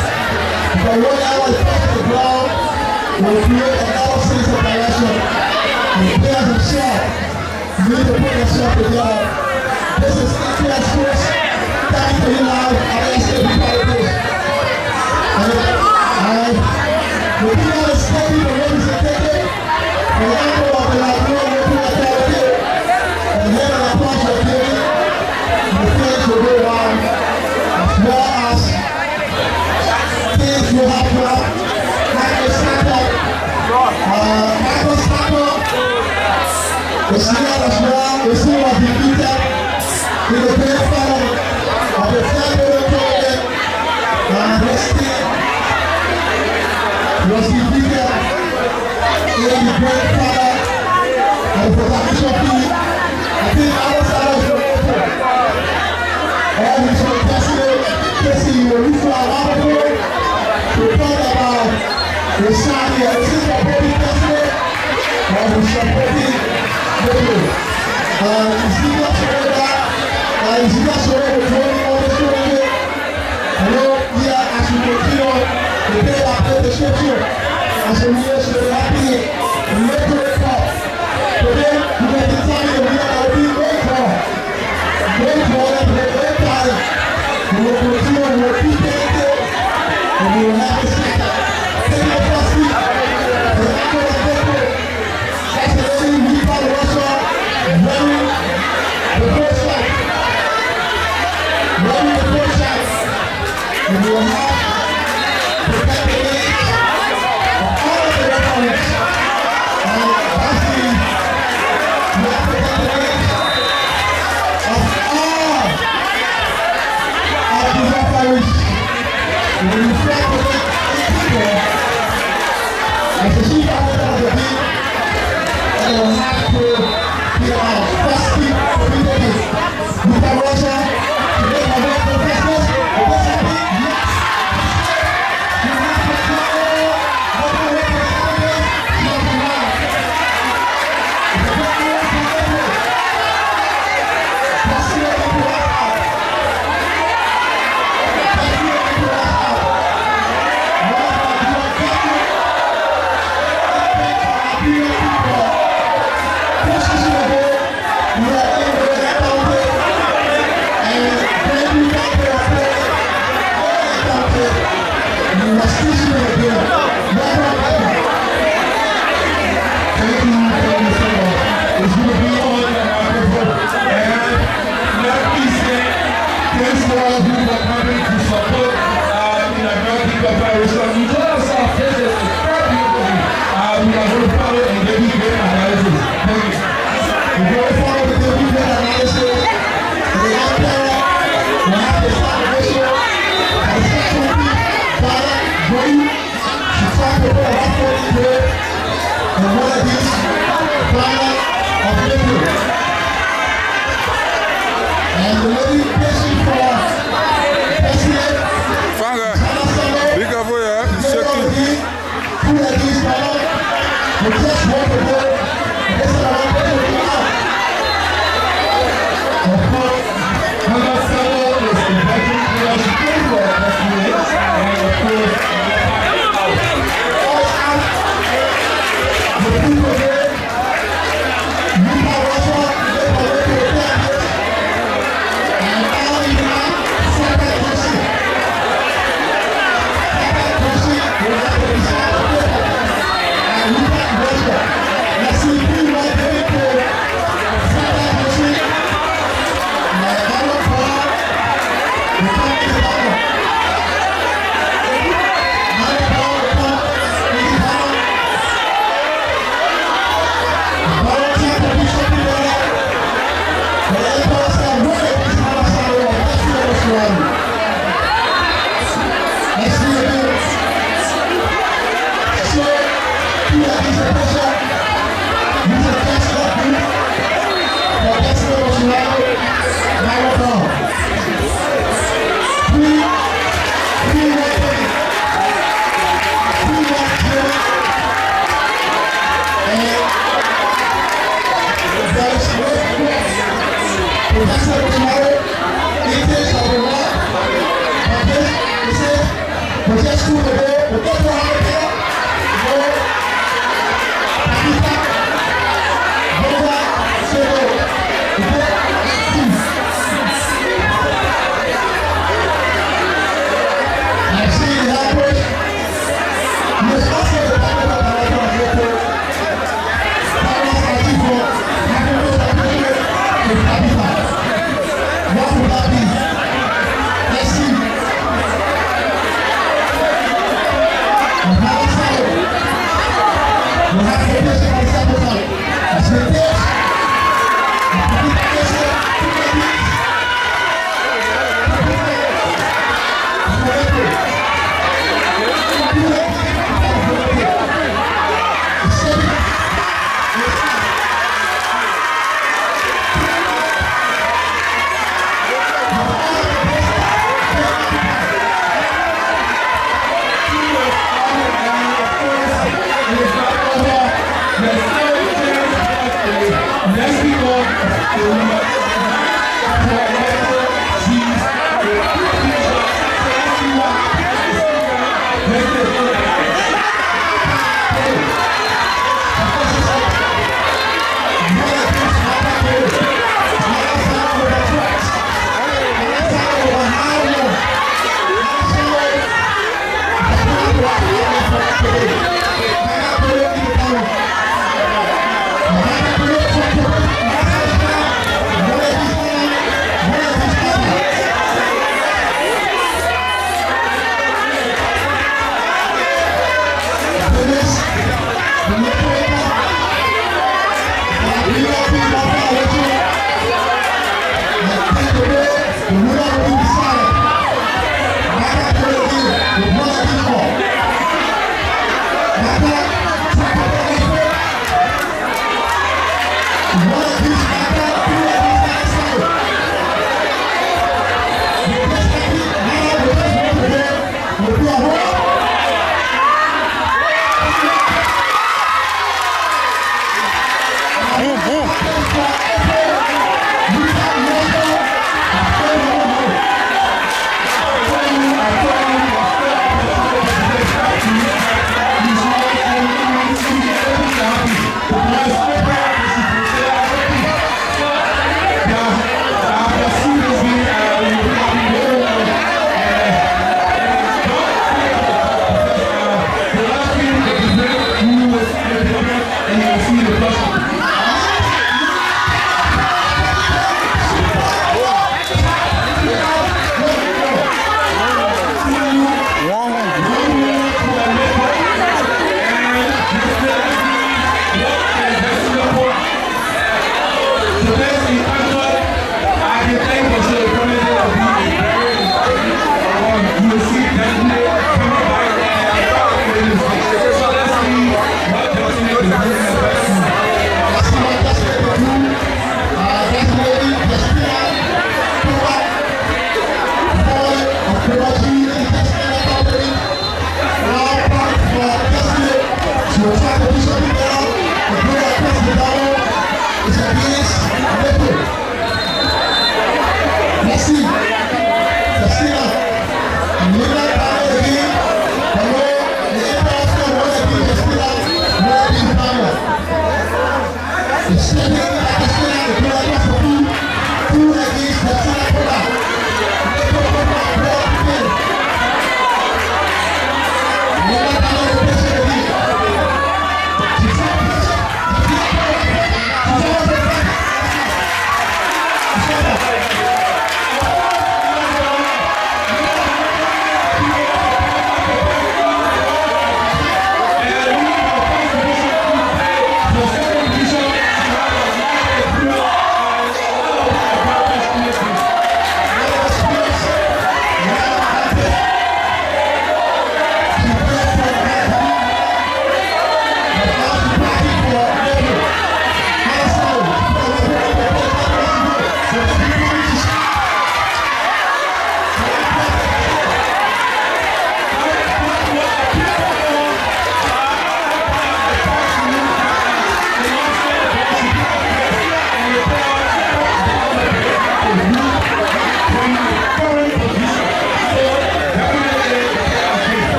Because when I was touching the ground, it will create another sense of direction. And the players themselves need to put themselves together. This is India Sports. Thank you for your life. I want to say be part of this. And the people are steady for representation. And the people of the Liberia will be authority. And then an applause for giving. The things will go on. As well as things will happen. Michael Santa. Michael Santa. The senior as well. The senior was defeated in the grand final of the Federal tournament. Wrestling was defeated in the grand final of the Protection Fee. I think our side was open. All these were tested. Casey, you will reach for our Liverpool to talk about the signing of the system supporting tested or the supporting Liverpool. You see that show that? You see that show with Tony on the show? Hello, here as we continue the day after the scripture. As we are so happy to make the record. Today, we are determined that we are being very poor. Very poor and very tired. We will continue, we will keep it, and we will have a second. Take the first week. The anchor of the that's the lady we call Russia. Very the first shot. Very the first shot. And we will have the captain of all of the referees. And lastly, we have the captain of all of the referees. And we will try to get people as the chief officer of the team. And they will have to be our first team for the day. Mr. Russia, to make our work professionals. And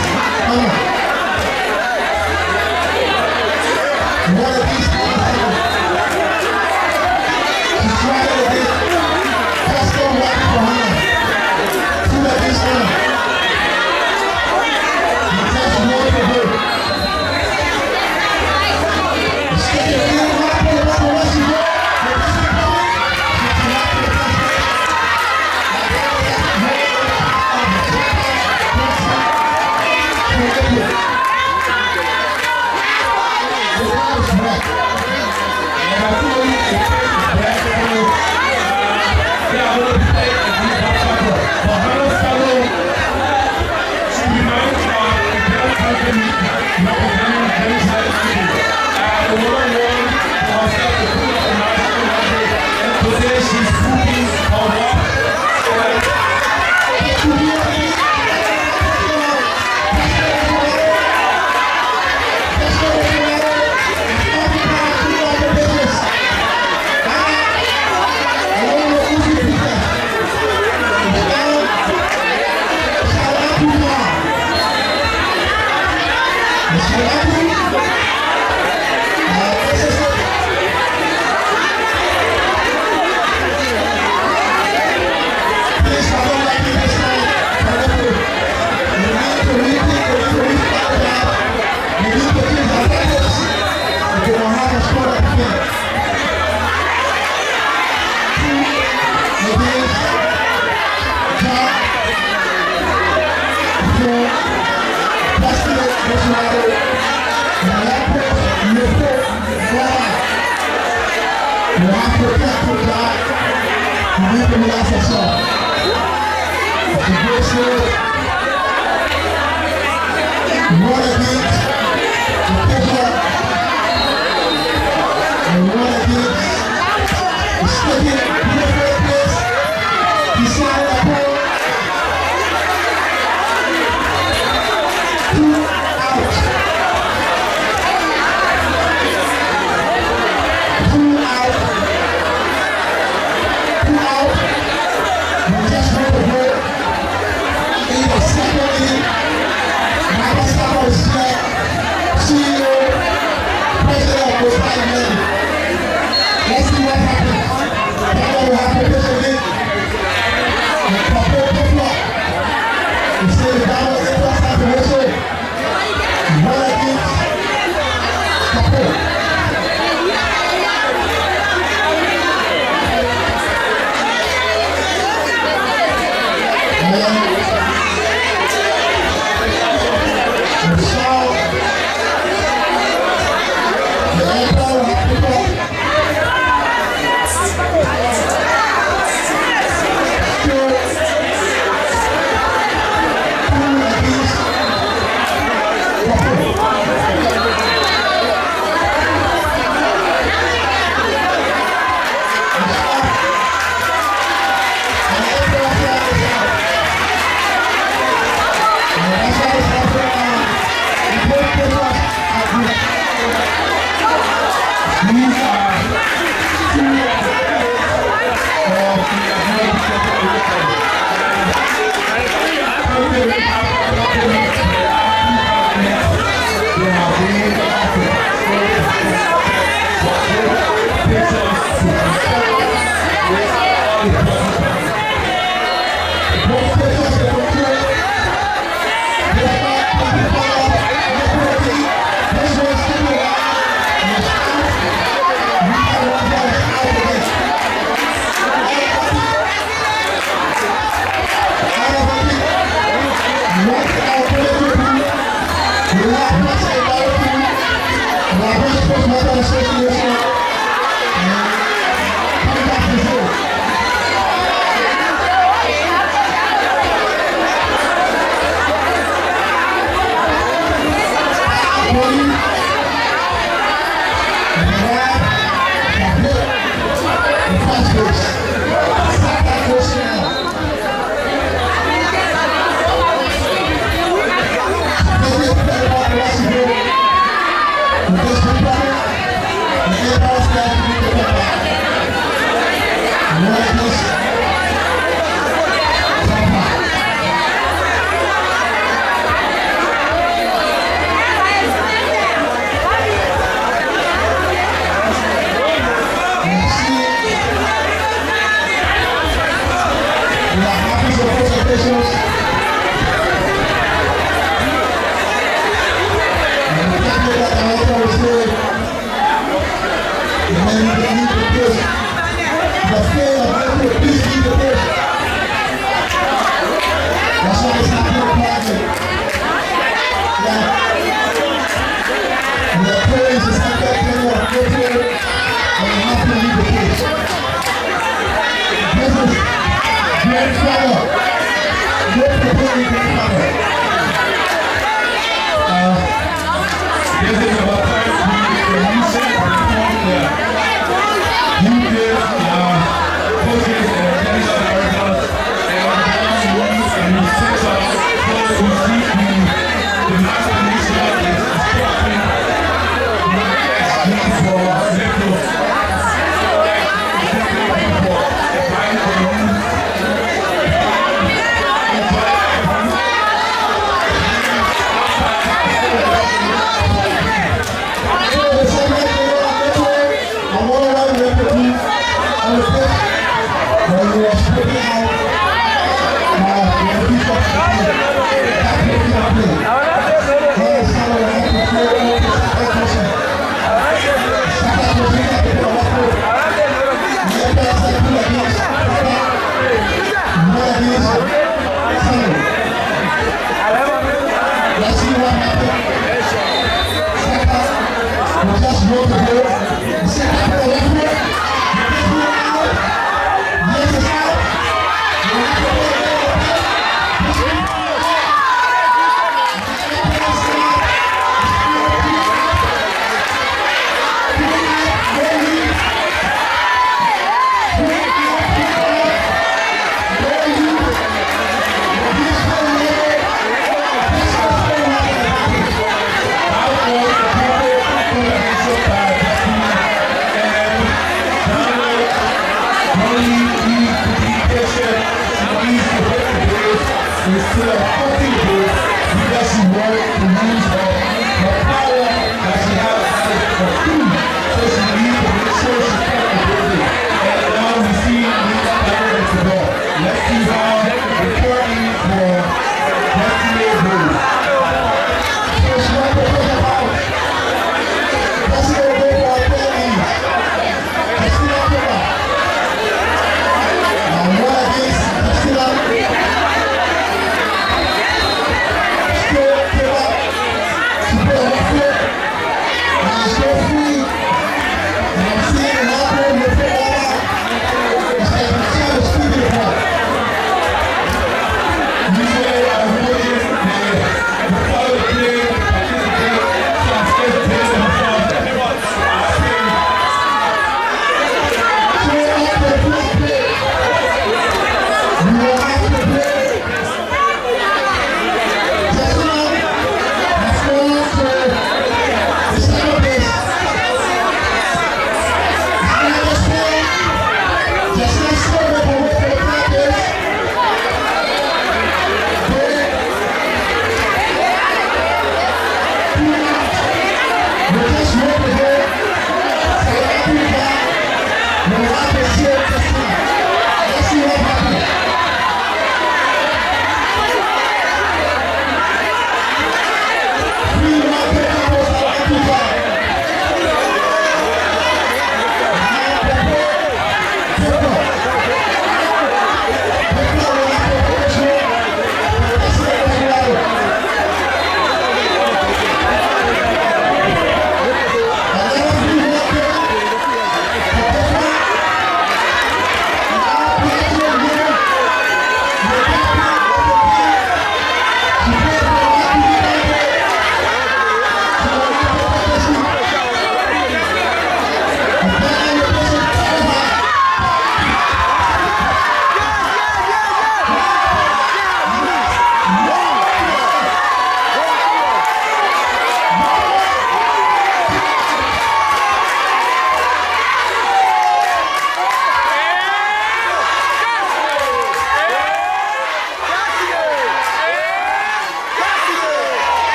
Secondly,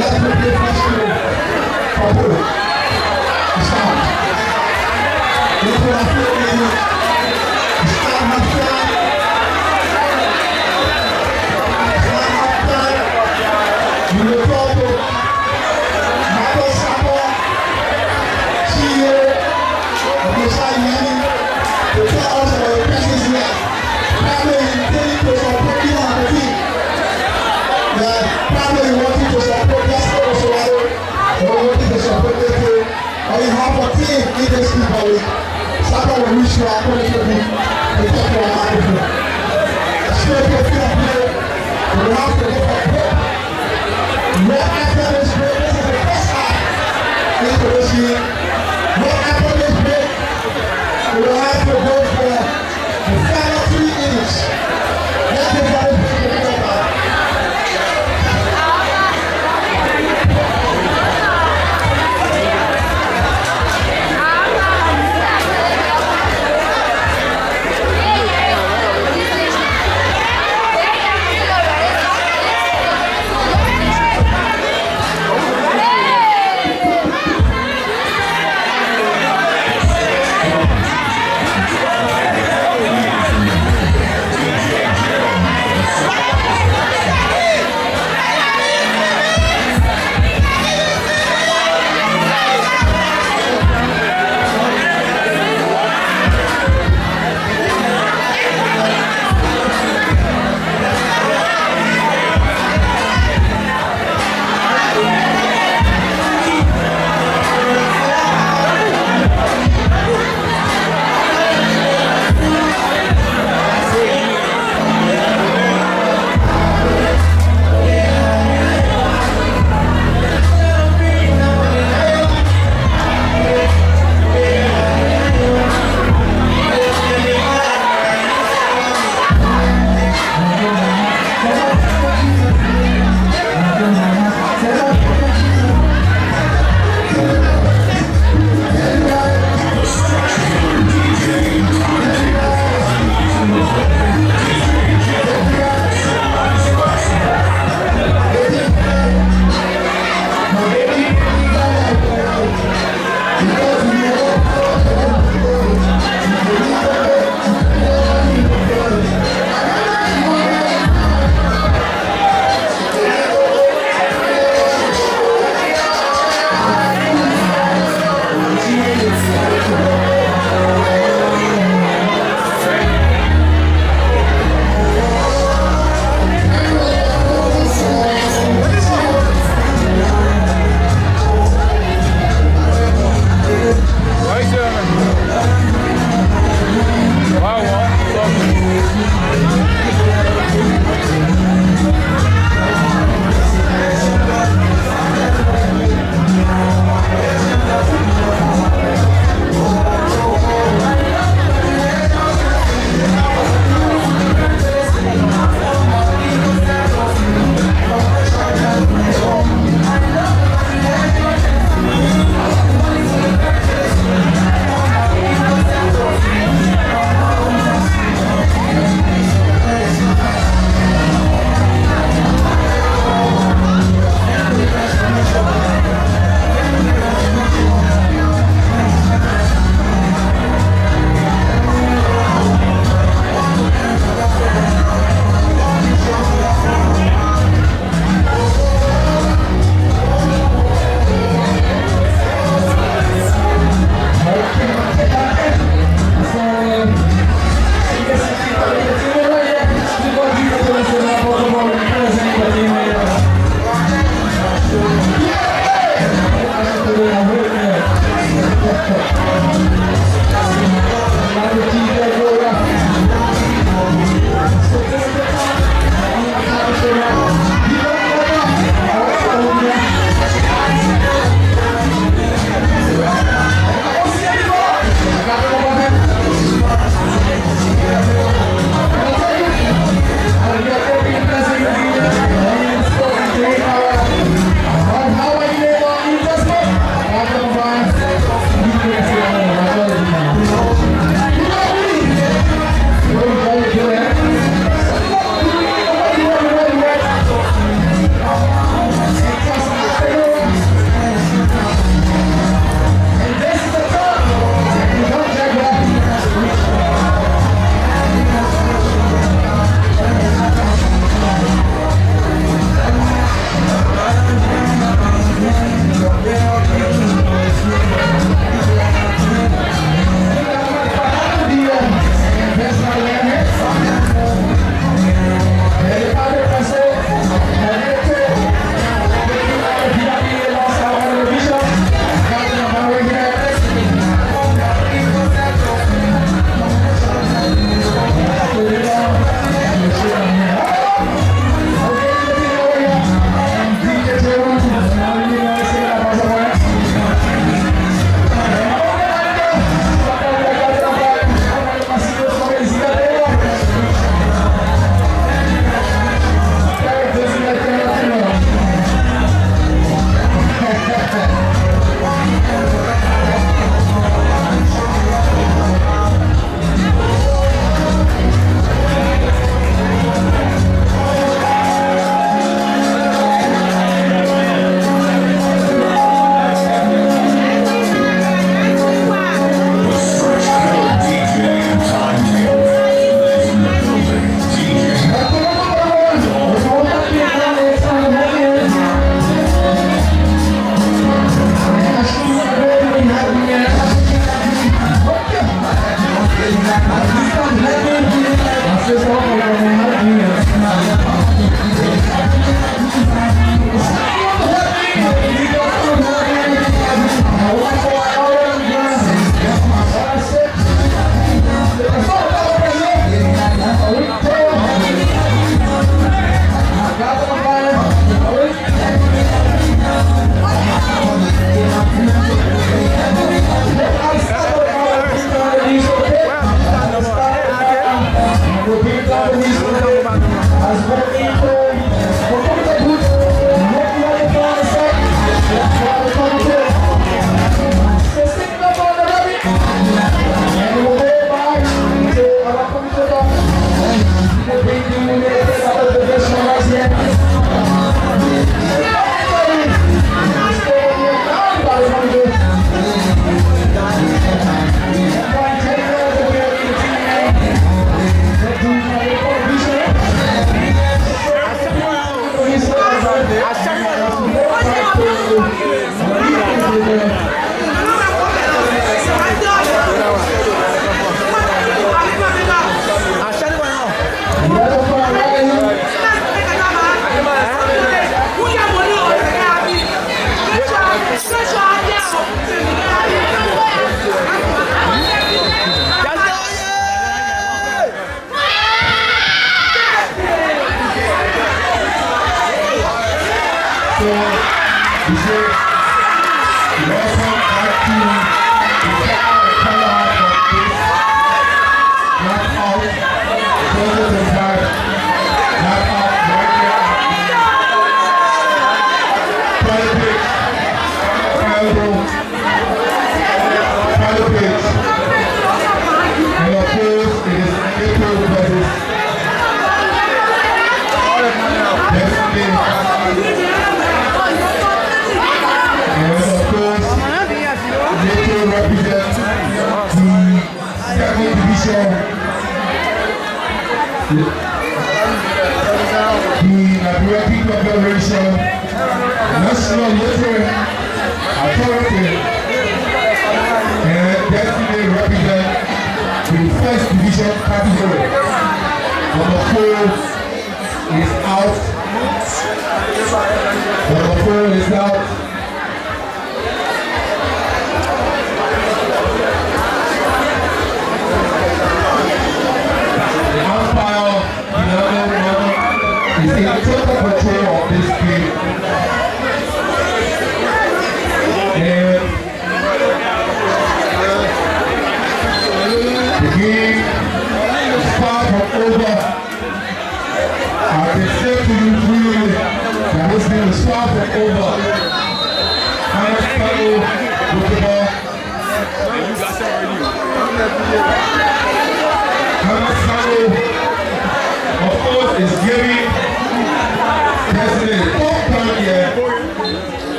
like to play first field for Polo. Start. Look for a field in. Start my flag. Start my flag. You will follow. Marco Sapo. CEO. Mosai Yami. To tell us about your presence here. Probably intending to support you on the team. Yeah, probably you wanting to support Gaston Osowado, or wanting to support the team, or you have a team in this people. Someone will wish you a good evening to take your microphone. Straight to the play, you have to get a break. Right after this break, this is the first half into this year. Right after this break, we will have to go for the final 3 innings. Let's get that break to the back.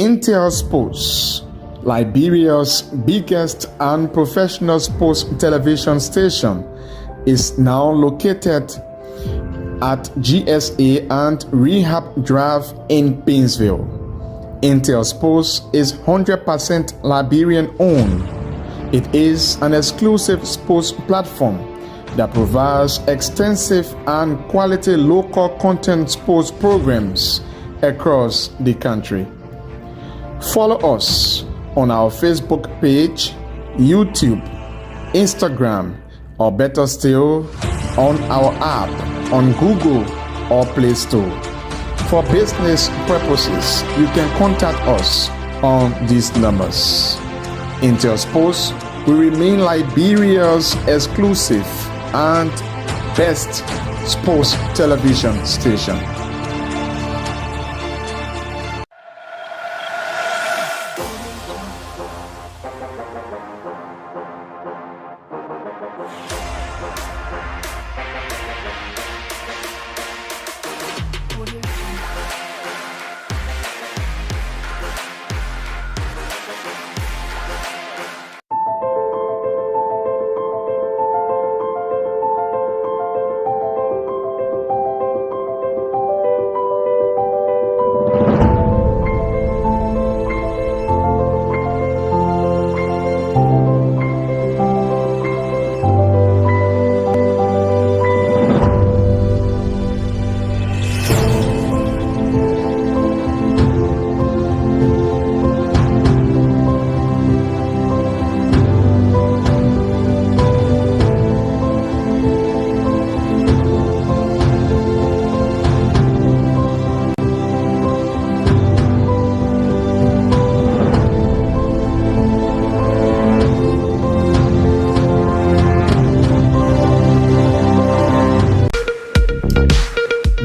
Intel Sports, Liberia's biggest and professional sports television station, is now located at GSA and Rehab Drive in Painesville. Intel Sports is 100% Liberian owned. It is an exclusive sports platform that provides extensive and quality local content sports programs across the country. Follow us on our Facebook page, YouTube, Instagram, or better still, on our app on Google or Play Store. For business purposes, you can contact us on these numbers. Intel Sports will remain Liberia's exclusive and best sports television station.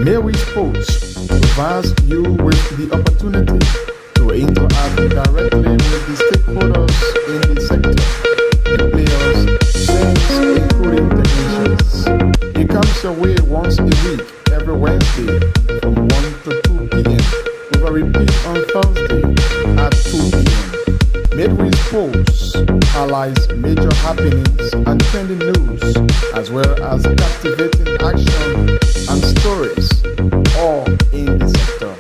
Mary Sports provides you with the opportunity to interact directly with the stakeholders in the sector, the players, fans, including technicians. It comes your way once a week, every Wednesday from 1 to 2 p.m. with a repeat on Thursday at 2 p.m. Midway Sports highlights major happenings and trending news, as well as captivating action and stories, all in the sector.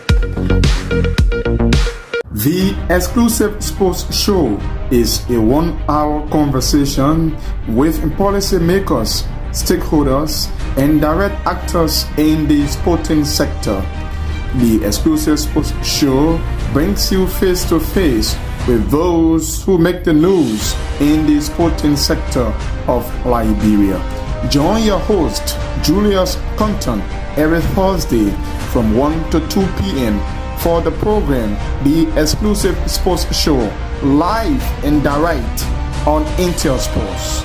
The exclusive sports show is a 1-hour conversation with policymakers, stakeholders, and direct actors in the sporting sector. The exclusive sports show brings you face to face with those who make the news in the sporting sector of Liberia. Join your host, Julius Compton, every Thursday from 1 to 2 p.m. for the program, The Exclusive Sports Show, live and direct on Intel Sports.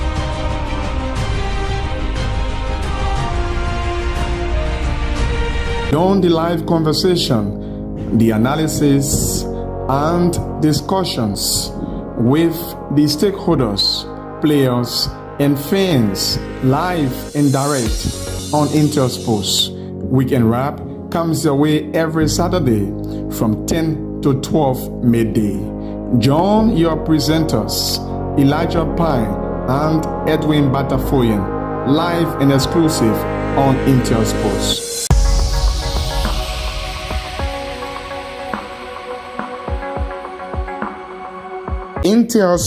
Beyond the live conversation, the analysis and discussions with the stakeholders, players, and fans, live and direct on Intel Sports. Weekend Wrap comes your way every Saturday from 10 to 12 midday. Join your presenters, Elijah Pine and Edwin Batafoyan, live and exclusive on Intel Sports. Intel